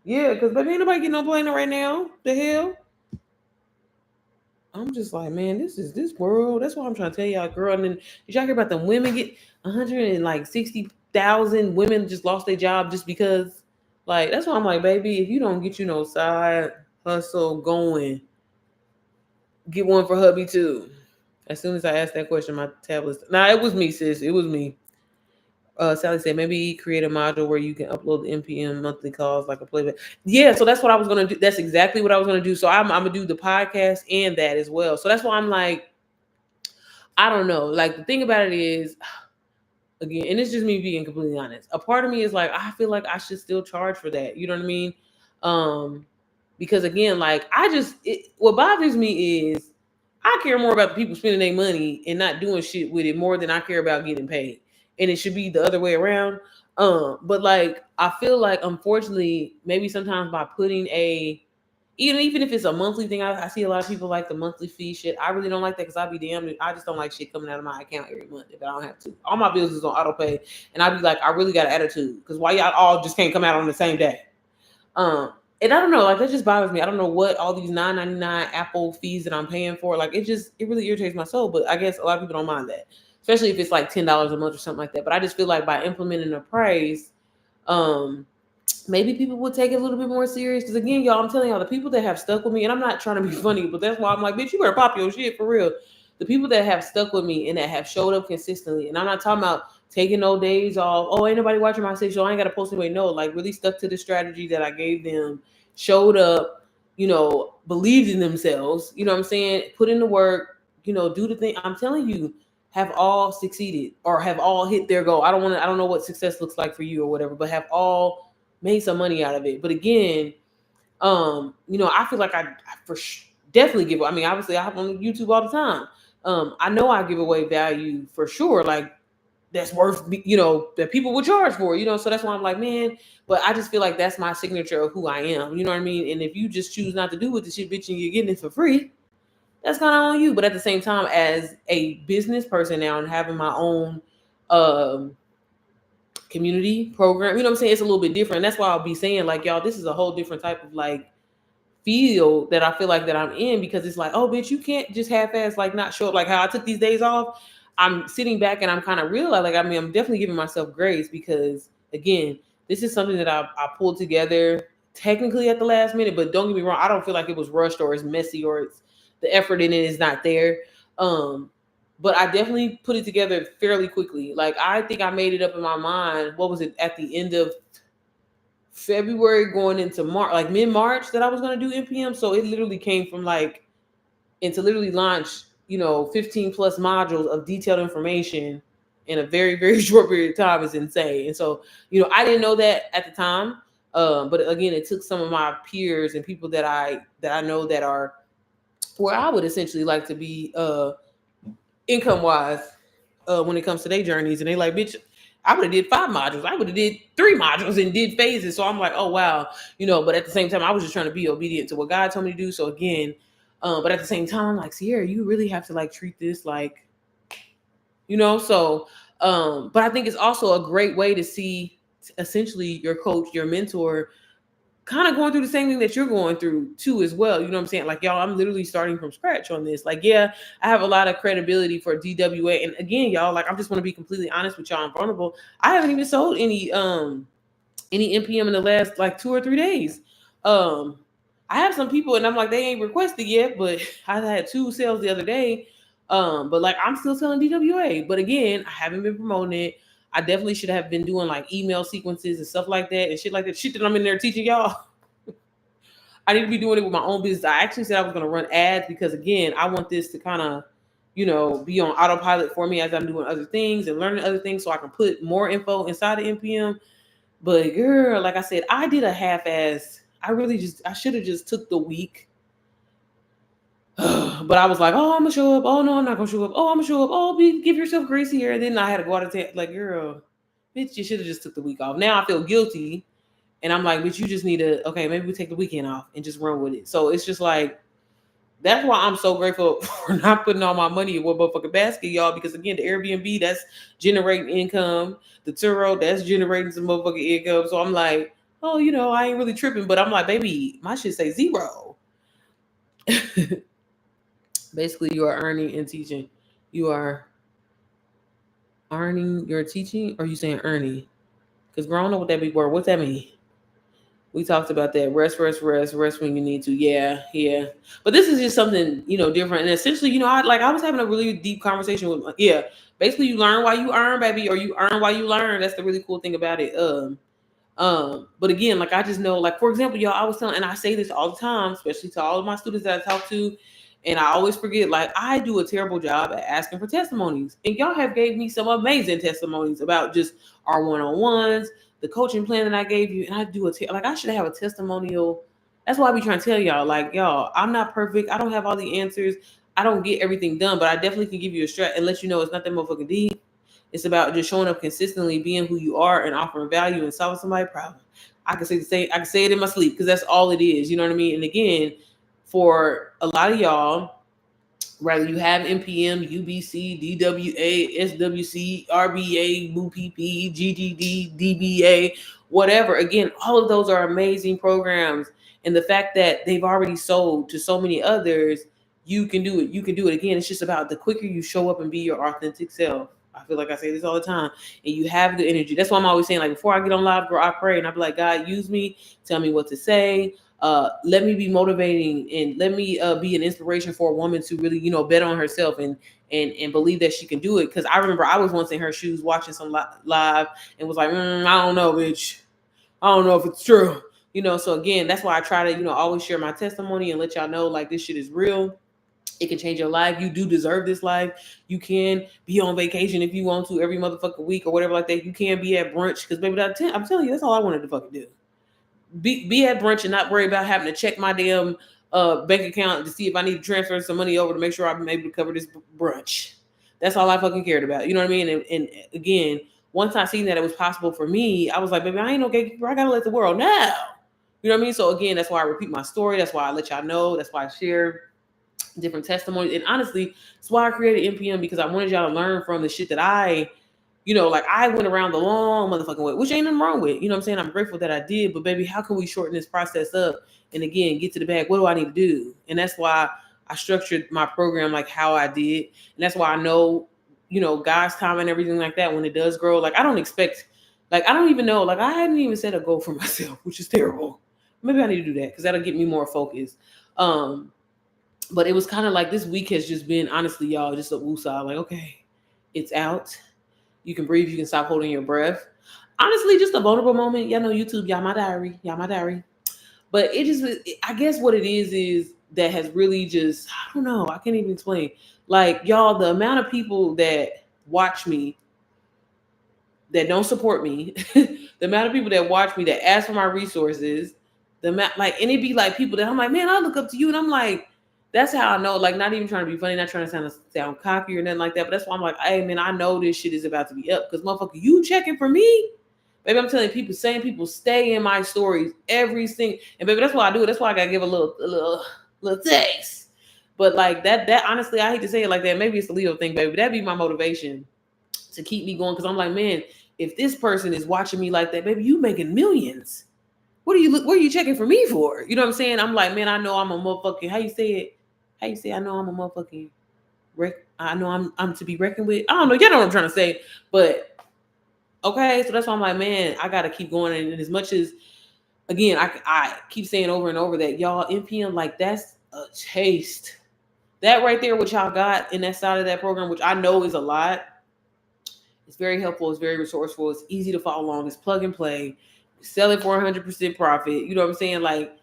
Yeah, because baby, ain't nobody getting no plane right now. The hell? I'm just like, man, this is this world. That's what I'm trying to tell y'all, girl. And then did y'all hear about them women get 160,000 women just lost their job just because? Like, that's why I'm like, baby, if you don't get no side hustle going, get one for hubby too. As soon as I asked that question, my tablet. Nah, it was me, sis. It was me. Sally said maybe create a module where you can upload the NPM monthly calls like a playback. Yeah, so that's what I was gonna do. That's exactly what I was gonna do. So I'm gonna do the podcast and that as well. So that's why I'm like, I don't know. Like the thing about it is, again, and it's just me being completely honest. A part of me is like, I feel like I should still charge for that. You know what I mean? Because again, like what bothers me is I care more about the people spending their money and not doing shit with it more than I care about getting paid. And it should be the other way around. But like I feel like unfortunately, maybe sometimes by putting even if it's a monthly thing, I see a lot of people like the monthly fee shit. I really don't like that because I'd be damned. I just don't like shit coming out of my account every month if I don't have to. All my bills is on auto pay, and I'd be like, I really got an attitude because why y'all all just can't come out on the same day? And I don't know, like that just bothers me. I don't know what all these $9.99 Apple fees that I'm paying for. Like it really irritates my soul. But I guess a lot of people don't mind that, especially if it's like $10 a month or something like that. But I just feel like by implementing a price, maybe people would take it a little bit more serious. Because again, y'all, I'm telling y'all, the people that have stuck with me, and I'm not trying to be funny, but that's why I'm like, bitch, you better pop your shit for real. The people that have stuck with me and that have showed up consistently, and I'm not talking about taking no days off. Oh, ain't nobody watching my shit, so I ain't got to post anyway. No, like really stuck to the strategy that I gave them, showed up, believed in themselves, you know what I'm saying? Put in the work, do the thing. I'm telling you, have all succeeded or have all hit their goal. I don't know what success looks like for you or whatever, but have all made some money out of it. But again, I feel like I definitely give. I mean, obviously, I have on YouTube all the time. I know I give away value for sure. Like that's worth, that people would charge for. So that's why I'm like, man. But I just feel like that's my signature of who I am. You know what I mean? And if you just choose not to do with the shit, bitch, and you're getting it for free, that's kind of on you. But at the same time, as a business person now and having my own community program, you know what I'm saying? It's a little bit different. That's why I'll be saying like, y'all, this is a whole different type of like field that I feel like that I'm in, because it's like, oh bitch, you can't just half-ass like not show up. Like how I took these days off, I'm sitting back and I'm kind of realizing, like, I mean, I'm definitely giving myself grace because again, this is something that I pulled together technically at the last minute, but don't get me wrong, I don't feel like it was rushed or it's messy or it's the effort in it is not there. But I definitely put it together fairly quickly. Like I think I made it up in my mind. What was it, at the end of February going into March, like mid-March, that I was going to do NPM. So it literally came from like, and to literally launch, 15 plus modules of detailed information in a very, very short period of time is insane. And so, I didn't know that at the time. But again, it took some of my peers and people that I know that are where I would essentially like to be income wise when it comes to their journeys. And they like, bitch, I would have did 5 modules. I would have did 3 modules and did phases. So I'm like, oh, wow. But at the same time, I was just trying to be obedient to what God told me to do. So again, but at the same time, I'm like, Sierra, you really have to like treat this like, so, but I think it's also a great way to see essentially your coach, your mentor, kind of going through the same thing that you're going through too as well. You know what I'm saying? Like, y'all, I'm literally starting from scratch on this. Like, yeah, I have a lot of credibility for DWA. And again, y'all, like, I just want to be completely honest with y'all and vulnerable. I haven't even sold any NPM in the last like 2 or 3 days. I have some people and I'm like, they ain't requested yet, but I had 2 sales the other day. But like, I'm still selling DWA. But again, I haven't been promoting it. I definitely should have been doing like email sequences and stuff like that and shit like that. Shit that I'm in there teaching y'all. I need to be doing it with my own business. I actually said I was going to run ads because again, I want this to kind of, be on autopilot for me as I'm doing other things and learning other things so I can put more info inside of NPM. But girl, like I said, I did a half-ass. I should have just took the week. But I was like, oh, I'm gonna show up. Oh no, I'm not gonna show up. Oh, I'm gonna show up. Oh, give yourself grace here. And then I had to go out of town. Like, girl, bitch, you should have just took the week off. Now I feel guilty, and I'm like, bitch, you just need to. Okay, maybe we take the weekend off and just run with it. So it's just like, that's why I'm so grateful for not putting all my money in one motherfucking basket, y'all. Because again, the Airbnb, that's generating income. The Turo, that's generating some motherfucking income. So I'm like, oh, I ain't really tripping. But I'm like, baby, my shit say 0. Basically, you are earning and teaching. You are earning your teaching, or you saying earning? Because I don't know what that big word. What's that mean? We talked about that. Rest when you need to. Yeah. But this is just something, different. And essentially, I was having a really deep conversation with basically you learn while you earn, baby, or you earn while you learn. That's the really cool thing about it. But again, like I just know, like, for example, y'all, I was telling, and I say this all the time, especially to all of my students that I talk to And I always forget, like, I do a terrible job at asking for testimonies. And y'all have gave me some amazing testimonies about just our one-on-ones, the coaching plan that I gave you. And I do like, I should have a testimonial. That's why I be trying to tell y'all, like, y'all, I'm not perfect. I don't have all the answers. I don't get everything done, but I definitely can give you a strat and let you know it's not that motherfucking deep. It's about just showing up consistently, being who you are, and offering value and solving somebody's problem. I can say the same. I can say it in my sleep because that's all it is. You know what I mean? And again, for a lot of y'all, whether you have NPM, UBC, DWA, SWC, RBA, MUPP, GGD, DBA, whatever. Again, all of those are amazing programs. And the fact that they've already sold to so many others, you can do it. You can do it again. It's just about the quicker you show up and be your authentic self. I feel like I say this all the time, and you have the energy. That's why I'm always saying, like, before I get on live, girl, I pray and I be like, God, use me, tell me what to say. Let me be motivating, and let me be an inspiration for a woman to really, bet on herself and believe that she can do it. Because I remember I was once in her shoes watching some live and was like, I don't know, bitch. I don't know if it's true. So again, that's why I try to, always share my testimony and let y'all know, like, this shit is real. It can change your life. You do deserve this life. You can be on vacation if you want to every motherfucking week or whatever like that. You can be at brunch because, baby, I'm telling you, that's all I wanted to fucking do. Be at brunch and not worry about having to check my damn bank account to see if I need to transfer some money over to make sure I'm able to cover this brunch. That's all I fucking cared about. You know what I mean? And again, once I seen that it was possible for me, I was like, baby, I ain't no gatekeeper. I gotta let the world know. You know what I mean? So again, that's why I repeat my story. That's why I let y'all know. That's why I share different testimonies. And honestly, that's why I created NPM, because I wanted y'all to learn from the shit that I went around the long motherfucking way, which ain't nothing wrong with. You know what I'm saying? I'm grateful that I did. But baby, how can we shorten this process up and again get to the bag? What do I need to do? And that's why I structured my program like how I did. And that's why I know, God's time and everything like that, when it does grow, like I don't expect, like I don't even know, like I hadn't even set a goal for myself, which is terrible. Maybe I need to do that because that'll get me more focused. But it was kind of like this week has just been, honestly, y'all, just a woosah. Like, okay, it's out. You can breathe. You can stop holding your breath. Honestly, just a vulnerable moment. Y'all know YouTube. Y'all my diary. But I guess what it is that has really just, I don't know. I can't even explain. Like, y'all, the amount of people that watch me, that don't support me, the amount of people that watch me, that ask for my resources, and it be like people that I'm like, man, I look up to you. And I'm like, that's how I know, like, not even trying to be funny, not trying to sound cocky or nothing like that. But that's why I'm like, hey, man, I know this shit is about to be up. Because, motherfucker, you checking for me? Baby, I'm telling people, same people stay in my stories every single. And, baby, that's why I do it. That's why I got to give a little taste. But, like, that honestly, I hate to say it like that. Maybe it's the Leo thing, baby. That'd be my motivation to keep me going. Because I'm like, man, if this person is watching me like that, baby, you making millions. What are you checking for me for? You know what I'm saying? I'm like, man, I know I'm a motherfucking, how you say I know I'm a motherfucking I know I'm to be reckoned with. I don't know. Y'all know what I'm trying to say. But okay, so that's why I'm like, man, I gotta keep going. And as much as, again, I keep saying over and over that y'all NPM, like, that's a taste. That right there, what y'all got in that side of that program, which I know is a lot. It's very helpful. It's very resourceful. It's easy to follow along. It's plug and play. Sell it for 100% profit. You know what I'm saying? Like,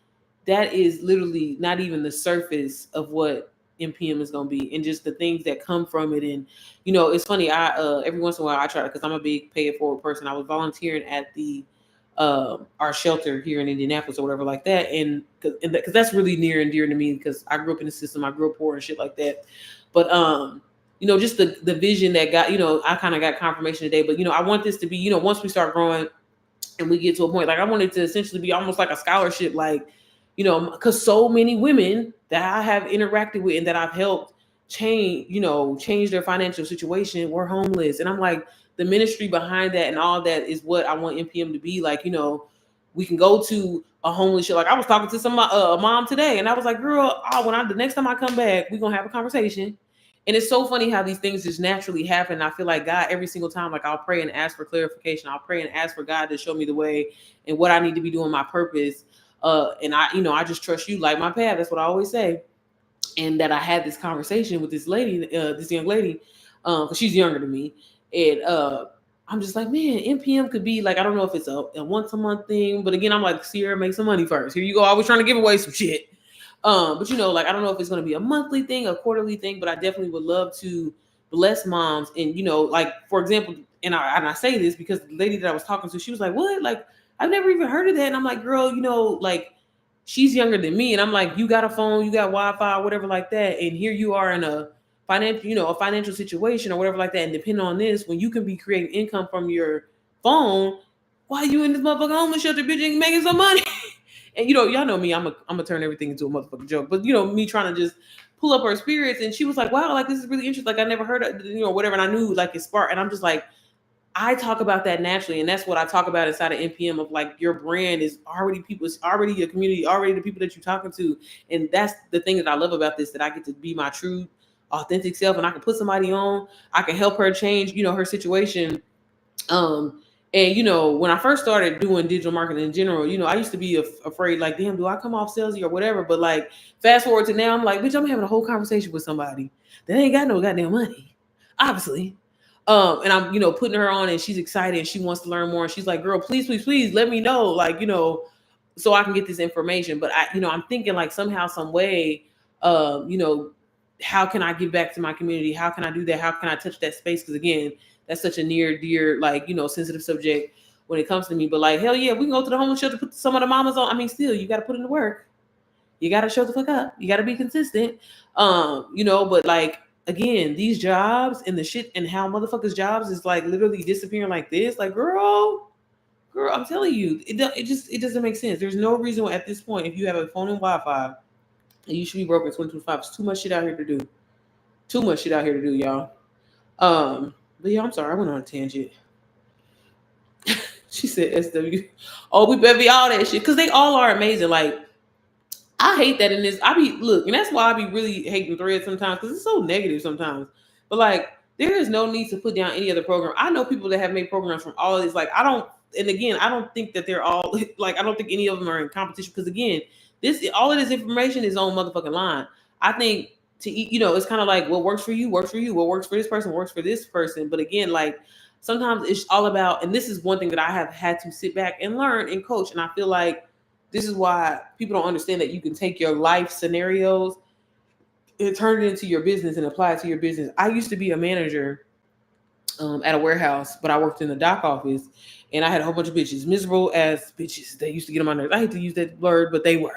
that is literally not even the surface of what NPM is going to be, and just the things that come from it. And, it's funny. I every once in a while I try to, because I'm a big pay it forward person. I was volunteering at the our shelter here in Indianapolis or whatever like that, and because that's really near and dear to me, because I grew up in the system. I grew up poor and shit like that. But just the vision that got, I kind of got confirmation today. But I want this to be, once we start growing and we get to a point, like, I want it to essentially be almost like a scholarship, like, because so many women that I have interacted with and that I've helped change their financial situation were homeless. And I'm like, the ministry behind that and all that is what I want NPM to be. Like, we can go to a homeless shelter. Like, I was talking to some mom today, and I was like, girl, the next time I come back, we're gonna have a conversation. And it's so funny how these things just naturally happen. I feel like God, every single time, like, I'll pray and ask for clarification. I'll pray and ask for God to show me the way and what I need to be doing, my purpose. And I just trust you, like my path. That's what I always say. And that I had this conversation with this lady, this young lady, because she's younger than me. And I'm just like, man, NPM could be like, I don't know if it's a once a month thing, but again, I'm like, Sierra, make some money first. Here you go. I was trying to give away some shit. But like I don't know if it's going to be a monthly thing, a quarterly thing, but I definitely would love to bless moms. And like for example, and I say this because the lady that I was talking to, she was like, "What? Like I've never even heard of that." And I'm like, "Girl, like she's younger than me." And I'm like, "You got a phone, you got Wi-Fi, whatever like that, and here you are in a financial situation or whatever like that, and depending on this, when you can be creating income from your phone, why are you in this motherfucking homeless shelter, bitch, and making some money?" And y'all know me, I'm gonna turn everything into a motherfucking joke. But me trying to just pull up her spirits, and she was like, "Wow, like this is really interesting. Like I never heard of whatever." And I knew like it sparked, and I'm just like, I talk about that naturally, and that's what I talk about inside of NPM of like your brand is already people, it's already your community, already the people that you're talking to, and that's the thing that I love about this, that I get to be my true, authentic self, and I can put somebody on, I can help her change, her situation. And when I first started doing digital marketing in general, I used to be afraid, like, damn, do I come off salesy or whatever? But like, fast forward to now, I'm like, bitch, I'm having a whole conversation with somebody that ain't got no goddamn money, obviously. And I'm, putting her on, and she's excited and she wants to learn more. And she's like, girl, please, please, please let me know, like, so I can get this information. But I'm thinking like somehow, some way, how can I give back to my community? How can I do that? How can I touch that space? Because again, that's such a near, dear, like, sensitive subject when it comes to me. But like, hell yeah, we can go to the homeless shelter, put some of the mamas on. I mean, still, you got to put in the work. You got to show the fuck up. You got to be consistent. But like, again, these jobs and the shit and how motherfuckers' jobs is like literally disappearing like this. Like, girl, I'm telling you, it doesn't make sense. There's no reason at this point, if you have a phone and Wi-Fi, and you should be broke in 2025. It's too much shit out here to do. Too much shit out here to do, y'all. But yeah, I'm sorry, I went on a tangent. She said SW. Oh, we better be all that shit. Cause they all are amazing. Like, I hate that in this. And that's why I be really hating Threads sometimes, because it's so negative sometimes. But like, there is no need to put down any other program. I know people that have made programs from all of this. Like, I don't think that they're all like, I don't think any of them are in competition. Because again, all of this information is on motherfucking line. I think it's kind of like what works for you works for you. What works for this person works for this person. But again, like sometimes it's all about, and this is one thing that I have had to sit back and learn and coach. And I feel like this is why people don't understand that you can take your life scenarios and turn it into your business and apply it to your business. I used to be a manager at a warehouse, but I worked in the dock office, and I had a whole bunch of bitches, miserable as bitches. They used to get on my nerves. I hate to use that word, but they were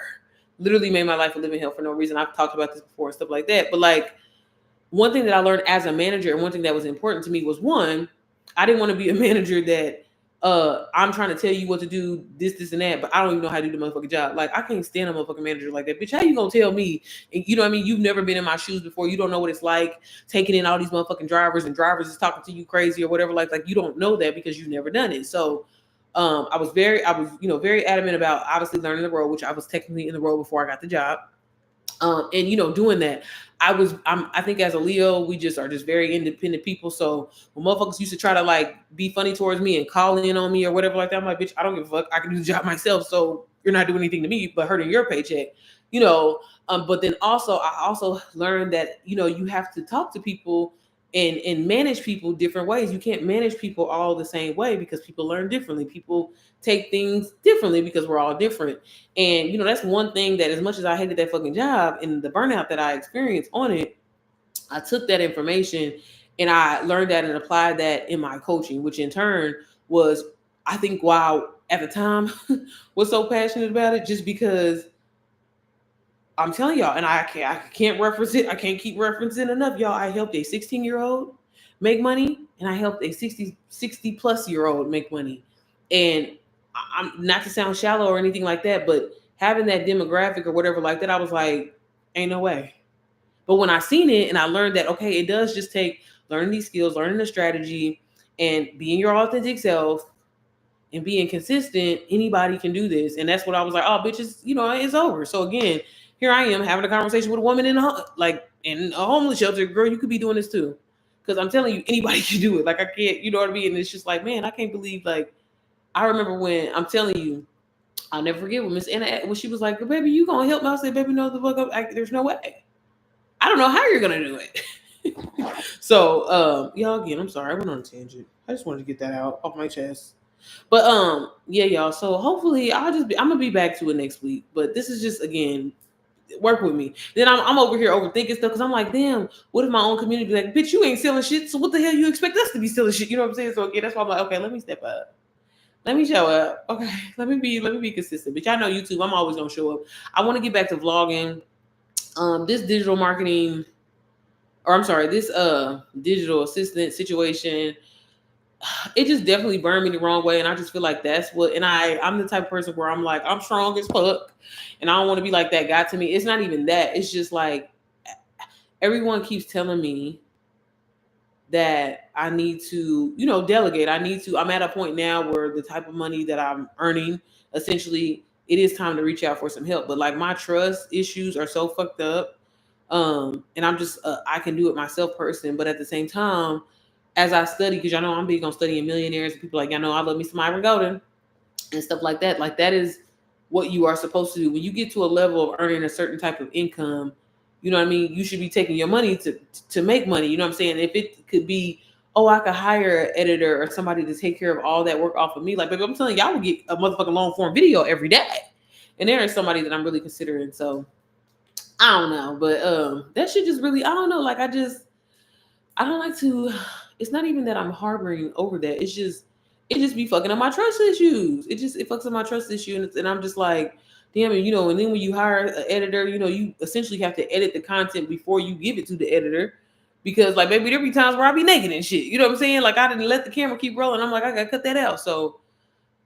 literally made my life a living hell for no reason. I've talked about this before and stuff like that. But like, one thing that I learned as a manager, and one thing that was important to me was, one, I didn't want to be a manager that I'm trying to tell you what to do, this, and that, but I don't even know how to do the motherfucking job. Like, I can't stand a motherfucking manager like that. Bitch, how you gonna tell me? And you know what I mean? You've never been in my shoes before. You don't know what it's like taking in all these motherfucking drivers, and drivers is talking to you crazy or whatever. Like you don't know that because you've never done it. So I was very adamant about obviously learning the role, which I was technically in the role before I got the job. And doing that, I think as a Leo, we just are just very independent people. So when motherfuckers used to try to like be funny towards me and call in on me or whatever like that, I'm like, bitch, I don't give a fuck. I can do the job myself. So you're not doing anything to me but hurting your paycheck, but then I also learned that, you have to talk to people and manage people different ways. You can't manage people all the same way because people learn differently. People take things differently because we're all different. And, that's one thing that, as much as I hated that fucking job and the burnout that I experienced on it, I took that information and I learned that and applied that in my coaching, which in turn was, I think, why at the time was so passionate about it, just because I'm telling y'all, and I can't reference it. I can't keep referencing enough, y'all. I helped a 16-year-old make money, and I helped a 60 plus year old make money. And I'm not to sound shallow or anything like that, but having that demographic or whatever like that, I was like, ain't no way. But when I seen it and I learned that, okay, it does just take learning these skills, learning the strategy, and being your authentic self and being consistent, anybody can do this. And that's what I was like, oh, bitches, it's over. So again, here I am having a conversation with a woman in a homeless shelter. Girl, you could be doing this too. Because I'm telling you, anybody can do it. Like, I can't, you know what I mean? And it's just like, man, I can't believe, like, I remember when, I'm telling you, I'll never forget when Miss Anna, when she was like, baby, you gonna help me? I said, baby, no, the fuck up. There's no way. I don't know how you're gonna do it. So, y'all, again, I'm sorry, I went on a tangent. I just wanted to get that out off my chest. But yeah, y'all. So hopefully I'm gonna be back to it next week. But this is just, again, work with me. Then I'm over here overthinking stuff because I'm like, damn, what if my own community be like, bitch, you ain't selling shit, so what the hell you expect us to be selling shit? You know what I'm saying? So again, that's why I'm like, okay, let me step up. Let me show up. Okay, let me be consistent. But y'all know YouTube, I'm always gonna show up. I want to get back to vlogging. This digital marketing, or I'm sorry, this digital assistant situation, it just definitely burned me the wrong way. And I just feel like that's what, and I'm the type of person where I'm like, I'm strong as fuck. And I don't want to be like that guy to me. It's not even that. It's just like, everyone keeps telling me that I need to, delegate. I'm at a point now where the type of money that I'm earning, essentially, it is time to reach out for some help. But like my trust issues are so fucked up. And I'm just, I can do it myself person. But at the same time, as I study, because y'all know I'm big on studying millionaires and people like, y'all know I love me some Myron Golden and stuff like that. Like that is what you are supposed to do. When you get to a level of earning a certain type of income, you know what I mean? You should be taking your money to make money. You know what I'm saying? If it could be, oh, I could hire an editor or somebody to take care of all that work off of me. Like, baby, I'm telling y'all, would get a motherfucking long form video every day. And there is somebody that I'm really considering. So I don't know, but that shit just really, I don't know. Like I don't like to. It's not even that I'm harboring over that. It just be fucking up my trust issues. It fucks up my trust issue, and I'm just like, damn it, and then when you hire an editor, you essentially have to edit the content before you give it to the editor, because like maybe there be times where I be naked and shit. You know what I'm saying? Like I didn't let the camera keep rolling. I'm like, I gotta cut that out. So,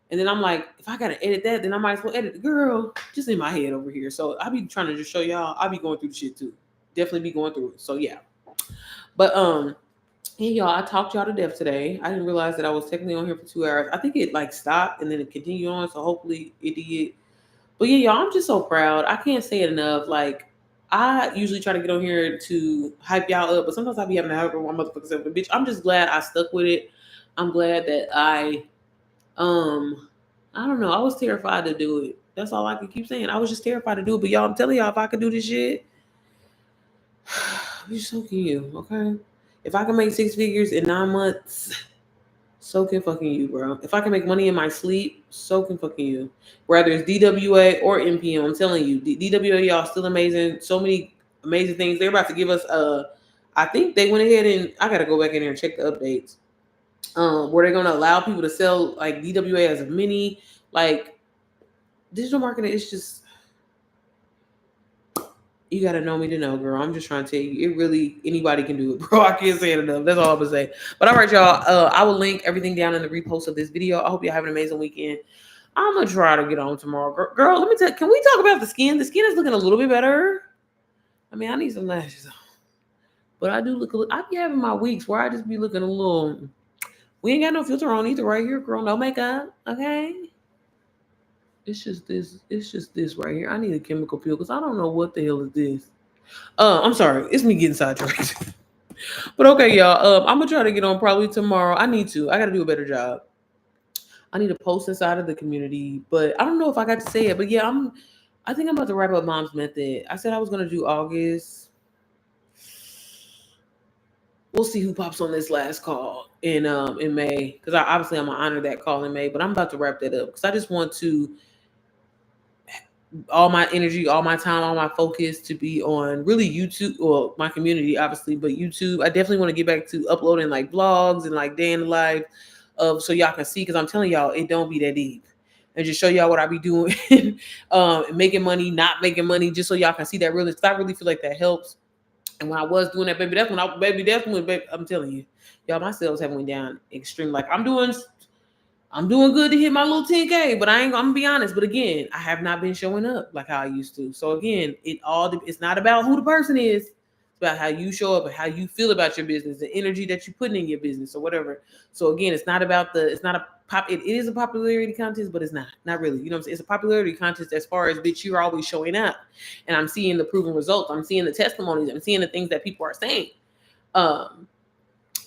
and then I'm like, if I gotta edit that, then I might as well edit the girl just in my head over here. So I be trying to just show y'all, I be going through the shit too. Definitely be going through it. So yeah, but hey y'all, I talked y'all to death today. I didn't realize that I was technically on here for 2 hours. I think it like stopped and then it continued on, so hopefully it did. But yeah, y'all, I'm just so proud. I can't say it enough. Like, I usually try to get on here to hype y'all up, but sometimes I be having to hype my motherfuckers up. But bitch, I'm just glad I stuck with it. I'm glad that I don't know. I was terrified to do it. That's all I can keep saying. I was just terrified to do it. But y'all, I'm telling y'all, if I could do this shit, bitch, so can you, okay? If I can make 6 figures in 9 months, so can fucking you, bro. If I can make money in my sleep, so can fucking you. Whether it's DWA or MPM, I'm telling you, DWA, y'all still amazing. So many amazing things. They're about to give us I think they went ahead and I gotta go back in there and check the updates. Where they're gonna allow people to sell like DWA as a mini, like digital marketing is just, you gotta know me to know, girl. I'm just trying to tell you, it really, anybody can do it, bro. I can't say it enough. That's all I'm gonna say. But all right, y'all. I will link everything down in the repost of this video. I hope you have an amazing weekend. I'm gonna try to get on tomorrow, girl. Let me tell you, can we talk about the skin? The skin is looking a little bit better. I mean, I need some lashes on, but I do look. I be having my weeks where I just be looking a little. We ain't got no filter on either, right here, girl. No makeup, okay. It's just this right here. I need a chemical peel because I don't know what the hell is this. I'm sorry. It's me getting sidetracked. But okay, y'all. I'm gonna try to get on probably tomorrow. I gotta do a better job. I need to post inside of the community, but I don't know if I got to say it. But yeah, I think I'm about to wrap up Mom's Method. I said I was gonna do August. We'll see who pops on this last call in May, because I'm gonna honor that call in May. But I'm about to wrap that up because I just want to all my energy, all my time, all my focus to be on really YouTube, or my community, obviously, but YouTube. I definitely want to get back to uploading like vlogs and like day in the life of, so y'all can see, because I'm telling y'all, it don't be that deep. And just show y'all what I be doing, making money, not making money, just so y'all can see that really. I really feel like that helps. And when I was doing that, baby, that's when I'm telling you, y'all, my sales have went down extreme. Like I'm doing good to hit my little 10K, but I'm gonna be honest. But again, I have not been showing up like how I used to. So again, it's not about who the person is. It's about how you show up and how you feel about your business, the energy that you're putting in your business or whatever. So again, it's not a pop. It is a popularity contest, but it's not really. You know what I'm saying? It's a popularity contest as far as, bitch, you're always showing up, and I'm seeing the proven results. I'm seeing the testimonies. I'm seeing the things that people are saying.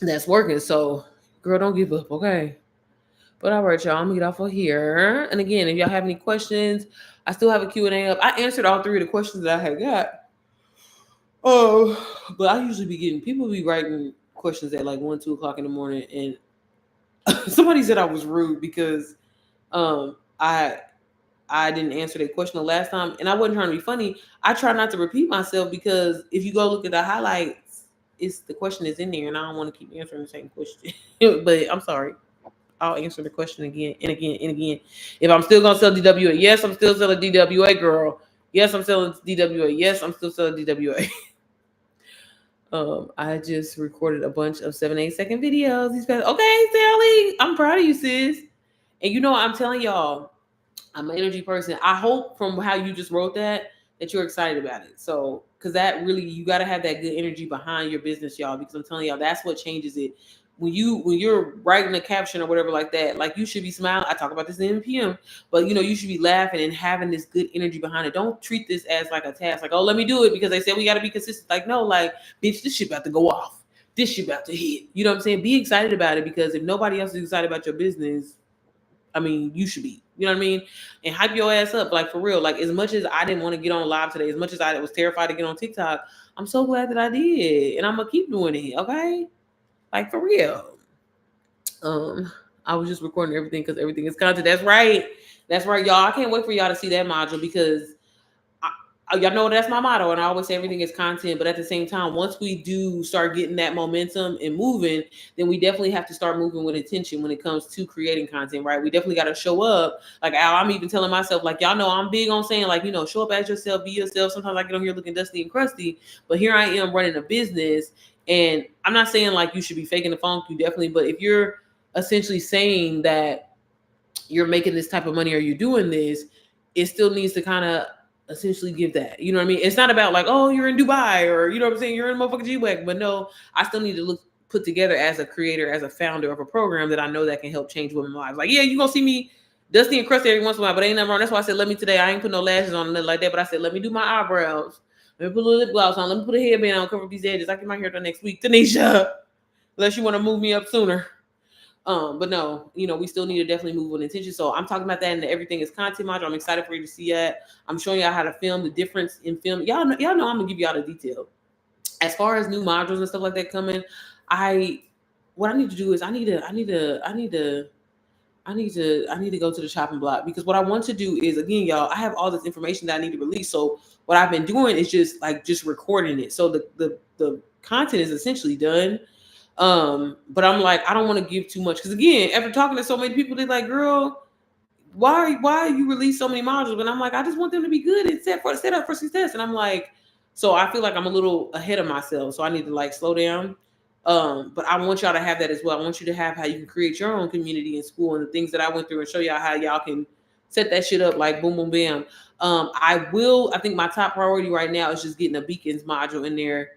That's working. So, girl, don't give up, okay? But all right, y'all, I'm gonna get off of here. And again, if y'all have any questions, I still have a Q&A up. I answered all 3 of the questions that I had got. Oh, but I usually be getting, people be writing questions at like 1, 2 o'clock in the morning. And somebody said I was rude because I I didn't answer that question the last time, and I wasn't trying to be funny. I try not to repeat myself because if you go look at the highlights, it's the question is in there, and I don't want to keep answering the same question. But I'm sorry. I'll answer the question again and again and again. If I'm still gonna sell DWA, yes, I'm still selling DWA, girl. Yes, I'm selling DWA. Yes, I'm still selling DWA. I just recorded a bunch of 7-8 second videos. Okay, Sally, I'm proud of you, sis. And you know what I'm telling y'all, I'm an energy person. I hope from how you just wrote that you're excited about it. So, because that really, you got to have that good energy behind your business, y'all. Because I'm telling y'all, that's what changes it. When you're writing a caption or whatever like that, like you should be smiling. I talk about this in NPM, but you should be laughing and having this good energy behind it. Don't treat this as like a task, like, oh, let me do it because they said we got to be consistent. Like, no, like, bitch, this shit about to go off. This shit about to hit. You know what I'm saying? Be excited about it because if nobody else is excited about your business, I mean, you should be. You know what I mean? And hype your ass up, like for real. Like as much as I didn't want to get on live today, as much as I was terrified to get on TikTok, I'm so glad that I did, and I'm gonna keep doing it. Okay, like for real. I was just recording everything because everything is content. That's right, y'all. I can't wait for y'all to see that module because y'all know that's my motto, and I always say everything is content. But at the same time, once we do start getting that momentum and moving, then we definitely have to start moving with intention when it comes to creating content, right? We definitely got to show up. Like I'm even telling myself, like y'all know, I'm big on saying, like show up as yourself, be yourself. Sometimes I get on here looking dusty and crusty, but here I am running a business, and I'm not saying like you should be faking the funk. You definitely, but if you're essentially saying that you're making this type of money or you're doing this, it still needs to kind of essentially give that. You know what I mean? It's not about like, oh, you're in Dubai or you know what I'm saying, you're in motherfucking G-Wagon. But no, I still need to look put together as a creator, as a founder of a program that I know that can help change women's lives. Like, yeah, you're gonna see me dusty and crusty every once in a while, but ain't nothing wrong. That's why I said let me today. I ain't put no lashes on or nothing like that, but I said let me do my eyebrows. Let me put a little lip gloss on. Let me put a headband on, cover up these edges. I get my hair done next week. Tanisha, unless you want to move me up sooner. But no, we still need to definitely move with intention. So I'm talking about that, and everything is content module. I'm excited for you to see that. I'm showing y'all how to film, the difference in film. Y'all know I'm gonna give y'all the detail. As far as new modules and stuff like that coming, what I need to do is I need to go to the chopping block, because what I want to do is, again, y'all, I have all this information that I need to release. So what I've been doing is just recording it. So the content is essentially done. But I'm like, I don't want to give too much, because again, after talking to so many people, they're like, girl, why you release so many modules? And I'm like, I just want them to be good and set up for success. And I'm like, so I feel like I'm a little ahead of myself, so I need to like slow down. But I want y'all to have that as well. I want you to have how you can create your own community in school and the things that I went through, and show y'all how y'all can set that shit up like boom, boom, bam. I think my top priority right now is just getting a Beacons module in there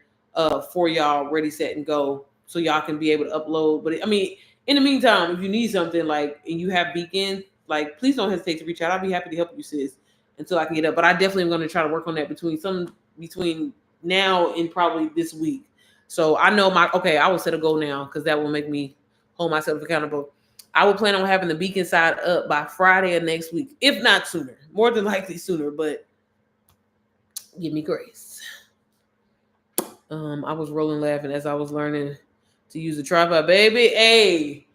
for y'all, ready, set, and go, so y'all can be able to upload. But I mean, in the meantime, if you need something like, and you have Beacon, like, please don't hesitate to reach out. I'll be happy to help you, sis, until I can get up. But I definitely am going to try to work on that between now and probably this week. So I know I will set a goal now, because that will make me hold myself accountable. I will plan on having the Beacon side up by Friday of next week, if not sooner. More than likely sooner, but give me grace. I was rolling laughing as I was learning to use the tripod, baby. Hey,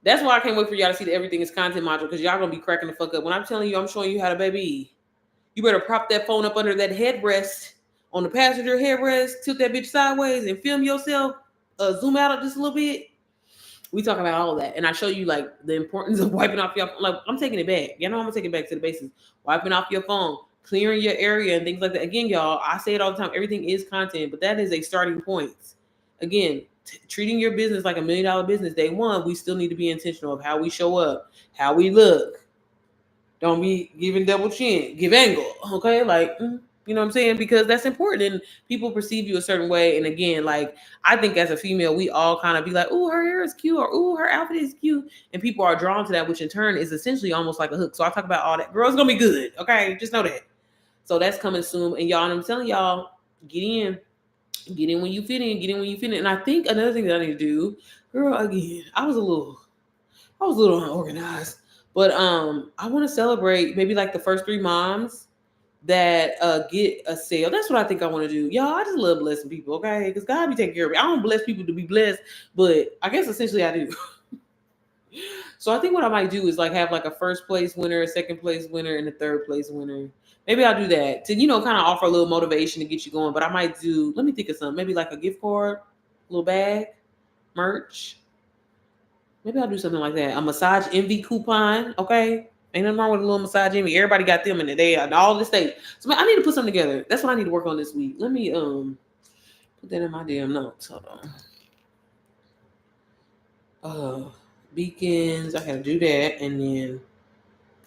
that's why I can't wait for y'all to see the everything is content module, because y'all gonna be cracking the fuck up when I'm telling you, I'm showing you how to, baby. You better prop that phone up under that headrest, on the passenger headrest, tilt that bitch sideways, and film yourself. Zoom out just a little bit. We talk about all of that, and I show you like the importance of wiping off your, like, I'm taking it back. I'm gonna take it back to the basics. Wiping off your phone, clearing your area, and things like that. Again, y'all, I say it all the time. Everything is content, but that is a starting point. Again, treating your business like $1 million business day one, we still need to be intentional of how we show up, how we look. Don't be giving double chin, give angle, okay? Like, you know what I'm saying? Because that's important, and people perceive you a certain way. And again, like, I think as a female, we all kind of be like, oh, her hair is cute, or oh, her outfit is cute. And people are drawn to that, which in turn is essentially almost like a hook. So I talk about all that. Girl, it's gonna be good, okay? Just know that. So that's coming soon. And y'all, and I'm telling y'all, get in when you fit in, And I think another thing that I need to do, girl, again, I was a little unorganized, but I want to celebrate maybe like the first 3 moms that get a sale. That's what I think I want to do. Y'all, I just love blessing people, okay? Because God be taking care of me. I don't bless people to be blessed, but I guess essentially I do. So I think what I might do is like have like a first place winner, a second place winner, and a third place winner. Maybe I'll do that to, kind of offer a little motivation to get you going. But I might do, let me think of something. Maybe like a gift card, a little bag, merch. Maybe I'll do something like that. A massage envy coupon, okay? Ain't nothing wrong with a little massage envy. Everybody got them in the day and all the state. So I need to put something together. That's what I need to work on this week. Let me put that in my damn notes. Hold on. Beacons. I gotta do that, and then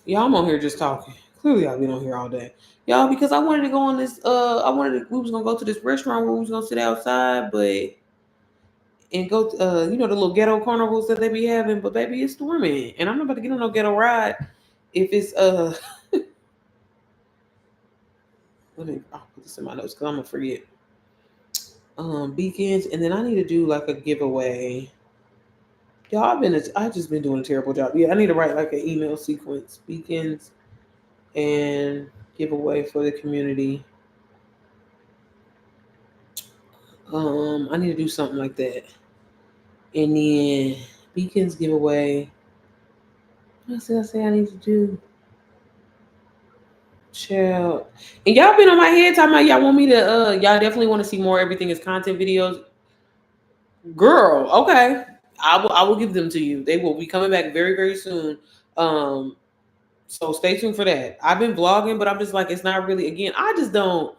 y'all, I'm on here just talking. Clearly, I've been on here all day, y'all, because I wanted to go on this. We was gonna go to this restaurant where we was gonna sit outside, and go, the little ghetto carnivals that they be having. But baby, it's storming, and I'm not about to get on no ghetto ride if it's Let me I'll put this in my notes because I'm gonna forget. Beacons, and then I need to do like a giveaway. Y'all, I've just been doing a terrible job. Yeah, I need to write like an email sequence, beacons, and giveaway for the community. I need to do something like that. And then beacons giveaway. What else did I say I need to do? Child. And y'all been on my head talking about y'all want me to y'all definitely want to see more everything is content videos. Girl, okay. I will give them to you. They will be coming back very, very soon. So stay tuned for that. I've been vlogging, but I'm just like, it's not really, again, I know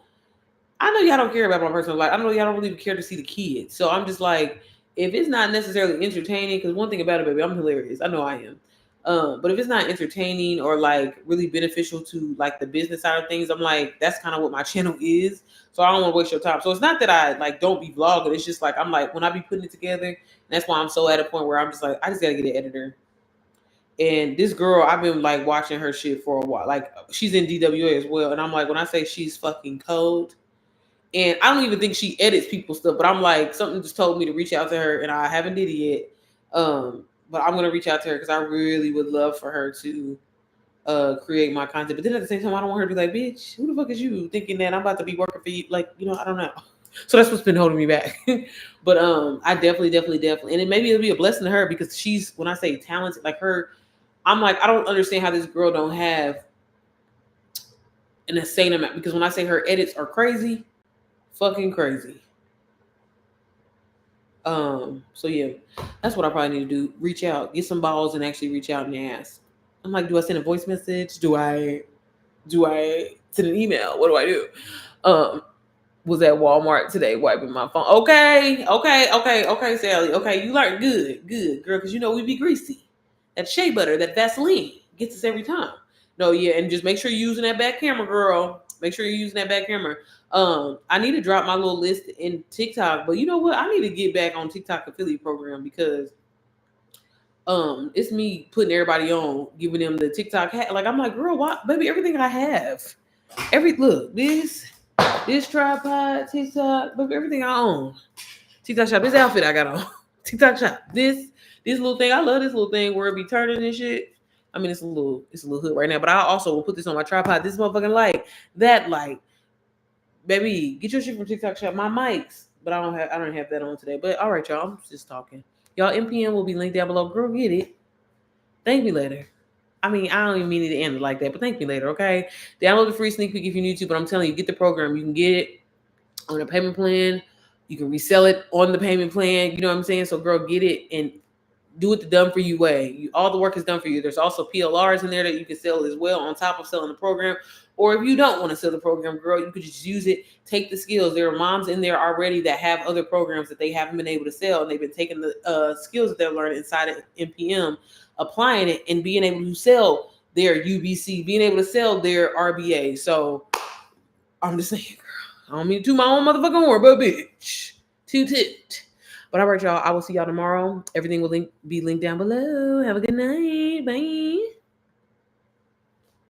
y'all don't care about my personal life. I know y'all don't really care to see the kids. So I'm just like, if it's not necessarily entertaining, because one thing about it, baby, I'm hilarious. I know I am. But if it's not entertaining or like really beneficial to like the business side of things, I'm like, that's kind of what my channel is. So I don't want to waste your time. So it's not that I like don't be vlogging. It's just like, I'm like, when I be putting it together, and that's why I'm so at a point where I'm just like, I just got to get an editor. And this girl, I've been like watching her shit for a while. Like she's in DWA as well. And I'm like, when I say she's fucking cold, and I don't even think she edits people's stuff, but I'm like, something just told me to reach out to her, and I haven't did it yet. But I'm gonna reach out to her because I really would love for her to create my content. But then at the same time, I don't want her to be like, bitch, who the fuck is you thinking that I'm about to be working for you? Like, I don't know. So that's what's been holding me back. But I definitely, and maybe it'll be a blessing to her because she's, when I say talented, like her, I'm like, I don't understand how this girl don't have an insane amount, because when I say her edits are crazy, fucking crazy. So yeah, that's what I probably need to do. Reach out, get some balls, and actually reach out and ask. I'm like, do I send a voice message? Do I send an email? What do I do? Was at Walmart today wiping my phone. Okay, Sally. Okay, you learned good, girl, because we be greasy. That shea butter, that Vaseline gets us every time. No, yeah, and just make sure you're using that back camera, girl. Make sure you're using that back camera. I need to drop my little list in TikTok, but you know what? I need to get back on TikTok affiliate program because it's me putting everybody on, giving them the TikTok hat. Like I'm like, girl, what, baby? Everything I have, look, this tripod, TikTok, baby, everything I own. TikTok shop, this outfit I got on. TikTok shop, this little thing. I love this little thing where it be turning and shit. I mean, it's a little hood right now, but I also will put this on my tripod. This motherfucking light, that light. Baby, get your shit from TikTok shop. My mics, but I don't have that on today. But all right, y'all, I'm just talking. Y'all, MPM will be linked down below. Girl, get it. Thank me later. I mean, I don't even mean it to end it like that, but thank me later, okay? Download the free sneak peek if you need to, but I'm telling you, get the program. You can get it on a payment plan. You can resell it on the payment plan. You know what I'm saying? So, girl, get it and do it the done for you way. All the work is done for you. There's also PLRs in there that you can sell as well on top of selling the program. Or if you don't want to sell the program, girl, you could just use it, take the skills. There are moms in there already that have other programs that they haven't been able to sell, and they've been taking the skills that they're learning inside of MPM, applying it, and being able to sell their UBC, being able to sell their RBA. So I'm just saying, girl, I don't mean to toot my own motherfucking horn, but bitch, toot. But all right, y'all, I will see y'all tomorrow. Everything will be linked down below. Have a good night. Bye.